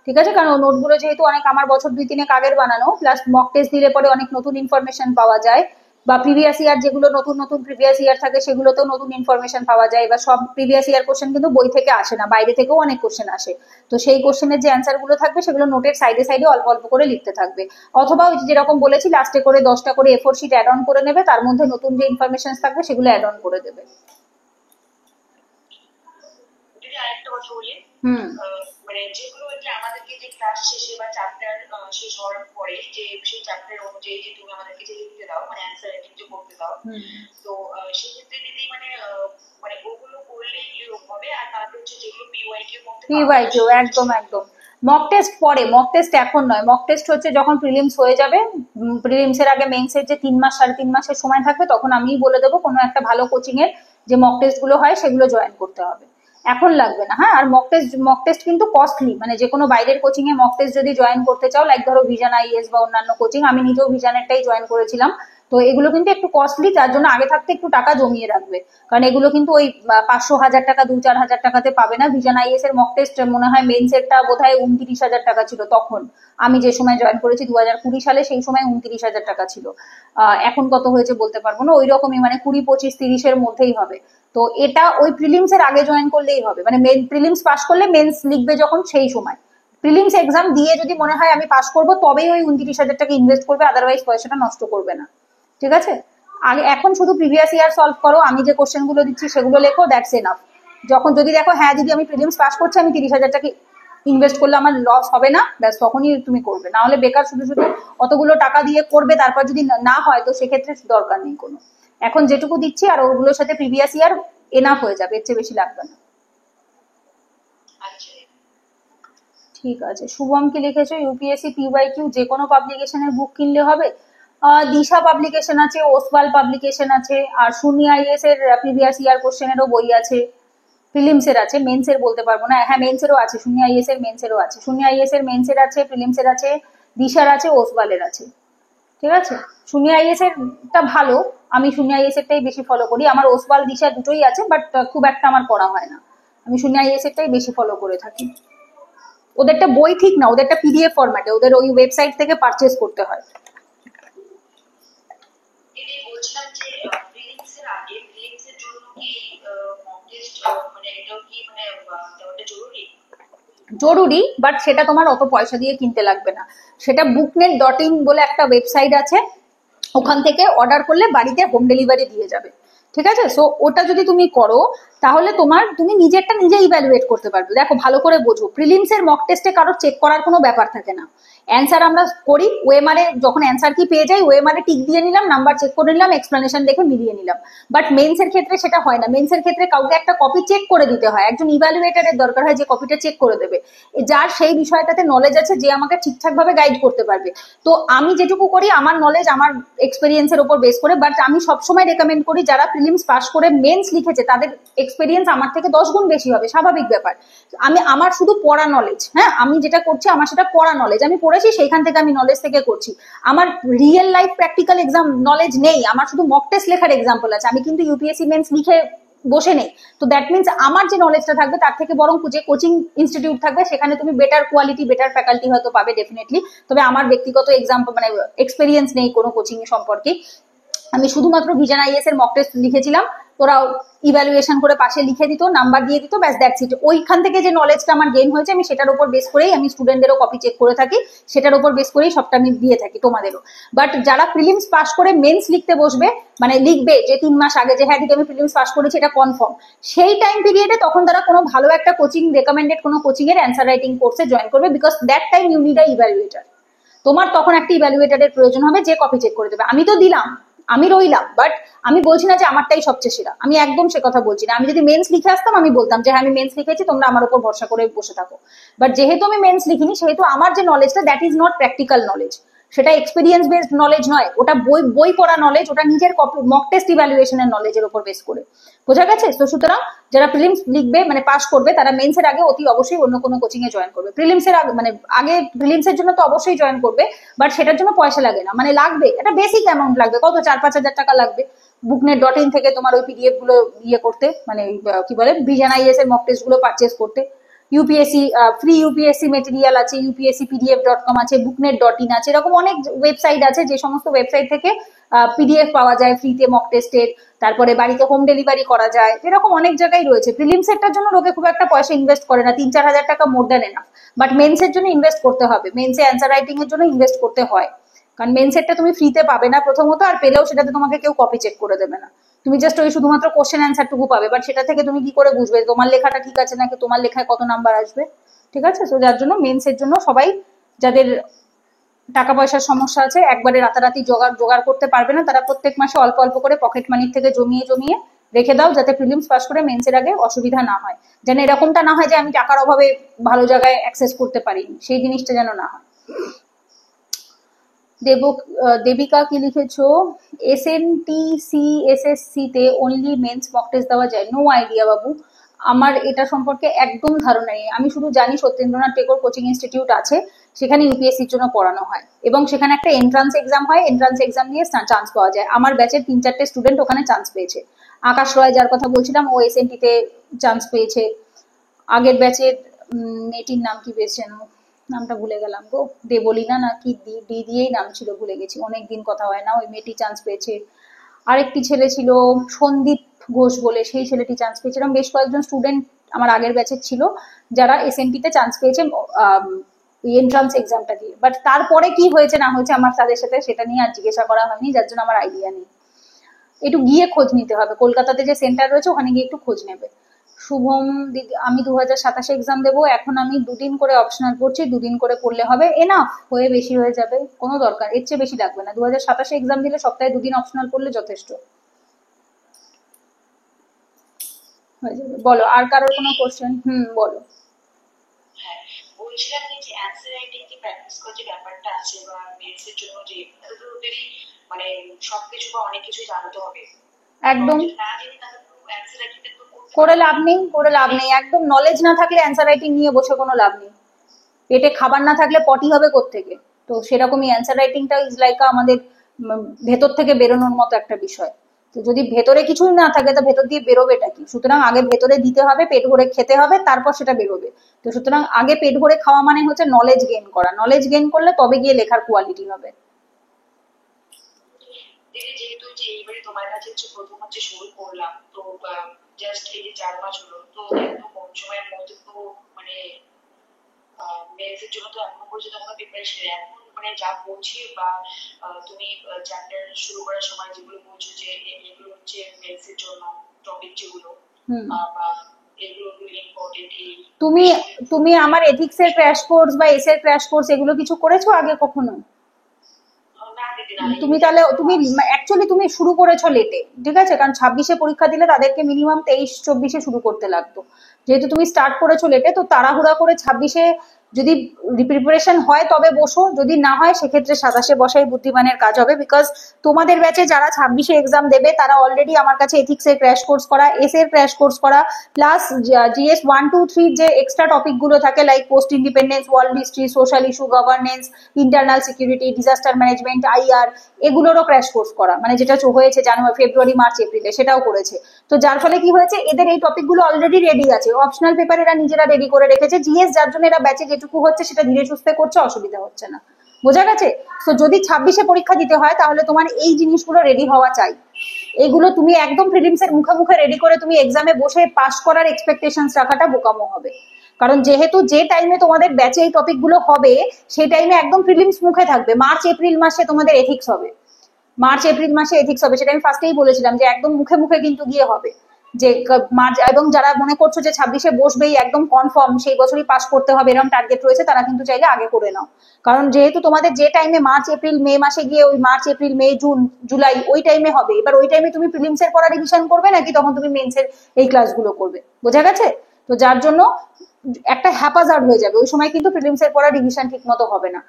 ঠিক আছে? কারণ নোটগুলো যেহেতু অনেক আমার বছর 2-3 আগের বানানো, প্লাস মক টেস্ট দিলে পরে অনেক নতুন ইনফরমেশন পাওয়া যায়, বা প্রিভিয়াস ইয়ার যেগুলো নতুন নতুন প্রিভিয়াস ইয়ার থাকে সেগুলোতেও নতুন ইনফরমেশন পাওয়া যায়। এবার সব প্রিভিয়াস ইয়ার কোশ্চেন কিন্তু বই থেকে আসে না, বাইরে থেকেও অনেক কোশ্চেন আসে। তো সেই কোশ্চেনের যে অ্যান্সার গুলো থাকবে সেগুলো নোটের সাইডে সাইডে অল্প অল্প করে লিখতে থাকবে, অথবা ওই যেরকম বলেছি লাস্টে করে 10টা করে A4 শিট অ্যাড অন করে নেবে, তার মধ্যে নতুন যে ইনফরমেশন থাকবে সেগুলো অ্যাড অন করে দেবে। যদি আরেকটা কথা বলি, মানে যেগুলো যে আমাদেরকে যে ক্লাস শেষে বা চ্যাপ্টার শেষ হওয়ার পরে যে সেই চ্যাপ্টার অনুযায়ী যে তুমি আমাদেরকে যে লিখতে দাও, মানে অ্যান্সার রাইটিং যে করতে দাও, তো সেক্ষেত্রে দিদি মানে মানে ওগুলো করলেই হবে, আর তারপরে হচ্ছে যেগুলো পিওয়াইকিউ একদম একদম মক টেস্ট পরে, মক টেস্ট এখন নয়। মক টেস্ট হচ্ছে যখন প্রিলিমস হয়ে যাবে, প্রিলিমস এর আগে মেন্সের যে 3 মাস 3.5 মাসের সময় থাকবে, তখন আমিই বলে দেবো কোনো একটা ভালো কোচিং এর যে মক টেস্ট গুলো হয় সেগুলো জয়েন করতে হবে, এখন লাগবে না। হ্যাঁ, আর মক টেস্ট কিন্তু কস্টলি, মানে যে কোনো বাইরের কোচিং এ মক টেস্ট যদি জয়েন করতে চাও, লাইক ধরো ভিশন আইএস বা অন্যান্য কোচিং, আমি নিজেও ভিশনেরটাই জয়েন করেছিলাম, তো এগুলো কিন্তু একটু কস্টলি, তার জন্য আগে থাকতে একটু টাকা জমিয়ে রাখবে, কারণ এগুলো কিন্তু ওই 500-1000 টাকা 2-4 হাজার টাকাতে পাবে না। ভিশন আইএস এর মক টেস্ট মনে হয় মেন্স এরটা বোধহয় 29,000 টাকা ছিল তখন, আমি যে সময় জয়েন করেছি 2020 সালে, সেই সময় 29,000 টাকা ছিল। এখন কত হয়েছে বলতে পারবো না, ওই রকমই মানে 20, 25, 30 এর মধ্যেই হবে। তো এটা ওই প্রিলিমস এর আগে জয়েন করলেই হবে, মানে প্রিলিমস পাস করলে মেন্স লিখবে যখন সেই সময়, প্রিলিমস এক্সাম দিয়ে যদি মনে হয় আমি পাস করবো তবেই ওই 29,000 টাকা ইনভেস্ট করবে, আদারওয়াইজ পয়সাটা নষ্ট করবে না, ঠিক আছে? আগে এখন শুধু প্রিভিয়াস ইয়ার সলভ করো, আমি যে কোশ্চেন গুলো দিচ্ছি সেগুলো লেখো, দ্যাটস এনাফ। যখন যদি দেখো হ্যাঁ দিদি আমি প্রিলিমস পাস করছি, আমি 30,000 টাকা ইনভেস্ট করলে আমার লস হবে না, ব্যাস তখনই তুমি করবে, না হলে বেকার শুধু শুধু অতগুলো টাকা দিয়ে করবে, তারপর যদি না হয় তো সেক্ষেত্রে দরকার নেই কোনো। এখন যেটুকু দিচ্ছি আর ওগুলোর সাথে প্রিভিয়াস ইয়ার এনাফ হয়ে যাবে, এর চেয়ে বেশি লাগবে না। ঠিক আছে, শুভম কি লিখেছো? ইউপিএসসি পিওয়াইকিউ যে কোনো পাবলিকেশনের বুক কিনলে হবে? দিশা পাবলিকেশন আছে, ওসওয়াল পাবলিকেশন আছে, আর শূন্য আইএস এর প্রিভিয়াস ইয়ার কোশ্চেনেরও বই আছে, প্রিলিমস এর আছে, মেন্স এর বলতে পারবো না। হ্যাঁ, মেন্স এরও আছে, শূন্য আইএস এর মেন্স এরও আছে, শূন্য আইএস এর মেন্স এর আছে, প্রিলিমস এর আছে, দিশার আছে, ওসওয়ালের আছে, ঠিক আছে? শূন্য আইএস এরটা ভালো, আমি শূন্য আইএস এরটাই বেশি ফলো করি, আমার ওসওয়াল দিশা দুটোই আছে, বাট খুব একটা আমার পড়া হয় না, আমি শূন্য আইএস এরটাই বেশি ফলো করে থাকি। ওদেরটা বই ঠিক না, ওদেরটা পিডিএফ ফরম্যাটে, ওদের ওই ওয়েবসাইট থেকে পারচেজ করতে হয়। বলছিলাম যে প্রিলিমস এর আগে প্রিলিমস এর জন্য কি মক টেস্ট মানে এটাও কি মানে দেওয়াটা জরুরি? জরুরি, বাট সেটা তোমার অত পয়সা দিয়ে কিনতে লাগবে না, সেটা booknet.in বলে একটা ওয়েবসাইট আছে, ওখান থেকে অর্ডার করলে বাড়িতে হোম ডেলিভারি দিয়ে যাবে, ঠিক আছে? সো ওটা যদি তুমি করো তাহলে তুমি নিজেরটা নিজে ইভ্যালুয়েট করতে পারবে। দেখো ভালো করে বোঝো, প্রিলিমস এর মক টেস্টে কারোর চেক করার কোনো ব্যাপার থাকে না, অ্যান্সার আমরা করি ওএমআর এ, যখন অ্যান্সার কি পেয়ে যাই ওএমআর এ টিক দিয়ে নিলাম, নাম্বার চেক করে নিলাম, এক্সপ্লেনেশন দেখে মিলিয়ে নিলাম। বাট মেন্স এর ক্ষেত্রে সেটা হয় না, মেন্স এর ক্ষেত্রে কাউকে একটা কপি চেক করে দিতে হয়, একজন ইভ্যালুয়েটরের দরকার হয় যে কপিটা চেক করে দেবে, যার সেই বিষয়টাতে নলেজ আছে, যে আমাকে ঠিকঠাক ভাবে গাইড করতে পারবে। তো আমি যেটুকু করি আমার নলেজ আমার এক্সপেরিয়েন্সের উপর বেস করে, বাট আমি সবসময় রেকমেন্ড করি যারা প্রিলিমস পাস করে মেন্স লিখেছে তাদের এক্সপেরিয়েন্স আমার থেকে 10 গুণ বেশি হবে, স্বাভাবিক ব্যাপার। আমার শুধু পড়া নলেজ, হ্যাঁ আমি যেটা করছি আমার সেটা পড়া নলেজ, আমি পড়েছি সেইখান থেকে আমি নলেজ থেকে করছি, আমার real life practical exam knowledge নেই, আমার শুধু মক টেস্ট লেখার এক্সাম্পল আছে, আমি কিন্তু ইউপিএসসি মেন্স লিখে বসে নেই। তো দ্যাট মিনস আমার যে নলেজটা থাকবে তার থেকে বরং যে কোচিং ইনস্টিটিউট থাকবে সেখানে তুমি বেটার কোয়ালিটি বেটার ফ্যাকাল্টি হয়তো পাবে ডেফিনেটলি। তবে আমার ব্যক্তিগত এক্সাম্পল মানে এক্সপেরিয়েন্স নেই কোনো কোচিং সম্পর্কে। আমি শুধুমাত্র ভিশন আইএস এর মক টেস্ট লিখেছিলাম, ওরা ইভ্যালুয়েশন করে পাশে লিখে দিত, নাম্বার দিয়ে দিত, ব্যাস দ্যাটস ইট। ওইখান থেকে যে নলেজটা আমার গেইন হয়েছে আমি সেটার উপর বেস করেই আমি স্টুডেন্টদেরও কপি চেক করে থাকি, সেটার উপর বেস করেই সবটা আমি দিয়ে থাকি তোমাদেরও। বাট যারা প্রিলিমস পাস করে মেন্স লিখতে বসবে, মানে লিখবে যে 3 মাস আগে যে হ্যাঁ ঠিক আমি প্রিলিমস পাস করেছি এটা কনফার্ম, সেই টাইম পিরিয়ডে তখন তারা কোনো ভালো একটা কোচিং রেকমেন্ডেড কোনো কোচিং এর অ্যান্সার রাইটিং কোর্সে জয়েন করবে, because that time you need a evaluator. তোমার তখন একটা ইভ্যালুয়েটরের প্রয়োজন হবে যে কপি চেক করে দেবে। আমি তো দিলাম, আমি রইলাম, বাট আমি বলছি না যে আমারটাই সবচেয়ে সেরা, আমি একদম সে কথা বলছি না। আমি যদি মেন্স লিখে আসতাম আমি বলতাম যে হ্যাঁ আমি মেন্স লিখেছি, তোমরা আমার উপর ভরসা করে বসে থাকো। বাট যেহেতু আমি মেন্স লিখিনি সেহেতু আমার যে নলেজটা that is not practical knowledge, সেটা এক্সপিরিয়েন্স বেসড নলেজ নয়, ওটা বই পড়া নলেজ, ওটা নিজের মক টেস্ট ইভ্যালুয়েশনের নলেজের উপর বেস করে। বোঝা গেছে? তো সুতরাং যারা প্রিলিমস লিখবে মানে পাস করবে তারা মেন্সের আগে অতি অবশ্যই অন্য কোনো কোচিং এ জয়েন করবে। প্রিলিমসের আগে মানে আগে প্রিলিমসের জন্য তো অবশ্যই জয়েন করবে, বাট সেটার জন্য পয়সা লাগে না, মানে লাগবে একটা বেসিক অ্যামাউন্ট লাগবে, কত 4-5 হাজার টাকা লাগবে booknet.in থেকে তোমার ওই পিডিএফ গুলো ইয়ে করতে, মানে কি বলে ভিশন আইএস এর মক টেস্ট গুলো পারচেজ করতে। ইউপিএসসি ফ্রি ইউপিএসসি মেটেরিয়াল আছে, ইউপিএসসি pdf.com আছে, booknet.in আছে, এরকম অনেক ওয়েবসাইট আছে যে সমস্ত ওয়েবসাইট থেকে পিডিএফ পাওয়া যায় ফ্রিতে মক টেস্টের, তারপরে বাড়িতে হোম ডেলিভারি করা যায়, এরকম অনেক জায়গায় রয়েছে। প্রিলিমস এর জন্য লোকে খুব একটা পয়সা ইনভেস্ট করে না, 3-4 হাজার টাকা মোর দ্যান এনাফ। বাট মেন্সের জন্য ইনভেস্ট করতে হবে, মেন্সে অ্যান্সার রাইটিং এর জন্য ইনভেস্ট করতে হয়, কারণ মেন্সেরটা তুমি ফ্রিতে পাবে না প্রথমত, আর পেলেও সেটাতে তোমাকে কেউ কপি চেক করে দেবে না, তুমি জাস্ট ওই শুধুমাত্র কোশ্চেন অ্যান্সার টুকু পাবে। বাট সেটা থেকে তুমি কি করে বুঝবে তোমার লেখাটা ঠিক আছে নাকি তোমার লেখায় কত নাম্বার আসবে? ঠিক আছে? তো যার জন্য মেন্সের জন্য সবাই যাদের টাকা পয়সার সমস্যা আছে, একবারে রাতারাতি জোগাড় করতে পারবে না, তারা প্রত্যেক মাসে অল্প অল্প করে পকেট মানির থেকে জমিয়ে রেখে দাও, যাতে প্রিলিমস পাস করে মেন্সের আগে অসুবিধা না হয়। যেন এরকমটা না হয় যে আমি টাকার অভাবে ভালো জায়গায় অ্যাক্সেস করতে পারিনি, সেই জিনিসটা যেন না হয়। দেবিকা কি লিখেছো? এসএনটিসি এসএসসি তে অনলি মেন্স মক টেস্ট দেওয়া যায়? নো আইডিয়া বাবু, আমার এটা সম্পর্কে একদম ধারণা নেই। আমি শুধু জানি সত্যেন্দ্রনাথ টেগোর কোচিং ইনস্টিটিউট আছে, সেখানে ইউপিএসসির জন্য পড়ানো হয় এবং সেখানে একটা এন্ট্রান্স এক্সাম হয়, এন্ট্রান্স এক্সাম দিয়ে চান্স পাওয়া যায়। আমার ব্যাচের 3-4টে স্টুডেন্ট ওখানে চান্স পেয়েছে। আকাশ রয় যার কথা বলছিলাম ও এসএনটি তে চান্স পেয়েছে। আগের ব্যাচের মেয়েটির নাম কি পেয়েছে, নামটা ভুলে গেলাম গো, দেবলীনা না কি ডি দিয়েই নাম ছিল, ভুলে গেছি, অনেকদিন কথা হয় না। ওই মেয়েটি চান্স পেয়েছে। আরেকটি ছেলে ছিল সন্দীপ ঘোষ বলে, সেই ছেলেটি চান্স পেয়েছে। এরকম বেশ কয়েকজন স্টুডেন্ট আমার আগের ব্যাচের ছিল যারা এসএনটি তে চান্স পেয়েছে এন্ট্রান্স এক্সামটা দিয়ে। বাট তারপরে কি হয়েছে না হয়েছে আমার তাদের সাথে সেটা নিয়ে আর জিজ্ঞাসা করা হয়নি, যার জন্য আমার আইডিয়া নেই। একটু গিয়ে খোঁজ নিতে হবে, কলকাতাতে যে সেন্টার রয়েছে ওখানে গিয়ে একটু খোঁজ নেবে। শুভম দিদি, আমি 2027 এক্সাম দেবো, এখন আমি 2 দিন করে অপশনাল পড়ছি, 2 দিন করে পড়লে হবে, এনাফ, হয়ে বেশি হয়ে যাবে, কোনো দরকার এর চেয়ে বেশি লাগবে না। 2027 এক্সাম দিলে সপ্তাহে 2 দিন অপশনাল পড়লে যথেষ্ট হয়ে যাবে। বলো আর কারোর কোনো কোশ্চেন? বলো। হ্যাঁ, বলছিলাম যে অ্যান্সার রাইটিং কি প্র্যাকটিস করে যে ব্যাপারটা আছে বা মেন্সের জন্য যে ওদেরই মানে সবকিছু বা অনেক কিছু জানতে হবে, একদম না জানি তাহলে অ্যান্সার রাইটিং করে লাভ নেই, একদম নলেজ না থাকলে অ্যান্সার রাইটিং নিয়ে বসে কোনো লাভ নেই। পেটে খাবার না থাকলে পটি হবে কোত্থেকে? তো সেরকমই অ্যান্সার রাইটিংটা ইজ লাইক আমাদের ভেতর থেকে বেরোনোর মতো একটা বিষয়। তো যদি ভেতরে কিছুই না থাকে তো ভেতর দিয়ে বেরোবেটা কি? সুতরাং আগে ভেতরে দিতে হবে, পেট ভরে খেতে হবে, তারপর সেটা বেরোবে। তো সুতরাং আগে পেট ভরে খাওয়া মানে হচ্ছে নলেজ গেইন করা, নলেজ গেইন করলে তবে গিয়ে লেখার কোয়ালিটি হবে। যেহেতু যে এইবারে তোমার কাছে প্রথম শুরু করলাম, তো জাস্ট এই যে 4 মাস হলো, তো এত কম সময়ের মধ্যে তো মানে মেন্সের জন্য তো এখন পর্যন্ত কোনো প্রিপারেশন নেই। এখন মানে যা পড়ছি বা তুমি চ্যাপ্টার শুরু করার সময় যেগুলো বলছো যে এগুলো হচ্ছে মেন্সের জন্য টপিক যেগুলো বা এগুলো ইম্পর্টেন্ট, তুমি আমার এথিক্স এর ক্র্যাশ কোর্স বা এস এর ক্র্যাশ কোর্স এগুলো কিছু করেছো আগে কখনো? তুমি তাহলে তুমি অ্যাকচুয়ালি তুমি শুরু করেছো লেটে, ঠিক আছে? কারণ 26-এ পরীক্ষা দিলে তাদেরকে মিনিমাম 23-24-এ শুরু করতে লাগতো। যেহেতু তুমি স্টার্ট করেছো লেটে, তো তাড়াহুড়া করে 26-এ যদি প্রিপারেশন হয় তবে বসো, যদি না হয় সেক্ষেত্রে 27-এ বসাই বুদ্ধিমানের কাজ হবে। বিকজ তোমাদের ব্যাচে যারা 26-এ এক্সাম দেবে তারা অলরেডি আমার কাছে এথিক্স এর ক্র্যাশ কোর্স করা, এস এর ক্র্যাশ কোর্স করা, প্লাস জিএস 1, 2, 3 যে এক্সট্রা টপিক গুলো থাকে like post independence, world history, social issue, governance, internal security, disaster management, IR, এগুলোরও ক্র্যাশ কোর্স করা, মানে যেটা হয়েছে জানুয়ারি, ফেব্রুয়ারি, মার্চ, এপ্রিলে, সেটাও করেছে। তো যার ফলে কি হয়েছে, এদের এই টপিক গুলো অলরেডি রেডি আছে, অপশনাল পেপার এরা নিজেরা রেডি করে রেখেছে। জিএস যার জন্য এরা ব্যাচে যেটুকু হচ্ছে সেটা ধীরে সুস্থে করছে, অসুবিধা হচ্ছে না। বোঝা গেছে? তো যদি 26-এ পরীক্ষা দিতে হয় তাহলে তোমার এই জিনিসগুলো রেডি হওয়া চাই। এগুলো তুমি একদম প্রিলিমস এর মুখে মুখে রেডি করে তুমি এক্সামে বসে পাস করার এক্সপেকটেশন রাখাটা বোকামো হবে। কারণ যেহেতু যে টাইমে তোমাদের ব্যাচে এই টপিক গুলো হবে সেই টাইমে একদম প্রিলিমস মুখে থাকবে। মার্চ এপ্রিল মাসে তোমাদের এথিক্স হবে, মার্চ এপ্রিল মাসে এথিক্স হবে, সেটা আমি ফার্স্টেই বলেছিলাম যে একদম মুখে মুখে কিন্তু গিয়ে হবে যে মার্চ। এবং যারা মনে করছো যে 26-এ বসবেই একদম কনফার্ম সেই বছরই পাস করতে হবে এরকম টার্গেট রয়েছে, তারা কিন্তু চাইলে আগে করে নাও। কারণ যেহেতু তোমাদের যে টাইমে মার্চ এপ্রিল মে মাসে গিয়ে ওই March April May June July ওই টাইমে হবে, এবার ওই টাইমে তুমি প্রিলিমস এর পড়া রিভিশন করবে নাকি তখন তুমি মেন্স এর এই ক্লাসগুলো করবে? বোঝা গেছে? তো যার জন্য একটা হ্যাপাজার্ড হয়ে যাবে, ওই সময় কিন্তু প্রিলিমস এর পড়া রিভিশন ঠিক মতো হবে না।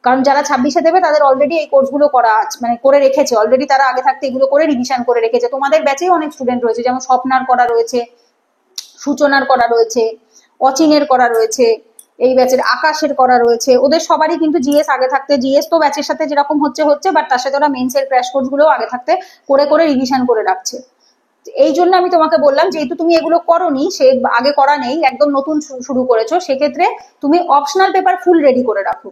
কারণ যারা 26-এ দেবে তাদের অলরেডি এই কোর্সগুলো করা আছে, মানে করে রেখেছে অলরেডি, তারা আগে থাকতে এগুলো করে রিভিশন করে রেখেছে। তোমাদের ব্যাচেই অনেক স্টুডেন্ট রয়েছে, যেমন স্বপ্নার করা রয়েছে, সূচনার করা রয়েছে, অচিনের করা রয়েছে, এই ব্যাচের আকাশের করা রয়েছে। ওদের সবারই কিন্তু জিএস আগে থাকতে, জিএস তো ব্যাচের সাথে যেরকম হচ্ছে বাট তার সাথে ওরা মেন্স এর ক্র্যাশ কোর্স গুলো আগে থাকতে করে করে রিভিশন করে রাখছে। এই জন্য আমি তোমাকে বললাম যেহেতু তুমি এগুলো করোনি, সে আগে করা নেই, একদম নতুন শুরু করেছো, সেক্ষেত্রে তুমি অপশনাল পেপার ফুল রেডি করে রাখো।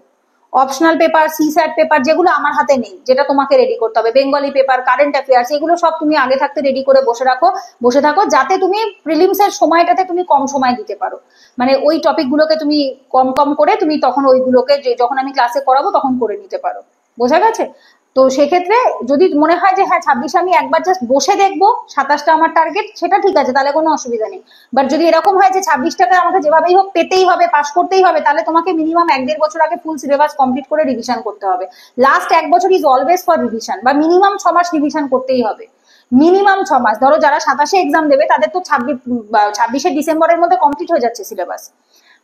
অপশনাল পেপার, সিস্যাট পেপার, যেগুলো আমার হাতে নেই, যেটা তোমাকে রেডি করতে হবে, বেঙ্গলি পেপার, কারেন্ট অ্যাফেয়ার্স, এগুলো সব তুমি আগে থাকতে রেডি করে বসে থাকো, যাতে তুমি প্রিলিমস এর সময়টাতে তুমি কম সময় দিতে পারো। মানে ওই টপিক গুলোকে তুমি কম কম করে তুমি তখন ওইগুলোকে যখন আমি ক্লাসে করাবো তখন করে নিতে পারো। বোঝা গেছে? তো সেক্ষেত্রে যদি মনে হয় যে হ্যাঁ 26-এ আমি একবার জাস্ট বসে দেখবো, 27টা আমার টার্গেট, সেটা ঠিক আছে, তাহলে কোনো অসুবিধা নেই। বাট যদি এরকম হয় যে 26টাকে আমাকে যেভাবেই হোক পেতেই হবে, পাস করতেই হবে, তাহলে তোমাকে মিনিমাম 1-1.5 বছর আগে ফুল সিলেবাস কমপ্লিট করে রিভিশন করতে হবে। লাস্ট 1 বছর ইজ অলওয়েজ ফর রিভিশন, বা মিনিমাম 6 মাস রিভিশন করতেই হবে, মিনিমাম 6 মাস। ধরো যারা 27-এ এক্সাম দেবে তাদের তো 26-এ ডিসেম্বরের মধ্যে কমপ্লিট হয়ে যাচ্ছে syllabus,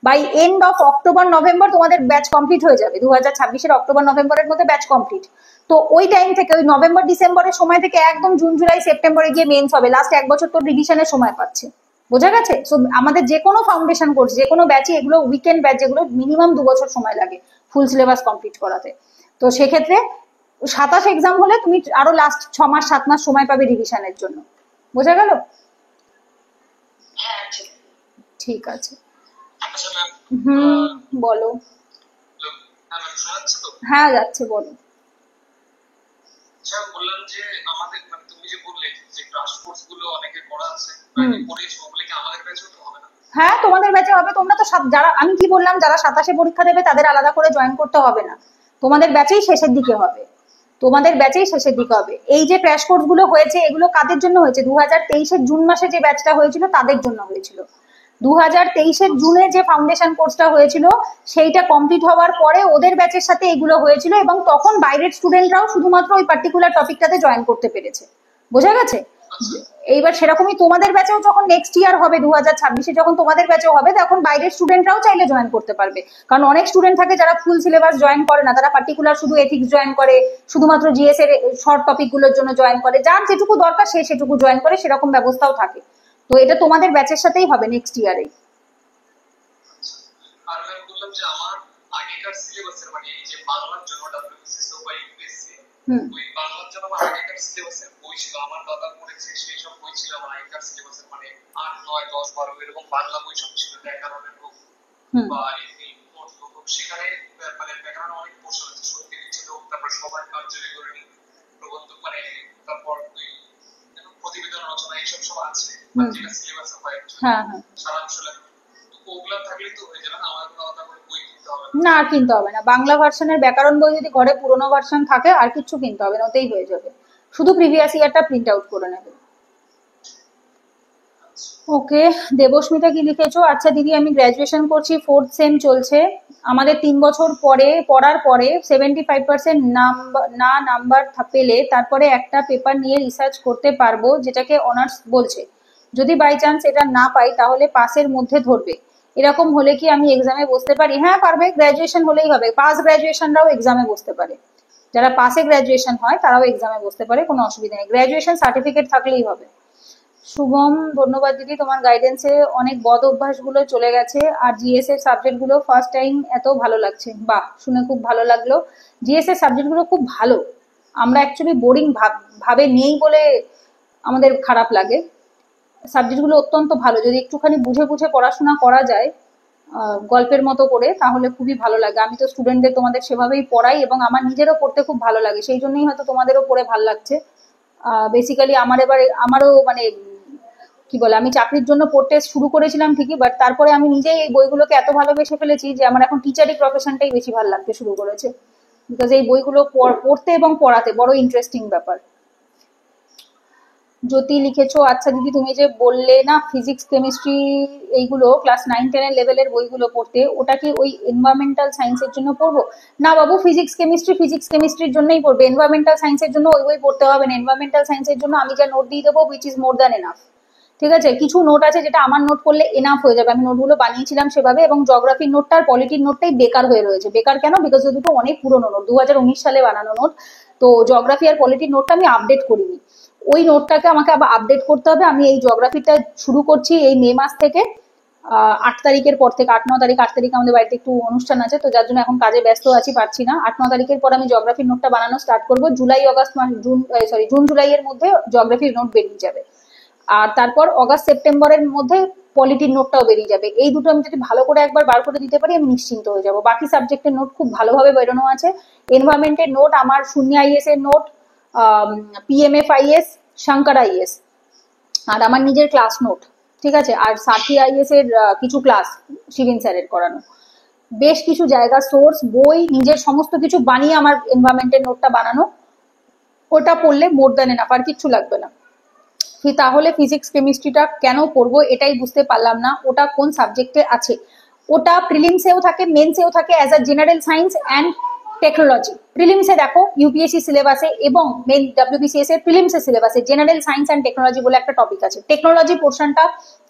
by end of October November তোমাদের ব্যাচ কমপ্লিট হয়ে যাবে, 2026-এর অক্টোবর নভেম্বরের মধ্যে ব্যাচ কমপ্লিট। তো ওই টাইম থেকে, ওই নভেম্বর ডিসেম্বরের সময় থেকে একদম জুন জুলাই সেপ্টেম্বরে গিয়ে মেন্স হবে, লাস্ট 1 বছর তো রিভিশনের সময় পাচ্ছে। বোঝা গেছে? সো আমাদের যে কোনো ফাউন্ডেশন কোর্স, যে কোনো ব্যাচে, এগুলো উইকেন্ড ব্যাচ, যেগুলো মিনিমাম 2 বছর সময় লাগে ফুল সিলেবাস কমপ্লিট করাতে। তো সেক্ষেত্রে 27 এক্সাম হলে তুমি আরো লাস্ট 6 মাস 7 মাস সময় পাবে রিভিশনের জন্য। বোঝা গেল? হ্যাঁ ঠিক আছে। আচ্ছা ম্যাম, বলো। শোনাচ্ছি তো? হ্যাঁ যাচ্ছে, বলো। আচ্ছা, বললাম যে আমাদের মানে তুমি যে বললে যে ক্রাশ কোর্স গুলো অনেকে করা আছে, করেছো, ওগুলো কি আমাদের ব্যাচেও তো হবে না? হ্যাঁ তোমাদের ব্যাচে হবে। তোমরা তো যারা, আমি কি বললাম, যারা 27-এ পরীক্ষা দেবে তাদের আলাদা করে জয়েন করতে হবে না, তোমাদের ব্যাচেই শেষের দিকে হবে, তোমাদের ব্যাচেই শেষের দিকে হবে। এই যে ক্র্যাশ কোর্স গুলো হয়েছে এগুলো কাদের জন্য হয়েছে? 2023-এর জুন মাসে যে ব্যাচটা হয়েছিল তাদের জন্য হয়েছিল। 2023-এর জুনে যে ফাউন্ডেশন কোর্সটা হয়েছিল সেইটা কমপ্লিট হওয়ার পরে ওদের ব্যাচের সাথে এগুলো হয়েছিল, এবং তখন বাইরের স্টুডেন্টরাও শুধুমাত্র ওই পার্টিকুলার টপিকটাতে জয়েন করতে পেরেছে। বোঝা গেছে? এইবার সেরকমই তোমাদের ব্যাচেও যখন নেক্সট ইয়ার হবে, 2026-এ যখন তোমাদের ব্যাচেও হবে, তখন বাইরের স্টুডেন্টরাও চাইলে জয়েন করতে পারবে। কারণ অনেক স্টুডেন্ট থাকে যারা ফুল সিলেবাস জয়েন করে না, তারা পার্টিকুলার শুধু এথিক্স জয়েন করে, শুধুমাত্র জিএস এর শর্ট টপিক গুলোর জন্য জয়েন করে, যার যেটুকু দরকার সে সেটুকু জয়েন করে, সেরকম ব্যবস্থাও থাকে। তো এটা তোমাদের ব্যাচের সাথেই হবে নেক্সট ইয়ারে। আর আমি বললাম যে আমার আগেকার সিলেবাসের মানে এই যে বাংলার জন্য ডব্লিউবিসিএস বা ইউপিএসসি, ওই বাংলার জন্য আমার আগেকার সিলেবাসের বই ছিল, আমার দাদা পড়েছে, সেই সব বই ছিল আমার আগেকার সিলেবাসের, মানে 8, 9, 10, 12 এরকম বাংলা বই সব ছিল, ব্যাকরণের হোক বা এমনি নোটবুক হোক, সেখানে মানে ব্যাকরণে অনেক পোর্শন আছে, সত্যি বিচ্ছেদ হোক, তারপর সবার কার্যবিবরণী, প্রবন্ধ, মানে তারপর ওই প্রতিবেদন রচনা, এইসব সব আছে যেটা সিলেবাসে হয় সারাংশ লেখা। ওগুলা থাকলে তো হয়ে যাবে না, আমার কোনো আলাদা করে বই কিনতে হবে না? কিনতে হবে না। বাংলা ভার্সনের ব্যাকরণ বই যদি ঘরে পুরোনো ভার্সন থাকে আর কিছু কিনতে হবে না, ওতেই হয়ে যাবে। শুধু প্রিভিয়াস ইয়ারটা প্রিন্ট আউট করে নেবে। ওকে, দেবস্মিতা কি লিখেছো? আচ্ছা দিদি, আমি গ্রাজুয়েশন করছি, 4th সেম চলছে। আমাদের 3 বছর পরে পড়ার পরে 75% নাম্বার পেলে তারপরে একটা পেপার নিয়ে রিসার্চ করতে পারবো যেটাকে অনার্স বলছে। যদি বাই চান্স এটা না পাই তাহলে পাসের মধ্যে ধরবে। এরকম হলে কি আমি এক্সামে বসতে পারি? হ্যাঁ পারবে, গ্রাজুয়েশন হলেই হবে। পাস গ্রাজুয়েশনরাও এক্সামে বসতে পারে, যারা পাসে গ্রাজুয়েশন হয় তারাও এক্সামে বসতে পারে, কোনো অসুবিধা নেই, গ্রাজুয়েশন সার্টিফিকেট থাকলেই হবে। শুভম, ধন্যবাদ দিদি, তোমার গাইডেন্সে অনেক বদ অভ্যাস গুলো চলে গেছে, আর জিএস এর সাবজেক্ট গুলো ফার্স্ট টাইম এত ভালো লাগছে। বাহ, শুনে খুব ভালো লাগলো। জিএস এর সাবজেক্ট গুলো খুব ভালো, আমরা অ্যাকচুয়ালি বোরিং ভাবে নেই বলে আমাদের খারাপ লাগে। সাবজেক্ট গুলো অত্যন্ত ভালো, যদি একটুখানি বুঝে বুঝে পড়াশোনা করা যায় গল্পের মতো করে, তাহলে খুবই ভালো লাগে। আমি তো স্টুডেন্টদের তোমাদের সেভাবেই পড়াই, এবং আমার নিজেরও পড়তে খুব ভালো লাগে, সেই জন্যই হয়তো তোমাদেরও পড়ে ভালো লাগছে। বেসিক্যালি আমারও মানে কি বলে, আমি চাকরির জন্য পড়তে শুরু করেছিলাম ঠিকই, বাট তারপরে আমি নিজেই এই বইগুলোকে এত ভালোবেসে ফেলেছি যে আমার এখন টিচারি প্রফেশনটাই বেশি ভালো লাগতে শুরু করেছে, বিকজ এই বইগুলো পড়তে এবং পড়াতে বড় ইন্টারেস্টিং ব্যাপার। জ্যোতি লিখেছো, আচ্ছা দিদি তুমি যে বললে না ফিজিক্স কেমিস্ট্রি এইগুলো ক্লাস 9-10 লেভেলের বইগুলো পড়তে, ওটা কি ওই এনভায়রনমেন্টাল সায়েন্সের জন্য পড়বো? না বাবু, ফিজিক্স কেমিস্ট্রির জন্যই পড়বে, এনভায়রনমেন্টাল সায়েন্সের জন্য ওই বই পড়তে হবে না। এনভায়রনমেন্টাল সায়েন্সের জন্য আমি যা নোট দিয়ে দেবো, which is more than enough. ঠিক আছে, কিছু নোট আছে যেটা আমার নোট করলে এনাফ হয়ে যাবে, আমি নোটগুলো বানিয়েছিলাম সেভাবে, এবং জিওগ্রাফির নোটটা আর পলিটির নোটটাই বেকার হয়ে রয়েছে। বেকার কেন? বিকজ দুটো অনেক পুরোনো নোট, 2019 সালে বানানো নোট, তো জিওগ্রাফি আর পলিটির নোটটা আমি আপডেট করিনি, ওই নোটটাকে আমাকে আবার আপডেট করতে হবে। আমি এই জিওগ্রাফিটা শুরু করছি এই মে মাস থেকে, 8 তারিখের পর থেকে, 8-9 তারিখ, 8 তারিখ আমাদের বাড়িতে একটু অনুষ্ঠান আছে, তো যার জন্য এখন কাজে ব্যস্ত আছি, পারছি না। 8-9 তারিখের পর আমি জিওগ্রাফির নোটটা বানানো স্টার্ট করবো। জুন জুলাইয়ের মধ্যে জিওগ্রাফির নোট বেরিয়ে যাবে, আর তারপর অগাস্ট সেপ্টেম্বরের মধ্যে পলিটির নোটটাও বেরিয়ে যাবে। এই দুটো আমি যদি ভালো করে একবার বার করে দিতে পারি, আমি নিশ্চিন্ত হয়ে যাব। বাকি সাবজেক্টের নোট খুব ভালোভাবে বেরোনো আছে। এনভায়রনমেন্টের নোট আমার শূন্য আইএস এর note, PMF IAS, Shankar IAS, আর আমার নিজের ক্লাস নোট, ঠিক আছে, আর সাথী আইএস এর কিছু ক্লাস শিবিন স্যারের করানো, বেশ কিছু জায়গা সোর্স বই নিজের সমস্ত কিছু বানিয়ে আমার এনভায়রনমেন্টের নোটটা বানানো, ওটা পড়লে মোর দ্যান এনাফ, আর কিচ্ছু লাগবে না। তাহলে ফিজিক্স কেমিস্ট্রিটা কেন পড়বো এটাই বুঝতে পারলাম না, ওটা কোন সাবজেক্টে আছে? ওটা প্রিলিমসেও থাকে, মেন্সেও থাকে, as a general science and technology. প্রিলিমসে দেখো ইউপিএসসি সিলেবাসে এবং মেন ডব্লিউবিসিএস এর প্রিলিমসের সিলেবাসে জেনারেল সায়েন্স অ্যান্ড টেকনোলজি বলে একটা টপিক আছে। টেকনোলজি পোর্শনটা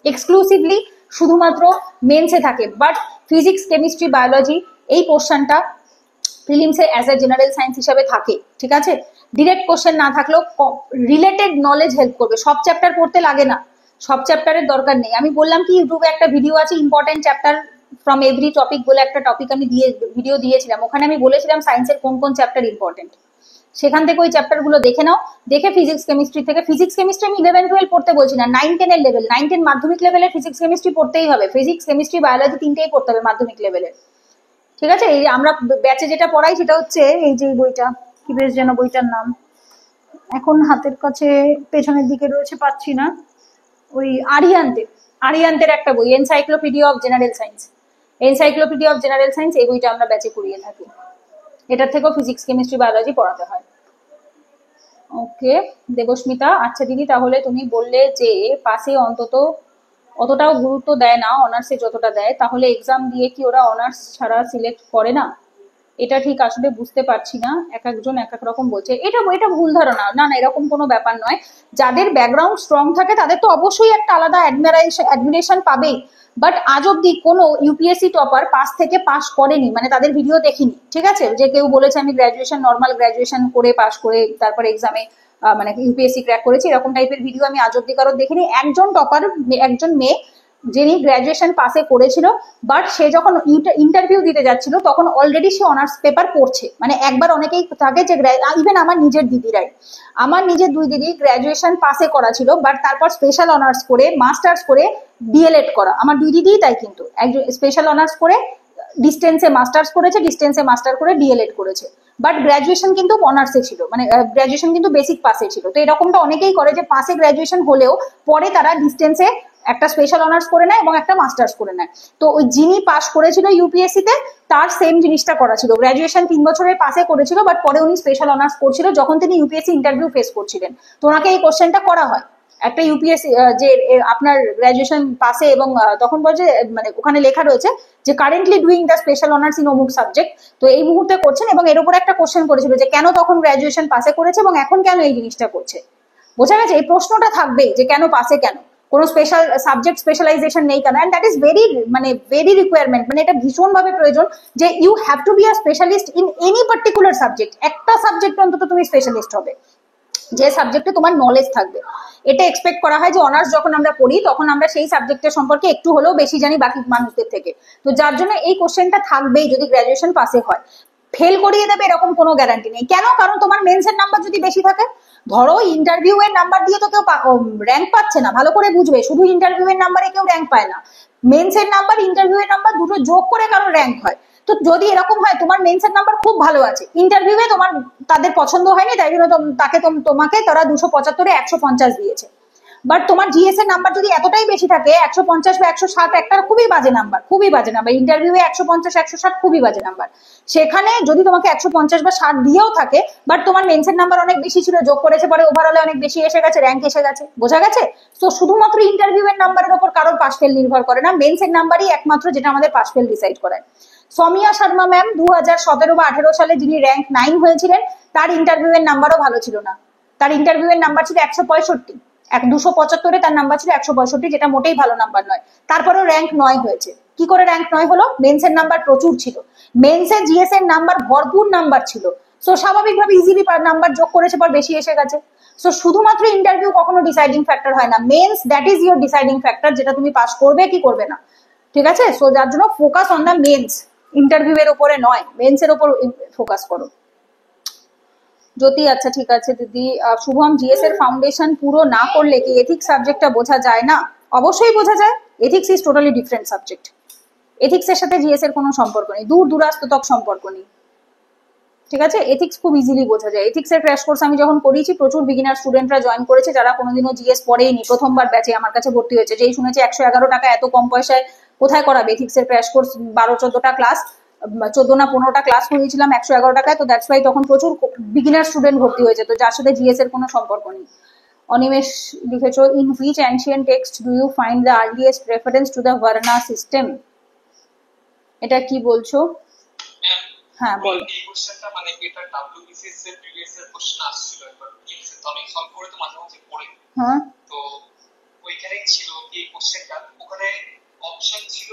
এক্সক্লুসিভলি শুধুমাত্র মেন্সে থাকে, বাট ফিজিক্স কেমিস্ট্রি বায়োলজি এই পোর্শনটা প্রিলিমসে অ্যাজ এ জেনারেল সায়েন্স হিসাবে থাকে, ঠিক আছে। ডিরেক্ট কোশ্চেন না থাকলেও রিলেটেড নলেজ হেল্প করবে, সব চ্যাপ্টার পড়তে লাগে না, সব চ্যাপ্টারের দরকার নেই। আমি বললাম কি, ইউটিউবে একটা ভিডিও আছে important chapter from every topic বলে একটা টপিক আমি ভিডিও দিয়েছিলাম, ওখানে আমি বলেছিলাম সায়েন্সের কোন কোন চ্যাপ্টার ইম্পর্টেন্ট, সেখান থেকে ওই চ্যাপ্টার গুলো দেখে নাও। দেখে ফিজিক্স কেমিস্ট্রি থেকে, ফিজিক্স কেমিস্ট্রি আমি 11-12 পড়তে বলছি না, 9-10 লেভেল, 9-10 মাধ্যমিক লেভেলের ফিজিক্স কেমিস্ট্রি পড়তেই হবে। ফিজিক্স কেমিস্ট্রি বায়োলজি তিনটেই পড়তে হবে মাধ্যমিক লেভেলের, ঠিক আছে। এই আমরা ব্যাচে যেটা পড়াই সেটা হচ্ছে এই যে বইটা, কি বেশ যেন বইটার নাম এখন হাতের কাছে পেছনের দিকে রয়েছে, পাচ্ছি না, ওই আরিয়ান্তের একটা বই, encyclopedia of general science, encyclopedia of general science, এই বইটা আমরা ব্যাচে পড়িয়ে থাকি। এটার থেকেও ফিজিক্স কেমিস্ট্রি বায়োলজি পড়াতে হয়। ওকে দেবস্মিতা, আচ্ছা দিদি তাহলে তুমি বললে যে পাশে অন্তত অতটাও গুরুত্ব দেয় না অনার্সে যতটা দেয়, তাহলে এক্সাম দিয়ে কি ওরা অনার্স ছাড়া সিলেক্ট করে না? এটা ঠিক আসলে বুঝতে পারছি না, এক একজন এক এক রকম বলছে। এটা ভুল ধারণা, না না এরকম কোনো ব্যাপার নয়। যাদের ব্যাকগ্রাউন্ড স্ট্রং থাকে তাদের তো অবশ্যই একটা আলাদা অ্যাডমিরেশন পাবেই, বাট আজ অব্দি কোনো ইউপিএসসি টপার পাস করেনি, মানে তাদের ভিডিও দেখিনি, ঠিক আছে। যে কেউ বলেছে আমি নর্মাল গ্রাজুয়েশন করে পাস করে তারপর এক্সামে মানে ইউপিএসসি ক্র্যাক করেছি, এরকম টাইপের ভিডিও আমি আজ অব্দি কারোর দেখিনি। একজন টপার, একজন মেয়ে যিনি গ্রাজুয়েশন পাসে করেছিল, বাট সে যখন ইন্টারভিউ দিতে যাচ্ছিল তখন অলরেডি সে অনার্স পেপার পড়ছে। মানে একবার অনেকেই থাকে যে ইভেন আমার নিজের দিদিরাই, আমার নিজের 2 দিদি গ্রাজুয়েশন পাসে করা ছিল, বাট তারপর স্পেশাল অনার্স করে মাস্টার্স করে ডিএলএড করা, আমার 2 দিদিই তাই, কিন্তু একজন স্পেশাল অনার্স করে ডিস্টেন্সে মাস্টার্স করেছে, ডিস্টেন্সে মাস্টার করে ডিএলএড করেছে, বাট গ্রাজুয়েশন কিন্তু অনার্সে ছিল, মানে গ্রাজুয়েশন কিন্তু বেসিক পাসে ছিল। তো এরকমটা অনেকেই করে যে পাসে গ্রাজুয়েশন হলেও পরে তারা ডিস্টেন্সে একটা স্পেশাল অনার্স করে নেয় এবং একটা মাস্টার্স করে নেয়। তো ওই যিনি পাস করেছিল ইউপিএসসি তে তার সেম জিনিসটা করা ছিল, গ্রাজুয়েশন 3 বছরের পাসে করেছিল, বাট পরে উনি স্পেশাল অনার্স করছিল যখন তিনি ইউপিএসসি ইন্টারভিউ ফেস করছিলেন। তো ওনাকে এই কোশ্চেনটা করা হয়, একটা ইউপিএসসি যে আপনার গ্রাজুয়েশন পাসে, এবং তখন বলছে মানে ওখানে লেখা রয়েছে যে currently doing the special honours in অমুক সাবজেক্ট, তো এই মুহূর্তে করছেন, এবং এর উপর একটা কোশ্চেন করেছিল যে কেন তখন গ্রাজুয়েশন পাসে করেছে এবং এখন কেন এই জিনিসটা করছে। বোঝা গেছে, এই প্রশ্নটা থাকবে যে কেন পাসে, কেন কোনো স্পেশাল সাবজেক্ট স্পেশালাইজেশন নেই কেন, and that is very requirement, মানে এটা ভীষণ ভাবে প্রয়োজন যে you have to be a specialist in any particular subject. একটা সাবজেক্ট অন্তত তুমি স্পেশালিস্ট হবে, যে সাবজেক্টে তোমার নলেজ থাকবে। এটা এক্সপেক্ট করা হয় যে অনার্স যখন আমরা পড়ি তখন আমরা সেই সাবজেক্টের সম্পর্কে একটু হলেও বেশি জানি বাকি মানুষদের থেকে। তো যার জন্য এই কোশ্চেনটা থাকবেই যদি গ্রাজুয়েশন পাসে হয়। ফেল করিয়ে দেবে এরকম কোনো গ্যারান্টি নেই। কেন? কারণ তোমার মেন্সের নাম্বার যদি বেশি থাকে, ধরো ইন্টারভিউ এর নাম্বার দিয়ে তো কেউ র্যাঙ্ক পাচ্ছে না, ভালো করে বুঝবে, শুধু ইন্টারভিউ এর নাম্বারে কেউ র্যাঙ্ক পায় না। মেন্সের নাম্বার, ইন্টারভিউ এর নাম্বার দুটো যোগ করে কারো র্যাঙ্ক হয়। তো যদি এরকম হয় তোমার মেন্সের নাম্বার খুব ভালো আছে, ইন্টারভিউয়ে তোমার তাদের পছন্দ হয়নি, তাই জন্য তোমাকে তারা 275-এ 150 দিয়েছে, বাট তোমার জিএস এর নাম্বার যদি এতটাই বেশি থাকে, 150 বা 160 একটা খুবই বাজে নাম্বার, খুবই বাজে নাম্বার। ইন্টারভিউয়ে 150-160 খুবই বাজে নাম্বার। সেখানে যদি তোমাকে 150 বা 60 দিয়েও থাকে, বাট তোমার মেন্সের নাম্বার অনেক বেশি ছিল, যোগ করেছে পরে ওভারঅলে অনেক বেশি এসে গেছে, র্যাঙ্ক এসে গেছে, বোঝা গেছে? তো শুধুমাত্র ইন্টারভিউ এর নাম্বারের উপর কারোর পাস ফেল নির্ভর করে না, মেন্সের নাম্বারই একমাত্র যেটা আমাদের পাস ফেল ডিসাইড করায়। সমিয়া শর্মা ম্যাম 2017 বা 18 সালে যিনি র্যাঙ্ক 9 হয়েছিলেন, তার ইন্টারভিউ এর নাম্বারও ভালো ছিল না। তার ইন্টারভিউ এর নাম্বার ছিল 165, 275-এ তার নাম্বার ছিল 165, যেটা মোটেই ভালো নাম্বার নয়। তারপরেও র্যাঙ্ক 9 হয়েছে। কি করে র্যাঙ্ক 9 হলো? মেন্সের নাম্বার প্রচুর ছিল, মেন্সে জিএস এর নাম্বার ভরপুর নাম্বার ছিল, সো স্বাভাবিকভাবে ইজিলি নাম্বার যোগ করেছে, পর বেশি এসে গেছে। সো শুধুমাত্র ইন্টারভিউ কখনো ডিসাইডিং ফ্যাক্টর হয় না, mains that is your deciding factor, যেটা তুমি পাস করবে কি করবে না, ঠিক আছে? সো যার জন্য focus on the mains, interview এর উপরে নয়, মেন্সের উপর ফোকাস করো। জ্যোতি, আচ্ছা ঠিক আছে দিদি। শুভম, জিএস এর ফাউন্ডেশন পুরো না করলে কি এথিক্স সাবজেক্টটা বোঝা যায় না? অবশ্যই বোঝা যায়। Ethics is totally different subject. Ethics এর সাথে জিএস এর কোনো সম্পর্ক নেই, দূর দূরাস্ত তক সম্পর্ক নেই, ঠিক আছে? এথিক্স খুব ইজিলি বোঝা যায়। এথিক্স এর ক্র্যাশ কোর্স আমি যখন করিয়েছি, প্রচুর বিগিনার স্টুডেন্টরা জয়েন করেছে যারা কোনোদিনও জিএস পড়েইনি, প্রথমবার ব্যাচে আমার কাছে ভর্তি হয়েছে। যেই শুনেছে 111 টাকা এত কম পয়সায় কোথায় করাবে এথিক্স এর ক্র্যাশ কোর্স, 12-14টা ক্লাস, 14 না 15টা ক্লাস করিয়েছিলাম 111 টাকায়। তো দ্যাটস ওয়াই তখন প্রচুর বিগিনার স্টুডেন্ট ভর্তি হয়েছে, তো যার সাথে জিএস এর কোনো সম্পর্ক নেই। অনিমেষ লিখেছো, in which ancient text do you find the earliest reference to the varna system? এটা কি বলছো? হ্যাঁ বল। এই কোশ্চেনটা মানে এটা ডব্লিউবিসিএস এর প্রিভিয়াস এর কোশ্চেন আসছিল একবার লিখছে, তো আমি সলভ করে তো মাঝে মাঝে পড়ি। হ্যাঁ, তো ওইখানেই ছিল এই কোশ্চেনটা, ওখানে অপশন ছিল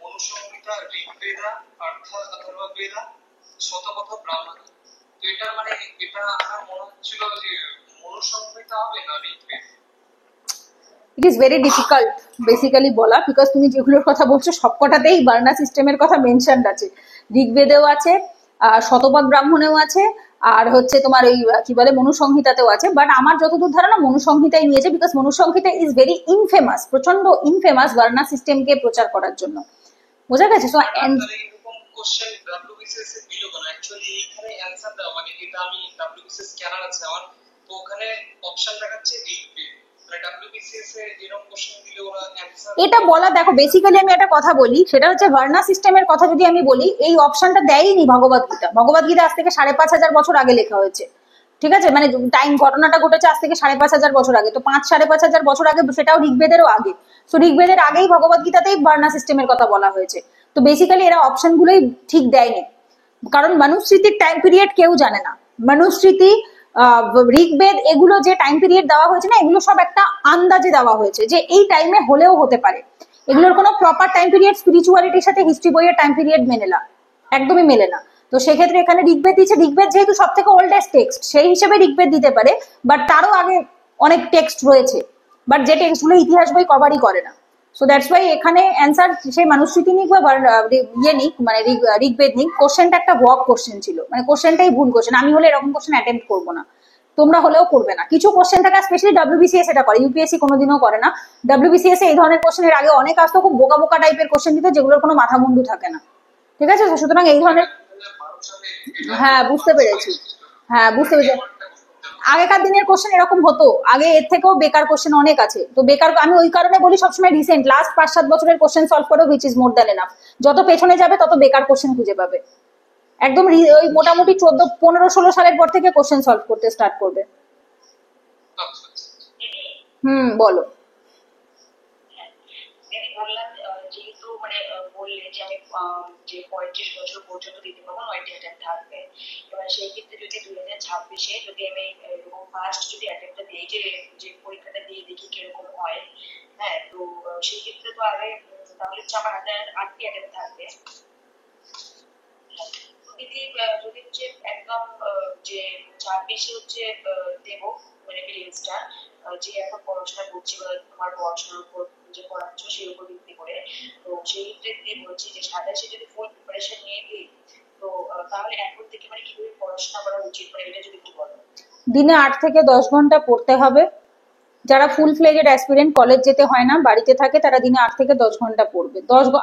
মনুসংহিতা, ঋগ্বেদা, অথর্ববেদা, শতপথ, ব্রাহ্মণ। তো এটা মানে এটা আমার মনে হচ্ছিল যে মনুসংহিতা হবে না Rigveda. It is very difficult basically বলা, বিকজ তুমি যেগুলোর কথা বলছো সবকটাতেই বার্না সিস্টেমের কথা মেনশন আছে। ঋগ্বেদেও আছে, শতপথ ব্রাহ্মণেও আছে, আর হচ্ছে তোমার ওই কি বলে মনুসংহিতাতেও আছে। বাট আমার যতদূর ধারণা মনুসংহিতাই নিয়েছে, because Manusamhita is very infamous, প্রচন্ড ইনফেমাস বার্না সিস্টেমকে প্রচার করার জন্য, বোঝা গেছে? সো এরকম কোশ্চেন ডব্লিউবিসিএস এ দিল কেন? অ্যাকচুয়ালি এইখানে অ্যানসার দাও, মানে এটা আমি ডব্লিউবিসিএস স্ক্যানার আছে আমার, তো ওখানে অপশন দেখাচ্ছে ঋগ্বেদ, মানে ডব্লিউবিসিএস এ এরকম কোশ্চেন দিলে ওরা অ্যানসার এটা বলা, দেখো বেসিক্যালি আমি একটা কথা বলি, সেটা হচ্ছে ভার্না সিস্টেমের কথা যদি আমি বলি, এই অপশনটা দেয়নি ভগবত গীতা। ভগবত গীতা আজ থেকে 5,500 বছর আগে লেখা হয়েছে, ঠিক আছে? মানে টাইম, ঘটনাটা ঘটেছে আজ থেকে 5,500 বছর আগে, তো 5-5,500 বছর আগে, সেটাও ঋগ্বেদেরও আগে। তো ঋগ্বেদের আগেই ভগবত গীতাতেই ভার্না সিস্টেমের কথা বলা হয়েছে। তো বেসিক্যালি এরা অপশন গুলোই ঠিক দেয়নি, কারণ মনুস্মৃতির টাইম পিরিয়ড কেউ জানে না। মনুস্মৃতি, ঋগ্বেদ, এগুলো যে টাইম পিরিয়ড দেওয়া হয়েছে না, এগুলো সব একটা আন্দাজে দেওয়া হয়েছে যে এই টাইমে হলেও হতে পারে। এগুলোর কোনো প্রপার টাইম পিরিয়ড স্পিরিচুয়ালিটির সাথে হিস্ট্রি বইয়ের টাইম পিরিয়ড মেনে না, একদমই মেলে না। তো সেক্ষেত্রে এখানে ঋগ্বেদ দিচ্ছে, ঋগ্বেদ যেহেতু সব থেকে ওল্ডেস্ট টেক্সট, সেই হিসেবে ঋগ্বেদ দিতে পারে, বাট তারও আগে অনেক টেক্সট রয়েছে, বাট যে টেক্সটগুলো ইতিহাস বই কভারই করে না। সো দ্যাটস ওয়াই এখানে অ্যান্সার সে মনুস্মৃতি নিক বা ইয়ে নিক, মানে ঋগ্বেদ নিক, কোশ্চেনটা একটা ওয়াক কোশ্চেন ছিল, মানে কোশ্চেনটাই ভুল কোশ্চেন। আমি হলে এরকম কোশ্চেন অ্যাটেম্প্ট করবো না, তোমরা হলেও করবে না। কিছু কোশ্চেন থাকে, স্পেশালি ডব্লিউবিসিএস এটা করে, ইউপিএসসি কোনোদিনও করে না। ডব্লিউবিসিএস এই ধরনের কোশ্চেনের আগে অনেক আসতো, খুব বোকা বোকা টাইপের কোশ্চেন দিত, যেগুলোর কোনো মাথা মুন্ডু থাকে না, ঠিক আছে? সুতরাং এই ধরনের, হ্যাঁ বুঝতে পেরেছি, হ্যাঁ বুঝতে পেরেছি। আগেকার দিনের কোশ্চেন এরকম হতো, আগে এর থেকেও বেকার কোশ্চেন অনেক আছে। তো বেকার আমি ওই কারণে বলি সবসময় রিসেন্ট লাস্ট 5-7 বছরের কোশ্চেন সলভ করো, which is more than enough. যত পেছনে যাবে তত বেকার কোশ্চেন খুঁজে পাবে। একদম ওই মোটামুটি 14-15-16 সালের পর থেকে কোশ্চেন সলভ করতে স্টার্ট করবে। বলো। বললাম যেহেতু মানে বললে যে আমি যে 35 বছর পর্যন্ত দিতে পারবো 9টি অ্যাটেম্প থাকবে। এবার সেই ক্ষেত্রে যদি 2026-এ যদি আমি এরকম ফার্স্ট যদি অ্যাটেম্পটা দিই, যে পরীক্ষাটা দিয়ে দেখি কিরকম হয়, হ্যাঁ, তো সেই ক্ষেত্রে তো আগে তাহলে হচ্ছে আমার হাতে 8টি অ্যাটেম্প থাকবে। যদি হচ্ছে একদম যে 26-এ হচ্ছে দেব মানে প্রিলিমসটা, যে এখন পড়াশোনা করছি বা তোমার পড়াশোনার উপর যে পড়াচ্ছ সেই উপর ভিত্তি করে, তো সেই ক্ষেত্রে বলছি যে 27-এ যদি ফুল প্রিপারেশন নিয়ে দিই, তো তাহলে এখন থেকে মানে কিভাবে পড়াশোনা করা উচিত, মানে এটা যদি একটু বলো। দিনে 8 থেকে 10 ঘন্টা পড়তে হবে। যারা ফুল ফ্লেজেড অ্যাসপিরেন্ট, কলেজ যেতে হয় না, বাড়িতে থাকে, তারা দিনে 8 থেকে 10 ঘন্টা পড়বে।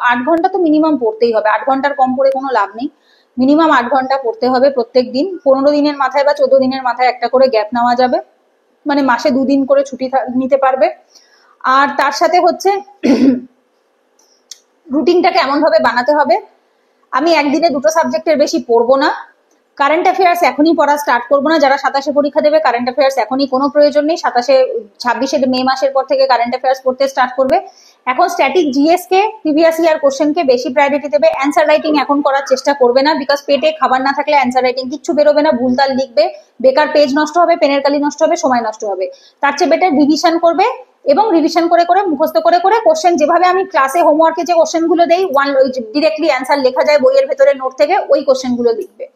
8 ঘন্টা তো মিনিমাম পড়তেই হবে, 8 ঘন্টার কম পড়ে কোনো লাভ নেই। মিনিমাম 8 ঘন্টা পড়তে হবে প্রত্যেক দিন। 15 দিনের মাথায় বা 14 দিনের মাথায় একটা করে গ্যাপ নেওয়া যাবে, মানে মাসে 2 দিন করে ছুটি নিতে পারবে। আর তার সাথে হচ্ছে রুটিনটাকে এমন ভাবে বানাতে হবে, আমি একদিনে 2টো সাবজেক্টের বেশি পড়বো না। কারেন্ট অ্যাফেয়ার্স এখনই পড়া স্টার্ট করবো না। যারা 27-এ পরীক্ষা দেবে, কারেন্ট অ্যাফেয়ার্স এখনই কোনো প্রয়োজন নেই। 26-এ মে মাসের পর থেকে কারেন্ট অ্যাফেয়ার্স পড়তে স্টার্ট করবে। এখন স্ট্যাটিক জিএস কে, প্রিভিয়াস ইয়ার কোশ্চেনকে বেশি প্রায়োরিটি দেবে। অ্যান্সার রাইটিং এখন করার চেষ্টা করবে না, বিকজ পেটে খাবার না থাকলে অ্যান্সার রাইটিং কিচ্ছু বেরোবে না, ভুলতাল লিখবে, বেকার পেজ নষ্ট হবে, পেনের কালি নষ্ট হবে, সময় নষ্ট হবে। তার চেয়ে বেটার রিভিশন করবে, এবং রিভিশন করে করে মুখস্থ করে করে কোশ্চেন, যেভাবে আমি ক্লাসে হোমওয়ার্কে যে কোশ্চেন গুলো দেই, ডিরেক্টলি অ্যান্সার লেখা যায় বইয়ের ভেতরে নোট থেকে, ওই কোশ্চেন গুলো লিখবে।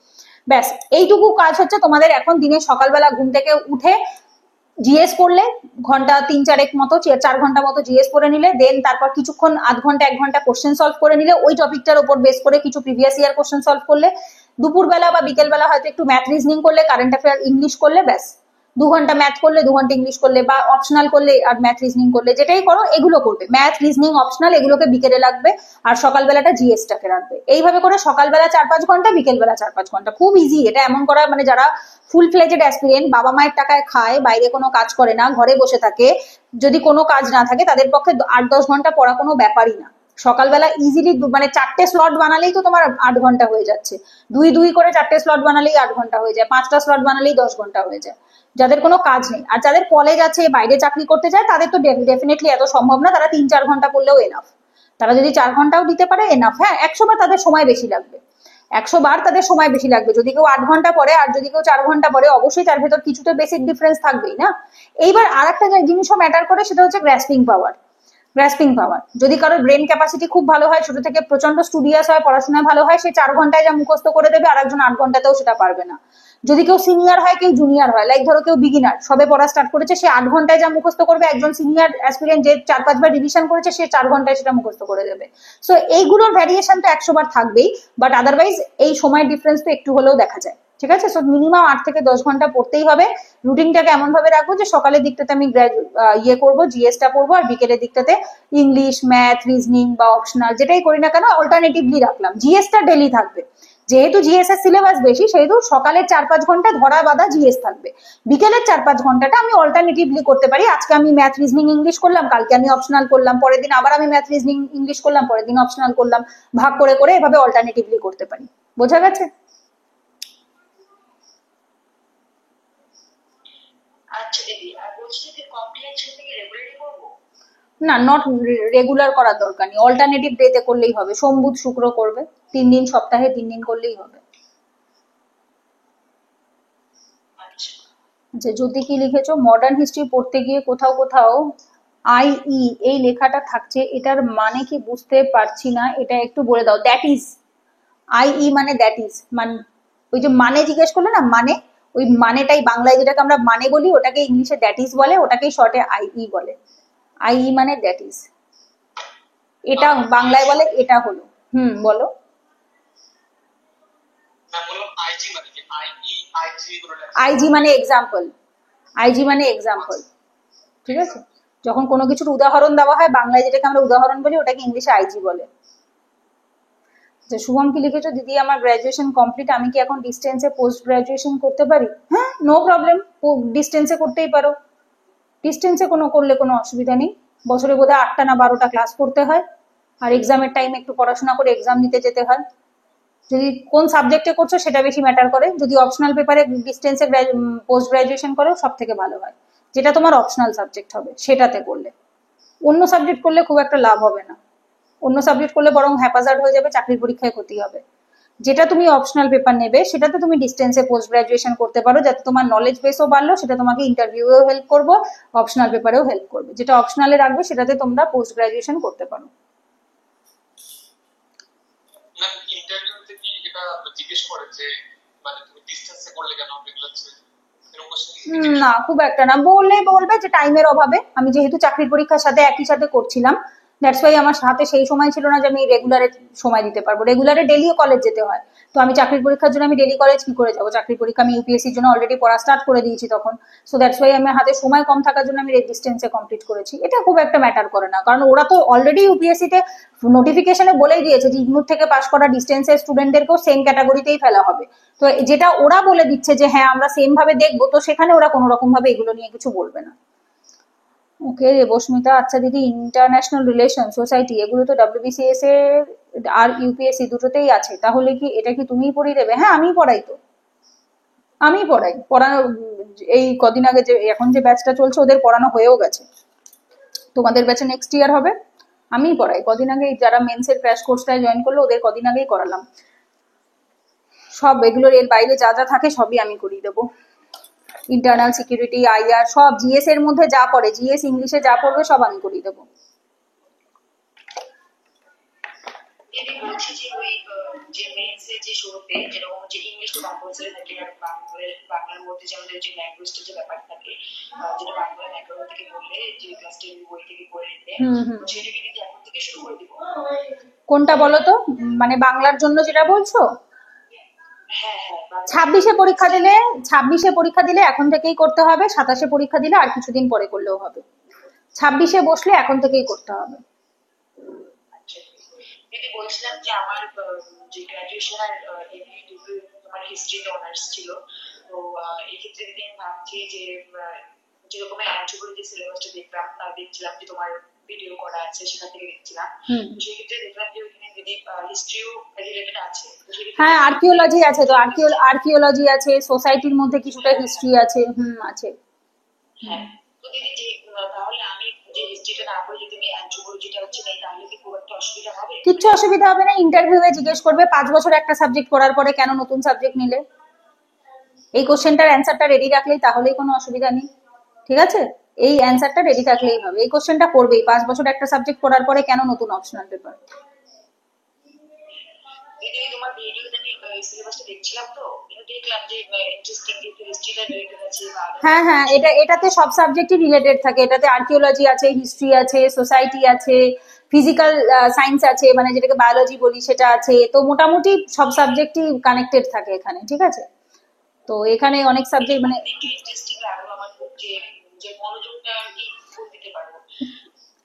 ব্যাস, এইটুকু কাজ হচ্ছে তোমাদের এখন। দিনে সকালবেলা ঘুম থেকে উঠে জিএস পড়লে, ঘন্টা 3-4 মতো, 4 ঘন্টা মতো জিএস পড়ে নিলে, দেন তারপর কিছুক্ষণ আধ ঘন্টা 1 ঘন্টা কোশ্চেন সলভ করে নিলে, ওই টপিকটার উপর বেস করে কিছু প্রিভিয়াস ইয়ার কোশ্চেন সলভ করলে, দুপুরবেলা বা বিকেলবেলা হয়তো একটু ম্যাথ রিজনিং করলে, কারেন্ট অ্যাফেয়ার ইংলিশ করলে, ব্যাস 2 ঘন্টা ম্যাথ করলে, 2 ঘন্টা ইংলিশ করলে, বা অপশনাল করলে আর ম্যাথ রিজনিং করলে, যেটাই করো এগুলো করবে। ম্যাথ রিজনিং অপশনাল, এগুলোকে বিকেলে রাখবে, আর সকালবেলাটা জিএসটাকে রাখবে। এইভাবে করে সকালবেলা 4-5 ঘন্টা, বিকেলবেলা 4-5 ঘন্টা। খুব ইজি এটা এমন করা, মানে যারা ফুল ফ্লেজেড অ্যাসপিরেন্ট, বাবা মায়ের টাকায় খায়, বাইরে কোনো কাজ করে না, ঘরে বসে থাকে, যদি কোনো কাজ না থাকে, তাদের পক্ষে 8-10 ঘন্টা পড়া কোনো ব্যাপারই না। সকালবেলা ইজিলি মানে 4টে স্লট বানালেই তো তোমার 8 ঘন্টা হয়ে যাচ্ছে। 2 করে 4টে স্লট বানালেই 8 ঘন্টা হয়ে যায়, 5টা স্লট বানালেই 10 ঘন্টা হয়ে যায়, যাদের কোনো কাজ নেই। আর যাদের কলেজ আছে, বাইরে চাকরি করতে যায়, তাদের তো ডেফিনেটলি এত সম্ভব না, তারা 3-4 ঘন্টা পড়লেও এনাফ। তারা যদি 4 ঘন্টাও দিতে পারে এনাফ। হ্যাঁ, 100 বার তাদের সময় বেশি লাগবে, 100 বার তাদের সময় বেশি লাগবে। যদি কেউ 8 ঘন্টা পড়ে আর যদি কেউ 4 ঘন্টা পড়ে, অবশ্যই তার ভেতর কিছু তো বেসিক ডিফারেন্স থাকবেই না। এইবার আর একটা জিনিসও ম্যাটার করে, সেটা হচ্ছে গ্রাসপিং পাওয়ার। গ্রাসপিং পাওয়ার, যদি কারোর ব্রেন ক্যাপাসিটি খুব ভালো হয়, ছোট থেকে প্রচন্ড স্টুডিয়াস হয়, পড়াশোনায় ভালো হয়, সে 4 ঘন্টায় যা মুখস্থ করে দেবে, আর একজন 8 ঘন্টাতেও সেটা পারবে না। যদি কেউ সিনিয়র হয়, কেউ জুনিয়র হয়, লাইক ধরো কেউ বিগিনার, সবে পড়া স্টার্ট করেছে, সে 8 ঘন্টায় যা মুখস্থ করবে, একজন সিনিয়র অ্যাসপিরেন্ট যে 4-5 বার রিভিশন করেছে, সে 4 ঘন্টায় সেটা মুখস্থ করে দেবে। সো এইগুলোর ভ্যারিয়েশন তো 100 বার থাকবেই, বাট আদারওয়াইজ এই সময়ের ডিফারেন্স তো একটু হলেও দেখা যায়। ঠিক আছে, সো মিনিমাম 8 থেকে 10 ঘন্টা পড়তেই হবে। রুটিনটাকে এমন ভাবে রাখবো যে সকালের দিকটাতে আমি করবো, জিএসটা পড়বো, আর বিকেলের দিকটাতে ইংলিশ, ম্যাথ, রিজনিং বা অপশনাল যেটাই করি না কেন অল্টারনেটিভলি রাখলাম। জিএসটা ডেলি থাকবে, যেহেতু জিএস এর সিলেবাস বেশি, সেহেতু সকালের 4-5 ঘন্টা ধরা বাঁধা জিএস থাকবে, বিকেলের 4-5 ঘন্টাটা আমি অল্টারনেটিভলি করতে পারি। আজকে আমি ম্যাথ রিজনিং ইংলিশ করলাম, কালকে আমি অপশনাল করলাম, পরের দিন আবার আমি ম্যাথ রিজনিং ইংলিশ করলাম, পরের দিন অপশনাল করলাম, ভাগ করে করে এভাবে অল্টারনেটিভলি করতে পারি। বোঝা গেছে? আচ্ছা দিদি, আর বলছি যে কম্প্রিহেনশন থেকে রেগুলারলি করবো? না, নট রেগুলার করার দরকার নেই, অল্টারনেটিভ ডেতে করলেই হবে। সোম বুধ শুক্র করবে, 3 দিন, সপ্তাহে 3 দিন করলেই হবে। আচ্ছা, যে জ্যোতি কি লিখেছো, মডার্ন হিস্ট্রি পড়তে গিয়ে কোথাও কোথাও আইই এই লেখাটা থাকছে, এটার মানে কি বুঝতে পারছি না, এটা একটু বলে দাও। দ্যাট ইজ, আইই মানে দ্যাট ইজ, মানে ওই যে মানে জিজ্ঞেস করলে না, মানে ওই মানেটাই বাংলায় যেটাকে আমরা মানে বলি, ওটাকে ইংলিশে দ্যাট ইজ বলে, ওটাকেই শর্টে আইই বলে। আইই মানে দ্যাট ইজ, এটা বাংলায় বলে এটা হলো। বলো। ম্যাম বললাম আইজি মানে কি, আইজি করে লেখা। আইজি মানে এক্সাম্পল, আইজি মানে এক্সাম্পল। ঠিক আছে, যখন কোনো কিছুর উদাহরণ দেওয়া হয়, বাংলায় যেটাকে আমরা উদাহরণ বলি, ওটাকে ইংলিশে আইজি বলে। যে শুভম কি লিখেছো, দিদি আমার গ্রাজুয়েশন কমপ্লিট, আমি কি এখন ডিস্টেন্সে পোস্ট গ্রাজুয়েশন করতে পারি? হ্যাঁ, নো প্রবলেম, ডিস্টেন্সে করতেই পারো। ডিস্টেন্সে করলে কোনো অসুবিধা নেই। বছরে বোধহয় 8টা না 12টা ক্লাস করতে হয়, আর এক্সামের টাইমে একটু পড়াশোনা করে এক্সাম দিতে যেতে হয়। যদি কোন সাবজেক্টে করছো সেটা বেশি ম্যাটার করে। যদি অপশনাল পেপারে ডিস্টেন্সে পোস্ট গ্রাজুয়েশন করো, সব থেকে ভালো হয়। যেটা তোমার অপশনাল সাবজেক্ট হবে সেটাতে করলে, অন্য সাবজেক্ট করলে খুব একটা লাভ হবে না। অন্য সাবজেক্ট করলে বরং হ্যাপাজার্ড হয়ে যাবে, চাকরির পরীক্ষায় ক্ষতি হবে। যেটা তুমি অপশনাল পেপার নেবে সেটাতে তুমি ডিস্টেন্সে পোস্ট গ্রাজুয়েশন করতে পারো, যাতে তোমার নলেজ বেসও বাড়লো, সেটা তোমাকে ইন্টারভিউয়েও হেল্প করবো, অপশনাল পেপারেও হেল্প করবে। যেটা অপশনালে রাখবে সেটাতে তোমরা পোস্ট গ্রাজুয়েশন করতে পারো। ম্যাম ইন্টারভিউতে কি এটা জিজ্ঞেস করে যে মানে তুমি ডিসটেন্সে করলে কেন রেগুলার ছেড়ে, এরকম কোশ্চেন কি জিজ্ঞেস না, খুব একটা না। বলবে যে টাইমের অভাবে, আমি যেহেতু চাকরির পরীক্ষার সাথে একই সাথে করছিলাম, দ্যাটস ওয়াই আমার হাতে সেই সময় ছিল না যে আমি রেগুলারে সময় দিতে পারবো। রেগুলারে ডেলিও কলেজ যেতে হয়, তো আমি চাকরির পরীক্ষার জন্য আমি ডেলি কলেজ কি করে যাবো? চাকরির পরীক্ষা আমি ইউপিএসসির জন্য অলরেডি পড়া স্টার্ট করে দিয়েছি তখন। সো দ্যাটস ওয়াই আমার হাতে সময় কম থাকার জন্য আমি ডিস্টেন্সে কমপ্লিট করেছি। এটা খুব একটা ম্যাটার করে না, কারণ ওরা তো অলরেডি ইউপিএসসিতে নোটিফিকেশনে বলেই দিয়েছে যে ইগনোর থেকে পাস করা ডিস্টেন্সের স্টুডেন্টদেরকেও সেম ক্যাটাগরিতেই ফেলা হবে। তো যেটা ওরা বলে দিচ্ছে যে হ্যাঁ আমরা সেম ভাবে দেখবো, তো সেখানে ওরা কোনো রকম ভাবে এগুলো নিয়ে কিছু বলবে না। ওকে দেবস্মিতা, আচ্ছা দিদি, ইন্টারন্যাশনাল রিলেশন সোসাইটি এগুলো তো ডব্লিউবিসিএস এর আর ইউপিএসসি দুটোতেই আছে, তাহলে কি এটা কি তুমিই পড়িয়ে দেবে? হ্যাঁ আমি পড়াই, তো আমি পড়ানো এই কদিন আগে যে এখন যে ব্যাচটা চলছে ওদের পড়ানো হয়েও গেছে, তোমাদের ব্যাচে নেক্সট ইয়ার হবে, আমিই পড়াই। কদিন আগে যারা মেন্সের ক্র্যাশ কোর্সটায় জয়েন করলো ওদের কদিন আগেই করালাম। সব এগুলোর এর বাইরে যা যা থাকে সবই আমি করিয়ে দেবো। ইন্টারনাল সিকিউরিটি, আইআর, সব জিএস এর মধ্যে যা পড়ে, জিএস ইংলিশে যা পড়বে সব আমি করিয়ে দেবো। দিদি বলছি যে ওই যে মেন্সে যে শুরুতে যেরকম যে ইংলিশ তো কম্পালসারি থাকে, আর বাংলার মধ্যে যে আমাদের যে ল্যাঙ্গুয়েজটা যে ব্যাপার থাকে, যেটা বাংলা ব্যাকরণ থেকে বললে যে ক্লাস 10 বই থেকে পড়ে নিতে, সেটা কি দিদি এখন থেকে শুরু করে দিব? কোনটা বলো তো, মানে বাংলার জন্য যেটা বলছো? হ্যাঁ হ্যাঁ, 26-এ পরীক্ষা দিলে এখন থেকেই করতে হবে, 27-এ পরীক্ষা দিলে আর কিছুদিন পরে করলেও হবে। 26-এ বসলে এখন থেকেই করতে হবে। দিদি বলছিলাম যে আমার যে গ্রাজুয়েশন আর এমনি দুটো তোমার হিস্ট্রিতে অনার্স ছিল, তো এই ক্ষেত্রে দিদি আমি ভাবছি যে যেরকম অ্যান্থ্রোপোলজি সিলেবাসটা দেখছিলাম যে তোমার ভিডিও করা আছে, সেখান থেকে দেখছিলাম, তো সেই ক্ষেত্রে দেখলাম যে ওইখানে দিদি হিস্ট্রিও রিলেটেড আছে। হ্যাঁ আর্কিওলজি আছে, তো আর্কিওলজি আছে, সোসাইটির মধ্যে কিছুটা হিস্ট্রি আছে, আছে। হ্যাঁ, তো দিদি যে তাহলে আমি যে হিস্ট্রিটা না পড়ে যদি আমি অ্যান্থ্রোপোলজিটা হচ্ছে নেই, তাহলে কি খুব একটা অসুবিধা হবে? কিচ্ছু অসুবিধা হবে না, ইন্টারভিউয়ে জিজ্ঞেস করবে 5 বছর একটা সাবজেক্ট করার পরে কেন নতুন সাবজেক্ট নিলে। এই কোশ্চেনটার অ্যান্সারটা রেডি রাখলেই তাহলেই কোনো অসুবিধা নেই, ঠিক আছে? এই অ্যান্সারটা রেডি থাকলেই হবে। এই কোশ্চেনটা করবেই, 5 বছর একটা সাবজেক্ট করার পরে কেন নতুন অপশনাল পেপার। দিদি তোমার ভিডিওতে আমি সিলেবাসটা দেখছিলাম, তো দেখলাম যে ইন্টারেস্টিং যে হিস্ট্রিটা রিলেটেড আছে। হ্যাঁ হ্যাঁ, এটাতে সব সাবজেক্টই রিলেটেড থাকে। এটাতে আর্কিওলজি আছে, হিস্ট্রি আছে, সোসাইটি আছে, ফিজিক্যাল সায়েন্স আছে, মানে যেটাকে বায়োলজি বলি সেটা আছে। তো মোটামুটি সব সাবজেক্টই কানেক্টেড থাকে এখানে, ঠিক আছে? তো এখানে অনেক সাবজেক্ট মানে ইন্টারেস্টিং লাগলো আমার খুব, যে মনোযোগটা আমি দিতে পারবো।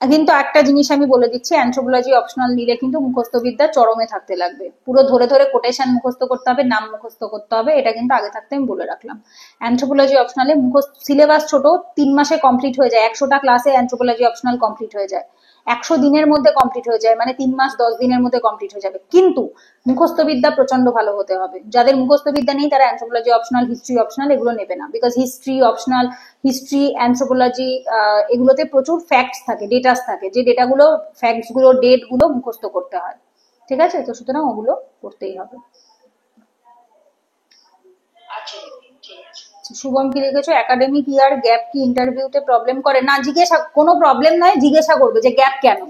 কিন্তু একটা জিনিস আমি বলে দিচ্ছি, অ্যানথ্রোপোলজি অপশনাল নিলে কিন্তু মুখস্থ বিদ্যা চরমে থাকতে লাগবে, পুরো ধরে ধরে কোটেশন মুখস্থ করতে হবে, নাম মুখস্থ করতে হবে, এটা কিন্তু আগে থাকতে আমি বলে রাখলাম। অ্যানথ্রোপোলজি অপশনালে মুখস্থ সিলেবাস ছোট, 3 মাসে কমপ্লিট হয়ে যায়, 100টা ক্লাসে অ্যানথ্রোপোলজি অপশনাল কমপ্লিট হয়ে যায়, 100 দিনের মধ্যে কমপ্লিট হয়ে যায়, মানে 3 মাস 10 দিনের মধ্যে কমপ্লিট হয়ে যাবে। কিন্তু মুখস্থ বিদ্যা প্রচন্ড ভালো হতে হবে। যাদের মুখস্থ বিদ্যা নেই তারা অ্যানথ্রোপোলজি অপশনাল, হিস্ট্রি অপশনাল এগুলো নেবে না, because history optional, history anthropology এগুলোতে প্রচুর ফ্যাক্টস থাকে, ডেটাস থাকে, যে ডেটাগুলো ফ্যাক্টস গুলো ডেট গুলো মুখস্থ করতে হয়, ঠিক আছে? তো সুতরাং ওগুলো করতেই হবে। আচ্ছা ঠিক আছে। শুভম কি লিখেছো, একাডেমিক ইয়ার গ্যাপ কি ইন্টারভিউতে প্রবলেম করে? না, জিজ্ঞাসা, কোনো প্রবলেম নয়, জিজ্ঞাসা করবে যে গ্যাপ কেন,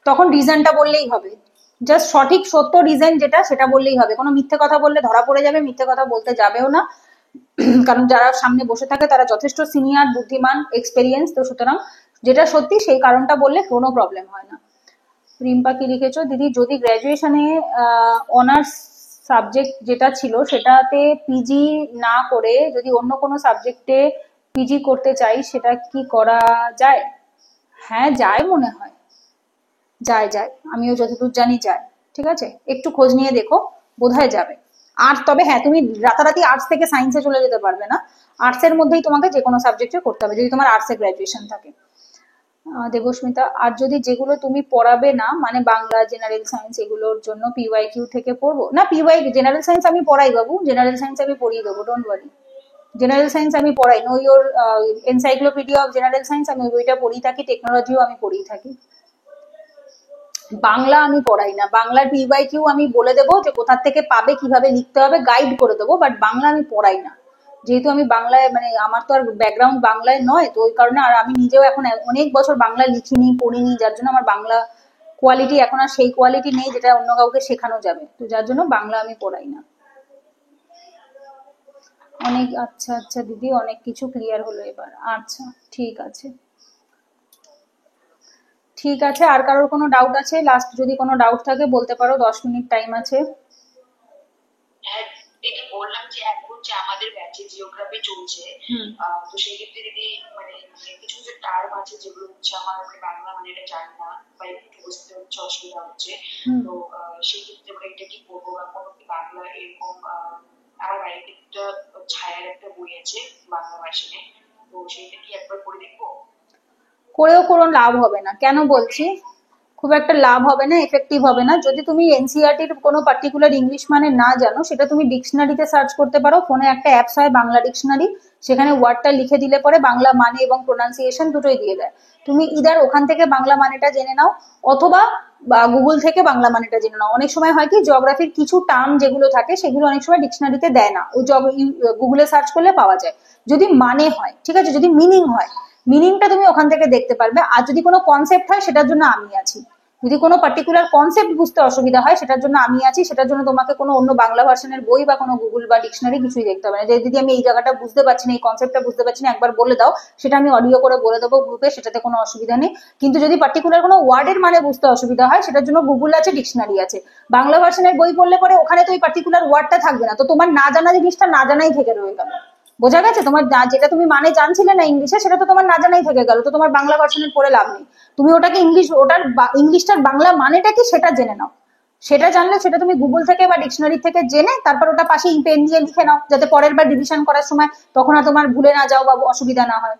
তখন রিজনটা বললেই হবে। জাস্ট সঠিক সত্য রিজন যেটা সেটা বললেই হবে। কোনো মিথ্যে কথা বললে ধরা পড়ে যাবে, মিথ্যে কথা বলতে যাবেও না, কারণ যারা সামনে বসে থাকে তারা যথেষ্ট সিনিয়র, বুদ্ধিমান, এক্সপেরিয়েন্স। তো সুতরাং যেটা সত্যি সেই কারণটা বললে কোনো প্রবলেম হয় না। রিম্পা কি লিখেছো, দিদি যদি গ্র্যাজুয়েশনে অনার্স সাবজেক্ট যেটা ছিল সেটাতে পিজি না করে যদি অন্য কোনো সাবজেক্টে পিজি করতে চাই সেটা কি করা যায়? হ্যাঁ যায়, মনে হয় যায়, আমিও যতদূর জানি যায়, ঠিক আছে? একটু খোঁজ নিয়ে দেখো, বোধহয় যাবে। আর্টস, তবে হ্যাঁ তুমি রাতারাতি আর্টস থেকে সায়েন্সে চলে যেতে পারবে না, আর্টস এর মধ্যেই তোমাকে যে কোনো সাবজেক্টে করতে হবে যদি তোমার আর্টসে গ্র্যাজুয়েশন থাকে। দেবস্মিতা, আর যদি যেগুলো তুমি পড়াবে না, মানে বাংলা, জেনারেল সায়েন্স, এগুলোর জন্য পিওয়াইকিউ থেকে পড়বো না? জেনারেল সায়েন্স আমি পড়াই বাবু, জেনারেল সায়েন্স আমি পড়িয়ে দেবো, ডোন্ট ওয়ারি। জেনারেল সায়েন্স আমি পড়াই, know your encyclopedia of general science, আমি ওই বইটা পড়িয়ে থাকি, টেকনোলজিও আমি পড়িয়ে থাকি। বাংলা আমি পড়াই না, বাংলার PYQ আমি বলে দেবো যে কোথা থেকে পাবে, কিভাবে লিখতে হবে, গাইড করে দেবো, বাট বাংলা আমি পড়াই না। যেহেতু আমি বাংলায় মানে আমার তো আর ব্যাকগ্রাউন্ড বাংলায় নয়, তো ওই কারণে, আর আমি নিজেও এখন অনেক বছর বাংলা লিখিনি পড়িনি, যার জন্য আমার বাংলা কোয়ালিটি এখন আর সেই কোয়ালিটি নেই যেটা অন্য কাউকে শেখানো যাবে, তো যার জন্য বাংলা আমি পড়াই না। অনেক আচ্ছা আচ্ছা দিদি, অনেক কিছু ক্লিয়ার হলো এবার। আচ্ছা ঠিক আছে, ঠিক আছে। আর কারোর কোনো ডাউট আছে? লাস্ট যদি কোনো ডাউট থাকে বলতে পারো, 10 মিনিট টাইম আছে। হ্যাঁ দিদি, বললাম যে এখন যে আমাদের ব্যাচে জিওগ্রাফি চলছে, তো সেই ক্ষেত্রে দিদি মানে কিছু কিছু টার্ম আছে যেগুলো হচ্ছে আমার মানে বাংলা মানে এটা জানি না বা একটু বুঝতে হচ্ছে, অসুবিধা হচ্ছে। তো সেই ক্ষেত্রে আমরা এটা কি করবো, বা কোনো কি বাংলা এরকম আমার বাড়িতে একটা ছায়ার একটা বই আছে বাংলা ভাষণে, তো সেইটা কি একবার করে দেখবো? করেও কোনো লাভ হবে না। কেন বলছি? খুব একটা লাভ হবে না, এফেক্টিভ হবে না। যদি তুমি এনসিইআরটির কোনো পার্টিকুলার ইংলিশ মানে না জানো, সেটা তুমি ডিকশনারিতে সার্চ করতে পারো। ফোনে একটা অ্যাপস হয় বাংলা ডিকশনারি, সেখানে ওয়ার্ডটা লিখে দিলে পরে বাংলা মানে এবং প্রোনাউন্সিয়েশন দুটোই দিয়ে দেয়। তুমি ইদার ওখান থেকে বাংলা মানেটা জেনে নাও, অথবা গুগল থেকে বাংলা মানেটা জেনে নাও। অনেক সময় হয় কি, জিওগ্রাফির কিছু টার্ম যেগুলো থাকে সেগুলো অনেক সময় ডিকশনারিতে দেয় না, ওই গুগলে সার্চ করলে পাওয়া যায়। যদি মানে হয় ঠিক আছে, যদি মিনিং হয়, মিনিংটা তুমি ওখান থেকে দেখতে পারবে। আর যদি কোনো কনসেপ্ট হয়, সেটার জন্য আমি আছি। যদি কোনো পার্টিকুলার কনসেপ্ট বুঝতে অসুবিধা হয়, সেটার জন্য আমি আছি। সেটার জন্য তোমাকে কোনো অন্য বাংলা ভার্সনের বই বা কোনো গুগল বা ডিকশনারি কিছুই দেখতে হবে না। যে দিদি আমি এই জায়গাটা বুঝতে পারছি না, এই কনসেপ্টটা বুঝতে পারছি না, একবার বলে দাও, সেটা আমি অডিও করে বলে দেবো গ্রুপে, সেটাতে কোনো অসুবিধা নেই। কিন্তু যদি পার্টিকুলার কোনো ওয়ার্ডের মানে বুঝতে অসুবিধা হয়, সেটার জন্য গুগল আছে, ডিকশনারি আছে। বাংলা ভার্সনের বই পড়লে পরে ওখানে তো ওই পার্টিকুলার ওয়ার্ডটা থাকবে না, তো তোমার না জানা জিনিসটা না জানাই থেকে রয়ে গেল। বোঝা গেছে? তোমার যেটা তুমি মানে জানছিলে না ইংলিশে, সেটা তো তোমার না জানাই থেকে গেল, তো তোমার বাংলা ভার্সনের পড়ে লাভ নেই। তুমি ওটাকে ইংলিশটার বাংলা মানেটা কি সেটা জেনে নাও। সেটা জানলে সেটা তুমি গুগল থেকে বা ডিকশনারি থেকে জেনে তারপর ওটা পাশে পেন দিয়ে লিখে নাও, যাতে পরের বার রিভিশন করার সময় তখন আর তোমার ভুলে না যাও বা অসুবিধা না হয়।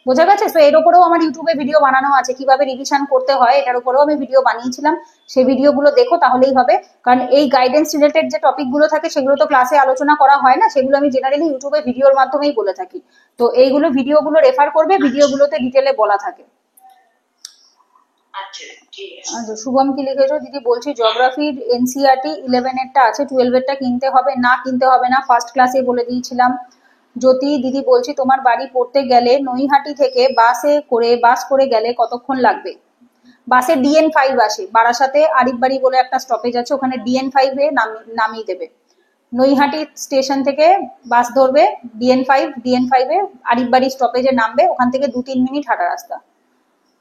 বোঝা গেছে? তো এর উপরেও আমার ইউটিউবে ভিডিও বানানো আছে, কিভাবে রিভিশন করতে হয় এটার উপরেও আমি ভিডিও বানিয়েছিলাম। সেই ভিডিওগুলো দেখো, তাহলেই হবে। কারণ এই গাইডেন্স রিলেটেড যে টপিক গুলো থাকে, সেগুলো তো ক্লাসে আলোচনা করা হয় না, সেগুলো আমি জেনারেলি ইউটিউবে ভিডিওর মাধ্যমেই বলে থাকি। তো এইগুলো ভিডিওগুলো রেফার করবে, ভিডিওগুলোতে ডিটেলে বলা থাকে। আচ্ছা, শুভম কি লিখেছো? দিদি বলছি জিওগ্রাফির এনসিইআরটি 11-এরটা আছে, 12-এরটা কিনতে হবে না? কিনতে হবে না, ফার্স্ট ক্লাসে বলে দিয়েছিলাম। জ্যোতি দিদি বলছি, তোমার বাড়ি পড়তে গেলে নৈহাটি থেকে বাস করে গেলে কতক্ষণ লাগবে? বাসে DN5 আসে, বারাসাতে আরিফ বাড়ি বলে একটা স্টপেজ আছে, ওখানে DN5 এ নামিয়ে দেবে। নৈহাটি স্টেশন থেকে বাস ধরবে, DN5 এ আরিফ বাড়ি স্টপেজে নামবে, ওখান থেকে 2-3 মিনিট হাঁটা রাস্তা।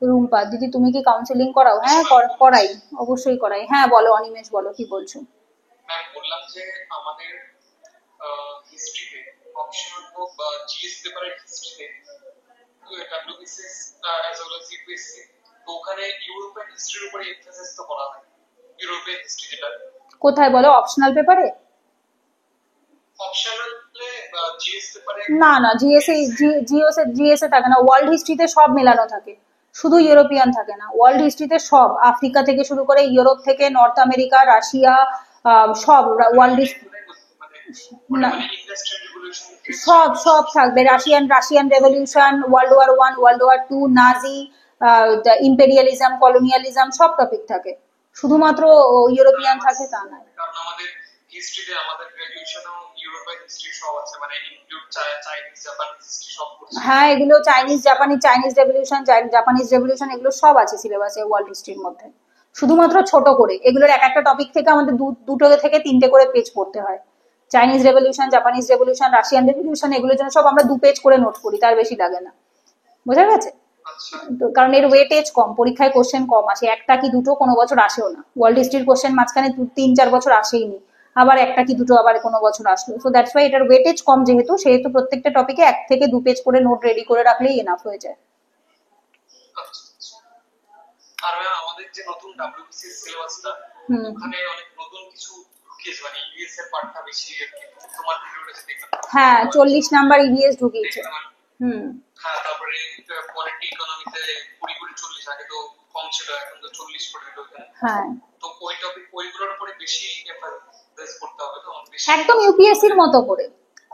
রুম্পা দিদি, তুমি কি কাউন্সিলিং করাও? হ্যাঁ করাই, অবশ্যই করাই। হ্যাঁ বলো অনিমেষ, বলো কি বলছো? ম্যাম বললাম যে আমাদের হিস্ট্রিতে অপশনাল হোক বা জিএস পেপারের হিস্ট্রিতে WBCS as well as UPSC, তো ওখানে ইউরোপিয়ান হিস্ট্রির উপরে এমফাসিস তো করা হয়। ইউরোপিয়ান হিস্ট্রি যেটা কোথায় বলো? অপশনাল পেপারে? অপশনালে জিএস পেপারে না না, জিএসএ থাকে না। ওয়ার্ল্ড হিস্ট্রিতে সব মেলানো থাকে, শুধু ইউরোপিয়ান থাকে না। ওয়ার্ল্ড হিস্ট্রিতে সব, আফ্রিকা থেকে শুরু করে ইউরোপ থেকে নর্থ আমেরিকা, রাশিয়া, সব ওয়ার্ল্ড সব সব থাকবে। Russian revolution, world war 2, Nazi, imperialism, colonialism, সব টপিক থাকে। শুধুমাত্র ইউরোপিয়ান থাকে তা নয়। কারণ আমাদের হিস্ট্রিতে আমাদের গ্র্যাজুয়েশনও ইউরোপিয়ান হিস্ট্রি সব আছে, মানে ইনক্লুড চাইনিজ জাপানিজ হিস্ট্রি সব পড়ছে। হ্যাঁ, এগুলো চাইনিজ জাপানিজ রেভলিউশন এগুলো সব আছে সিলেবাসে ওয়ার্ল্ড হিস্ট্রির মধ্যে, শুধুমাত্র ছোট করে। এগুলোর এক একটা টপিক থেকে আমাদের দুটো থেকে 3টে করে পেজ পড়তে হয়। Chinese revolution, Japanese revolution, Russian revolution, এগুলোর জন্য সব আমরা 2 পেজ করে নোট করি, তার বেশি লাগে না। বোঝা গেছে? কারণ এর ওয়েটেজ কম, পরীক্ষায় কোশ্চেন কম আসে, একটা কি দুটো কোনো বছর আসেও না। ওয়ার্ল্ড হিস্ট্রির কোশ্চেন মাঝখানে 3-4 বছর আসেইনি, আবার একটা কি দুটো আবার কোনো বছর আসলো। সো দ্যাটস ওয়াই এটার ওয়েটেজ কম, সেহেতু প্রত্যেকটা টপিকে 1 থেকে 2 পেজ করে নোট রেডি করে রাখলেই এনাফ হয়ে যায়। আর আমাদের যে নতুন ডব্লিউবিসিএস সিলেবাসটা, ওখানে অনেক নতুন কিছু ঢুকিয়েছে, মানে ইবিএস এর পার্টটা বেশি আর কি। তোমার ভিডিওটা যে দেখলাম, হ্যাঁ 40 নাম্বার ইবিএস ঢুকিয়েছে। হ্যাঁ, তারপরে পলিটি ইকোনমিতে 20-40, আগে তো কম ছিল, এখন তো 40 করে দিল। হ্যাঁ, তো ওই টপিক ওইগুলোর উপরে বেশি এমফাসাইজ করতে হবে তো বেশি, একদম ইউপিএসসির মতো করে,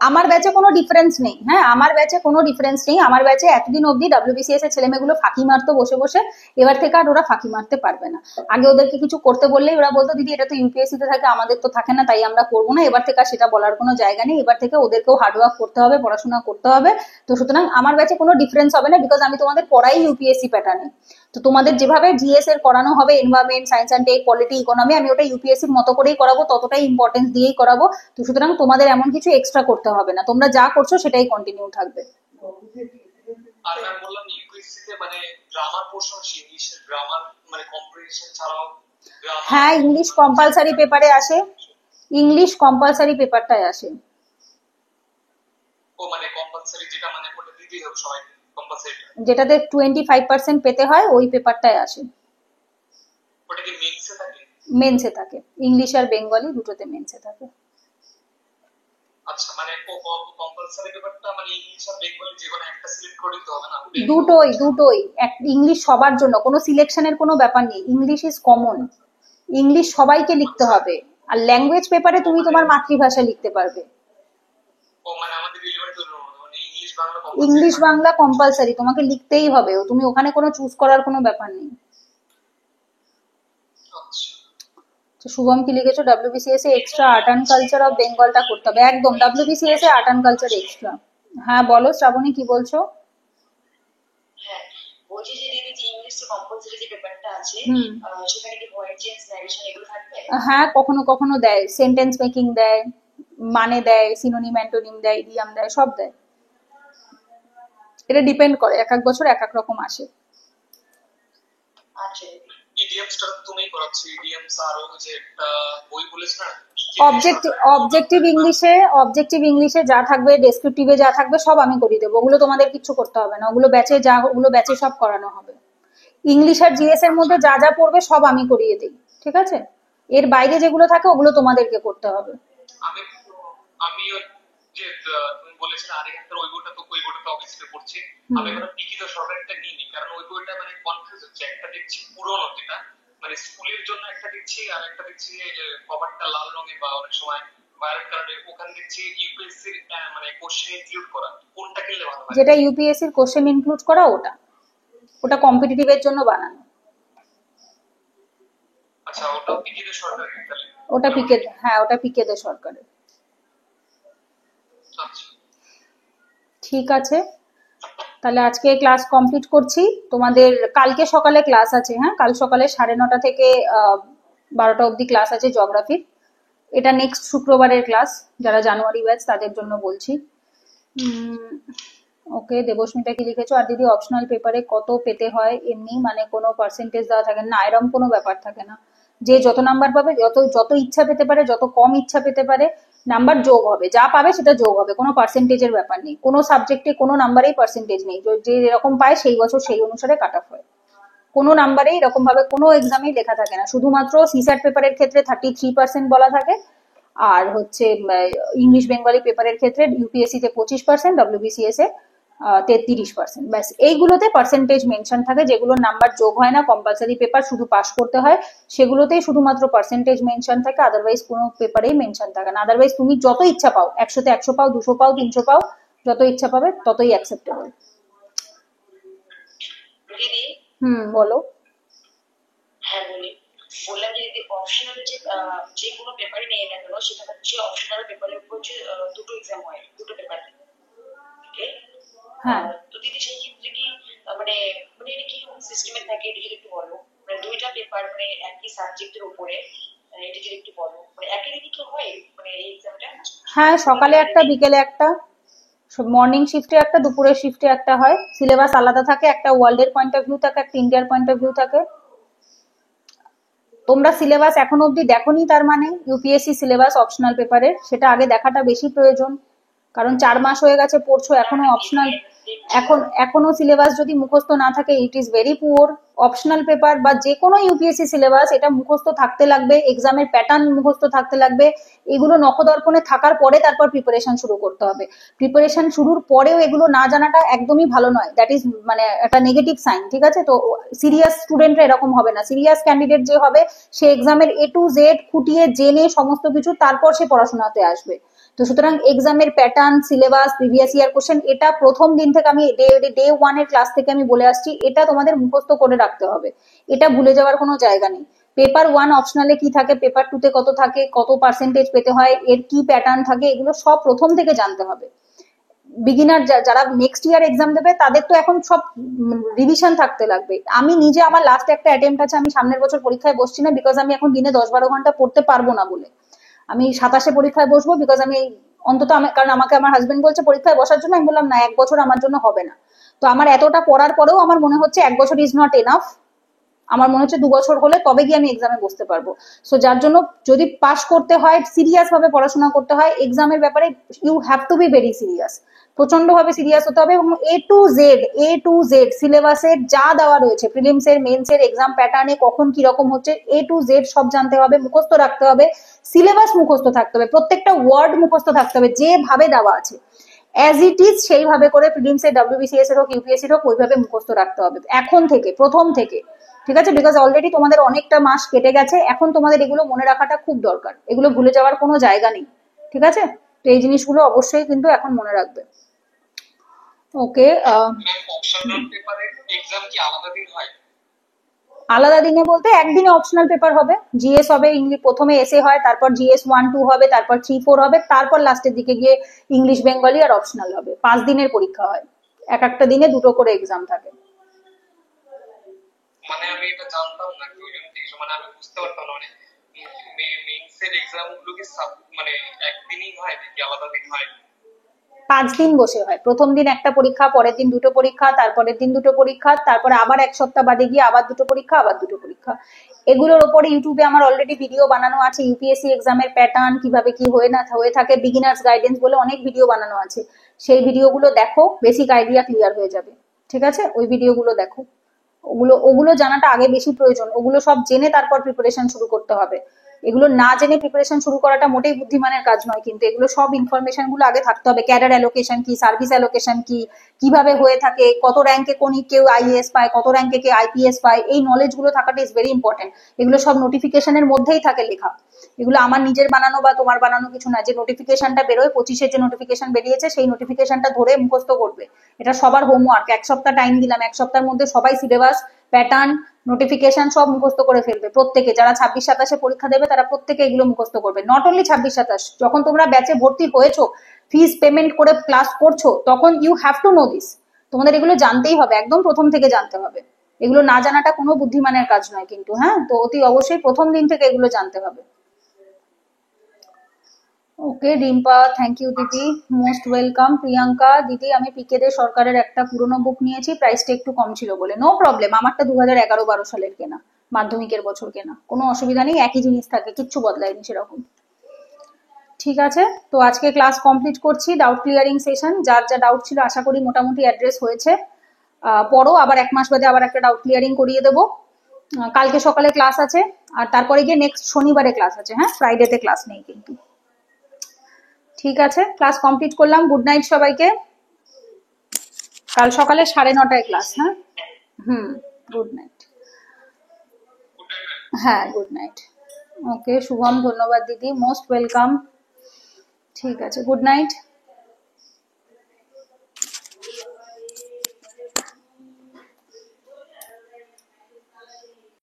আমার ব্যাচে কোনো ডিফারেন্স নেই। হ্যাঁ, আমার ব্যাচে কোনো ডিফারেন্স নেই। আমার ব্যাচে এতদিন অবধি WBCS এর ছেলেমেয়েগুলো ফাঁকি মারতো বসে বসে, এবার থেকে আর ওরা ফাঁকি মারতে পারবে না। আগে ওদেরকে কিছু করতে বললেই ওরা বলতো দিদি এটা তো ইউপিএসসি তে থাকে, আমাদের তো থাকে না, তাই আমরা করবো না। এবার থেকে আর সেটা বলার কোনো জায়গা নেই। এবার থেকে ওদেরকেও হার্ডওয়ার্ক করতে হবে, পড়াশোনা করতে হবে। তো সুতরাং আমার ব্যাচে কোনো ডিফারেন্স হবে না, বিকজ আমি তোমাদের পড়াই ইউপিএসসি প্যাটার্নে। তো তোমাদের যেভাবে জিএস এর করানো হবে, environment, science and tech, polity, economy, আমি ওটা ইউপিএসসির মতো করেই করাবো, ততটাই ইম্পর্টেন্স দিয়েই করাবো। তো সুতরাং তোমাদের এমন কিছু এক্সট্রা করতে হবে না, তোমরা যা করছো সেটাই কন্টিনিউ থাকবে। আর ম্যাম বললাম ইউপিএসসি তে মানে গ্রামার পোর্শন আছে, ইংলিশের গ্রামার মানে কম্প্রিহেনশন ছাড়াও হ্যাঁ, ইংলিশ কম্পালসারি পেপারে আসে, ইংলিশ কম্পালসারি পেপারটাই আসে। ও মানে কম্পালসারি যেটা মানে ওটা দিতেই হবে সবাই কম্পালসারি, যেটাতে 25% পেতে হয় ওই পেপারটাই আসে। ওটা কি মেইনসে থাকে? মেন্সে থাকে, ইংলিশ আর বেঙ্গলি দুটোতে মেন্সে থাকে। আচ্ছা মানে কম্পালসারি পেপারটা মানে ইংলিশ আর বেঙ্গলি যে কোনো একটা সিলেক্ট করে দিতে হবে না? দুটোই দুটোই ইংলিশ সবার জন্য, কোনো সিলেকশনের কোনো ব্যাপার নেই। ইংলিশ ইজ কমন, ইংলিশ সবাইকে লিখতে হবে। আর ল্যাঙ্গুয়েজ পেপারে তুমি তোমার মাতৃভাষা লিখতে পারবে। ও মানে আমাদের রিলেভেন্ট মানে English Bangla English Bangla compulsory, তোমাকে লিখতেই হবে। তুমি ওখানে কোনো চুজ করার কোনো ব্যাপার নেই। শুভম কি লিখেছো? WBCS এ extra art and culture of বেঙ্গলটা করতে হবে। একদম, WBCS এ আর্ট অ্যান্ড কালচার এক্সট্রা। হ্যাঁ বলো শ্রাবণী, কি বলছো? হ্যাঁ, বলছি যে দিদি যে ইংলিশ কম্পালসারি যে পেপারটা আছে সেখানে কি ভয়েস চেঞ্জ, ন্যারেশন এগুলো থাকবে? হ্যাঁ, কখনো কখনো দেয়, সেন্টেন্স মেকিং দেয়, মানে দেয়, সিনোনিম অ্যান্টোনিম দেয়, ইডিয়াম দেয়, সব দেয়। এটা ডিপেন্ড করে, এক এক বছর এক এক রকম আসে। আচ্ছা, ইডিয়ামসটা তুমি করাচ্ছো? ইডিয়ামস আর ও যে একটা বই বলেছ না অবজেক্টিভ ইংলিশে যা থাকবে, ডেসক্রিপটিভে যা থাকবে সব আমি করিয়ে দেবো। ওগুলো তোমাদের কিছু করতে হবে না, ওগুলো ব্যাচে সব করানো হবে। ইংলিশ আর জিএস এর মধ্যে যা যা পড়বে সব আমি করিয়ে দিই, ঠিক আছে? এর বাইরে যেগুলো থাকে ওগুলো তোমাদেরকে করতে হবে। আমি যে তুমি বলেছিলে আরেকটা ওই বইটা, তো ওই বইটা তো অবভিয়াসলি পড়ছি। আমি এখন লিখিত সরকারটা নিইনি, কারণ ওই বইটা মানে কনফিউজ হচ্ছে। একটা দেখছি পুরনো, যেটা মানে স্কুলের জন্য একটা দেখছি, আর একটা দেখছি যে কভারটা লাল রঙের বা অনেক সময় ভায়োলেট কালারের, ওখানে দেখছি ইউপিএসসি মানে কোশ্চেন ইনক্লুড করা। কোনটা কিনলে ভালো হয়? যেটা ইউপিএসসি এর কোশ্চেন ইনক্লুড করা, ওটা কম্পিটিটিভের জন্য বানানো। আচ্ছা, ওটা পিকেদের সরকারের? ওটা পিকে, হ্যাঁ ওটা পিকেদের সরকারের। আচ্ছা ঠিক আছে, তাহলে আজকে ক্লাস কমপ্লিট করছি। তোমাদের কালকে সকালে ক্লাস আছে। হ্যাঁ, কাল সকালে 9:30 থেকে 12টা অবধি ক্লাস আছে জিওগ্রাফির। এটা নেক্সট শুক্রবারের ক্লাস, যারা জানুয়ারি ব্যাচ তাদের জন্য বলছি। ওকে, দেবস্মিতা কি লিখেছো? আর দিদি অপশনাল পেপারে কত পেতে হয় এমনি, মানে কোনো পার্সেন্টেজ দেওয়া থাকে না? এরকম কোনো ব্যাপার থাকে না। যে যত নাম্বার পাবে, যত ইচ্ছা পেতে পারে, যত কম ইচ্ছা পেতে পারে, নাম্বার যোগ হবে, যা পাবে সেটা যোগ হবে, কোনো পার্সেন্টেজের ব্যাপার নেই। কোনো সাবজেক্টে কোনো নাম্বারেই পার্সেন্টেজ নেই, যে যেরকম পায় সেই বছর সেই অনুসারে কাট অফ হয়। কোনো নাম্বারেই এরকম ভাবে কোনো এক্সামেই লেখা থাকে না। শুধুমাত্র সিস্যাট পেপারের ক্ষেত্রে 33% বলা থাকে, আর হচ্ছে ইংলিশ বেঙ্গলি পেপারের ক্ষেত্রে ইউপিএসসি তে 25%, WBCS এ 33%। ব্যাস, এইগুলোতে পার্সেন্টেজ মেনশন থাকে। যেগুলোর নাম্বার যোগ হয় না, কম্পালসারি পেপার শুধু পাস করতে হয়, সেগুলোতেই শুধুমাত্র পার্সেন্টেজ মেনশন থাকে। আদারওয়াইজ কোনো পেপারেই মেনশন থাকে না। আদারওয়াইজ তুমি যত ইচ্ছা পাও, 100-তে 100 পাও, 200 পাও, 300 পাও, যত ইচ্ছা পাবে ততই অ্যাকসেপ্টেবল। দিদি বলো। হ্যাঁ বললাম যে যদি অপশনাল যে কোনো পেপারে নিয়ে না কেন, সেটা হচ্ছে অপশনাল পেপারের উপর যে দুটো এক্সাম হয়, দুটো পেপার। হ্যাঁ, তো দিদি সেই ক্ষেত্রে কি মানে মানে এটা কি সিস্টেমে থাকে, এটা যদি একটু বলো। মানে দুইটা পেপার মানে একই সাবজেক্টের উপরে, এটা যদি একটু বলো। মানে একই দিকে কি হয় মানে এই এক্সামটা? হ্যাঁ, সকালে একটা, বিকেলে একটা, মর্নিং শিফটে একটা, দুপুরের শিফটে একটা হয়। সিলেবাস আলাদা থাকে, একটা ওয়ার্ল্ডের পয়েন্ট অফ ভিউ থাকে, একটা ইন্ডিয়ার পয়েন্ট অফ ভিউ থাকে। তোমরা সিলেবাস এখনো অব্দি দেখোনি, তার মানে ইউপিএসসি সিলেবাস অপশনাল পেপারের, সেটা আগে দেখাটা বেশি প্রয়োজন। কারণ 4 মাস হয়ে গেছে পড়ছো, এখনো অপশনাল, এখনো সিলেবাস যদি মুখস্থ না থাকে, it is very poor. Optional paper বা যে কোনো ইউপিএসসি সিলেবাস, এটা মুখস্থ থাকতে লাগবে, এক্সামের প্যাটার্ন মুখস্থ থাকতে লাগবে। এগুলো নখদর্পণে থাকার পরে তারপর প্রিপারেশন শুরু করতে হবে। প্রিপারেশন শুরুর পরেও এগুলো না জানাটা একদমই ভালো নয়, দ্যাট ইজ মানে একটা নেগেটিভ সাইন, ঠিক আছে? তো সিরিয়াস স্টুডেন্টরা এরকম হবে না। সিরিয়াস ক্যান্ডিডেট যে হবে, সে এক্সামের A to Z খুঁটিয়ে জেনে সমস্ত কিছু তারপর সে পড়াশোনাতে আসবে। তো সুতরাং এক্সামের pattern, syllabus, previous year question, এটা প্রথম দিন থেকে আমি ডে 1 এর ক্লাস থেকে আমি বলে আসছি, এটা তোমাদের মুখস্থ করে রাখতে হবে, এটা ভুলে যাওয়ার কোনো জায়গা নেই। পেপার 1 অপশনালে কি থাকে, পেপার 2 তে কত থাকে, কত পার্সেন্টেজ পেতে হয়, এর কি প্যাটার্ন থাকে, এগুলো সব প্রথম থেকে জানতে হবে। বিগিনার যারা নেক্সট ইয়ার এক্সাম দেবে তাদের তো এখন সব রিভিশন থাকতে লাগবে। আমি নিজে আমার লাস্ট একটা অ্যাটেম্প্ট আছে, আমি সামনের বছর পরীক্ষায় বসছি না বিকজ আমি এখন দিনে 10-12 ঘন্টা পড়তে পারবো না বলে। আমি 27-এ পরীক্ষায় বসবো বিকজ আমি অন্তত কারণ আমাকে আমার হাজবেন্ড বলছে পরীক্ষায় বসার জন্য, আমি বললাম না, 1 বছর আমার জন্য হবে না। তো আমার এতটা পড়ার পরেও আমার মনে হচ্ছে 1 বছর ইজ নট এনাফ, আমার মনে হচ্ছে 2 বছর হলে তবে গিয়ে আমি এক্সামে বসতে পারবো। সো যার জন্য যদি পাস করতে হয়, সিরিয়াস ভাবে পড়াশোনা করতে হয়, এক্সামের ব্যাপারে you have to be very serious, প্রচন্ড ভাবে সিরিয়াস হতে হবে। এবং এ টু জেড সিলেবাসের যা দেওয়া রয়েছে, প্রিলিমসের, মেন্সের, এক্সাম প্যাটার্নে কখন কি রকম হচ্ছে, এ টু জেড সব জানতে হবে, মুখস্থ রাখতে হবে, সিলেবাস মুখস্থ থাকতে হবে, প্রত্যেকটা ওয়ার্ড মুখস্থ থাকতে হবে যেভাবে দেওয়া আছে অ্যাজ ইট ইজ, সেইভাবে করে প্রিলিমস এর, WBCS এর হোক, UPSC এর হোক, ওইভাবে মুখস্থ রাখতে হবে এখন থেকে, প্রথম থেকে, ঠিক আছে? বিকজ অলরেডি তোমাদের অনেকটা মাস কেটে গেছে, এখন তোমাদের এগুলো মনে রাখাটা খুব দরকার, এগুলো ভুলে যাওয়ার কোনো জায়গা নেই, ঠিক আছে? তো এই জিনিসগুলো অবশ্যই কিন্তু এখন মনে রাখবে। ওকে, অপশনাল পেপারে এক্সাম কি আলাদা দিন হয়? আলাদা দিনে বলতে একদিনে অপশনাল পেপার হবে, জিএস হবে, ইংলিশ প্রথমে এসে হয়, তারপর GS 1-2 হবে, তারপর 3-4 হবে, তারপর লাস্টের দিকে গিয়ে ইংলিশ, বেঙ্গলি আর অপশনাল হবে। 5 দিনের পরীক্ষা হয়, এক একটা দিনে 2টো করে এক্সাম থাকে। মানে আমি এটা জানতাম না, ওই জন্য জিজ্ঞেস, মানে আমি বুঝতে পারতাম না, মানে মেইনসের এক্সাম গুলো কি মানে একদিনই হয় নাকি আলাদা দিন হয়? 5 দিন বসে হয়, প্রথম দিন একটা পরীক্ষা, পরের দিন 2টো পরীক্ষা, তারপরের দিন 2টো পরীক্ষা, তারপরে আবার 1 সপ্তাহ বাদে গিয়ে আবার 2টো পরীক্ষা, আবার 2টো পরীক্ষা। এগুলোর উপরে ইউটিউবে আমার অলরেডি ভিডিও বানানো আছে, UPSC এক্সামের প্যাটার্ন কিভাবে কি হয়ে থাকে, বিগিনার্স গাইডেন্স বলে অনেক ভিডিও বানানো আছে, সেই ভিডিওগুলো দেখো, বেসিক আইডিয়া ক্লিয়ার হয়ে যাবে, ঠিক আছে? ওই ভিডিওগুলো দেখো, ওগুলো জানাটা আগে বেশি প্রয়োজন, ওগুলো সব জেনে তারপর প্রিপারেশন শুরু করতে হবে। এগুলো না জেনে প্রিপারেশন শুরু করাটা মোটেই বুদ্ধিমানের কাজ নয়, কিন্তু এগুলো সব ইনফরমেশন গুলো আগে থাকতে হবে। ক্যাডার অ্যালোকেশন কি, সার্ভিস অ্যালোকেশন কি, কিভাবে হয়ে থাকে, কত র্যাঙ্কে কেউ IAS পায়, কত র্যাঙ্কে কেউ IPS পায়, এই নলেজ গুলো থাকাটা ইজ ভেরি ইম্পর্টেন্ট। এগুলো সব নোটিফিকেশনের মধ্যেই থাকে লেখা, এগুলো আমার নিজের বানানো বা তোমার বানানো কিছু না। যে নোটিফিকেশনটা বেরোয়, 25-এর যে নোটিফিকেশন বেরিয়েছে, সেই নোটিফিকেশনটা ধরে মুখস্থ করবে, এটা সবার হোমওয়ার্ক। 1 সপ্তাহ টাইম দিলাম, 1 সপ্তাহের মধ্যে সবাই সিলেবাস, প্যাটার্ন, নোটিফিকেশন সব মুখস্থ করে ফেলবে প্রত্যেকে। যারা 26-27-এ পরীক্ষা দেবে তারা প্রত্যেকে এগুলো মুখস্থ করবে। নট অনলি 26-27, যখন তোমরা ব্যাচে ভর্তি হয়েছো, ফিস পেমেন্ট করে ক্লাস করছো, তখন you have to know this, তোমাদের এগুলো জানতেই হবে, একদম প্রথম থেকে জানতে হবে। এগুলো না জানাটা কোনো বুদ্ধিমানের কাজ নয় কিন্তু, হ্যাঁ? তো অতি অবশ্যই প্রথম দিন থেকে এগুলো জানতে হবে। ওকে রিম্পা, থ্যাংক ইউ দিদি, মোস্ট ওয়েলকাম। প্রিয়াঙ্কা দিদি, আমি পিকে দে সরকারের একটা পুরনো বুক নিয়েছি, প্রাইসটা একটু কম ছিল বলে। নো প্রবলেম, আমারটা 2011-12 সালের কেনা, মাধ্যমিকের বছর কেনা, কোনো অসুবিধা নেই, একই জিনিস থাকে, কিচ্ছু বদলায়নি সেরকম। ঠিক আছে, তো আজকে ক্লাস কমপ্লিট করছি, ডাউট ক্লিয়ারিং সেশন, যার যা ডাউট ছিল আশা করি মোটামুটি অ্যাড্রেস হয়েছে। পরও আবার 1 মাস বাদে আবার একটা ডাউট ক্লিয়ারিং করিয়ে দেবো। কালকে সকালে ক্লাস আছে, আর তারপরে গিয়ে নেক্সট শনিবারে ক্লাস আছে, হ্যাঁ? ফ্রাইডেতে ক্লাস নেই কিন্তু। ঠিক আছে, ক্লাস কমপ্লিট করলাম, গুড নাইট সবাইকে। কাল সকালে 9:30 ক্লাস, হ্যাঁ? Good night. হ্যাঁ, গুড নাইট। ওকে শুভম, ধন্যবাদ দিদি, মোস্ট ওয়েলকাম। ঠিক আছে, গুড নাইট।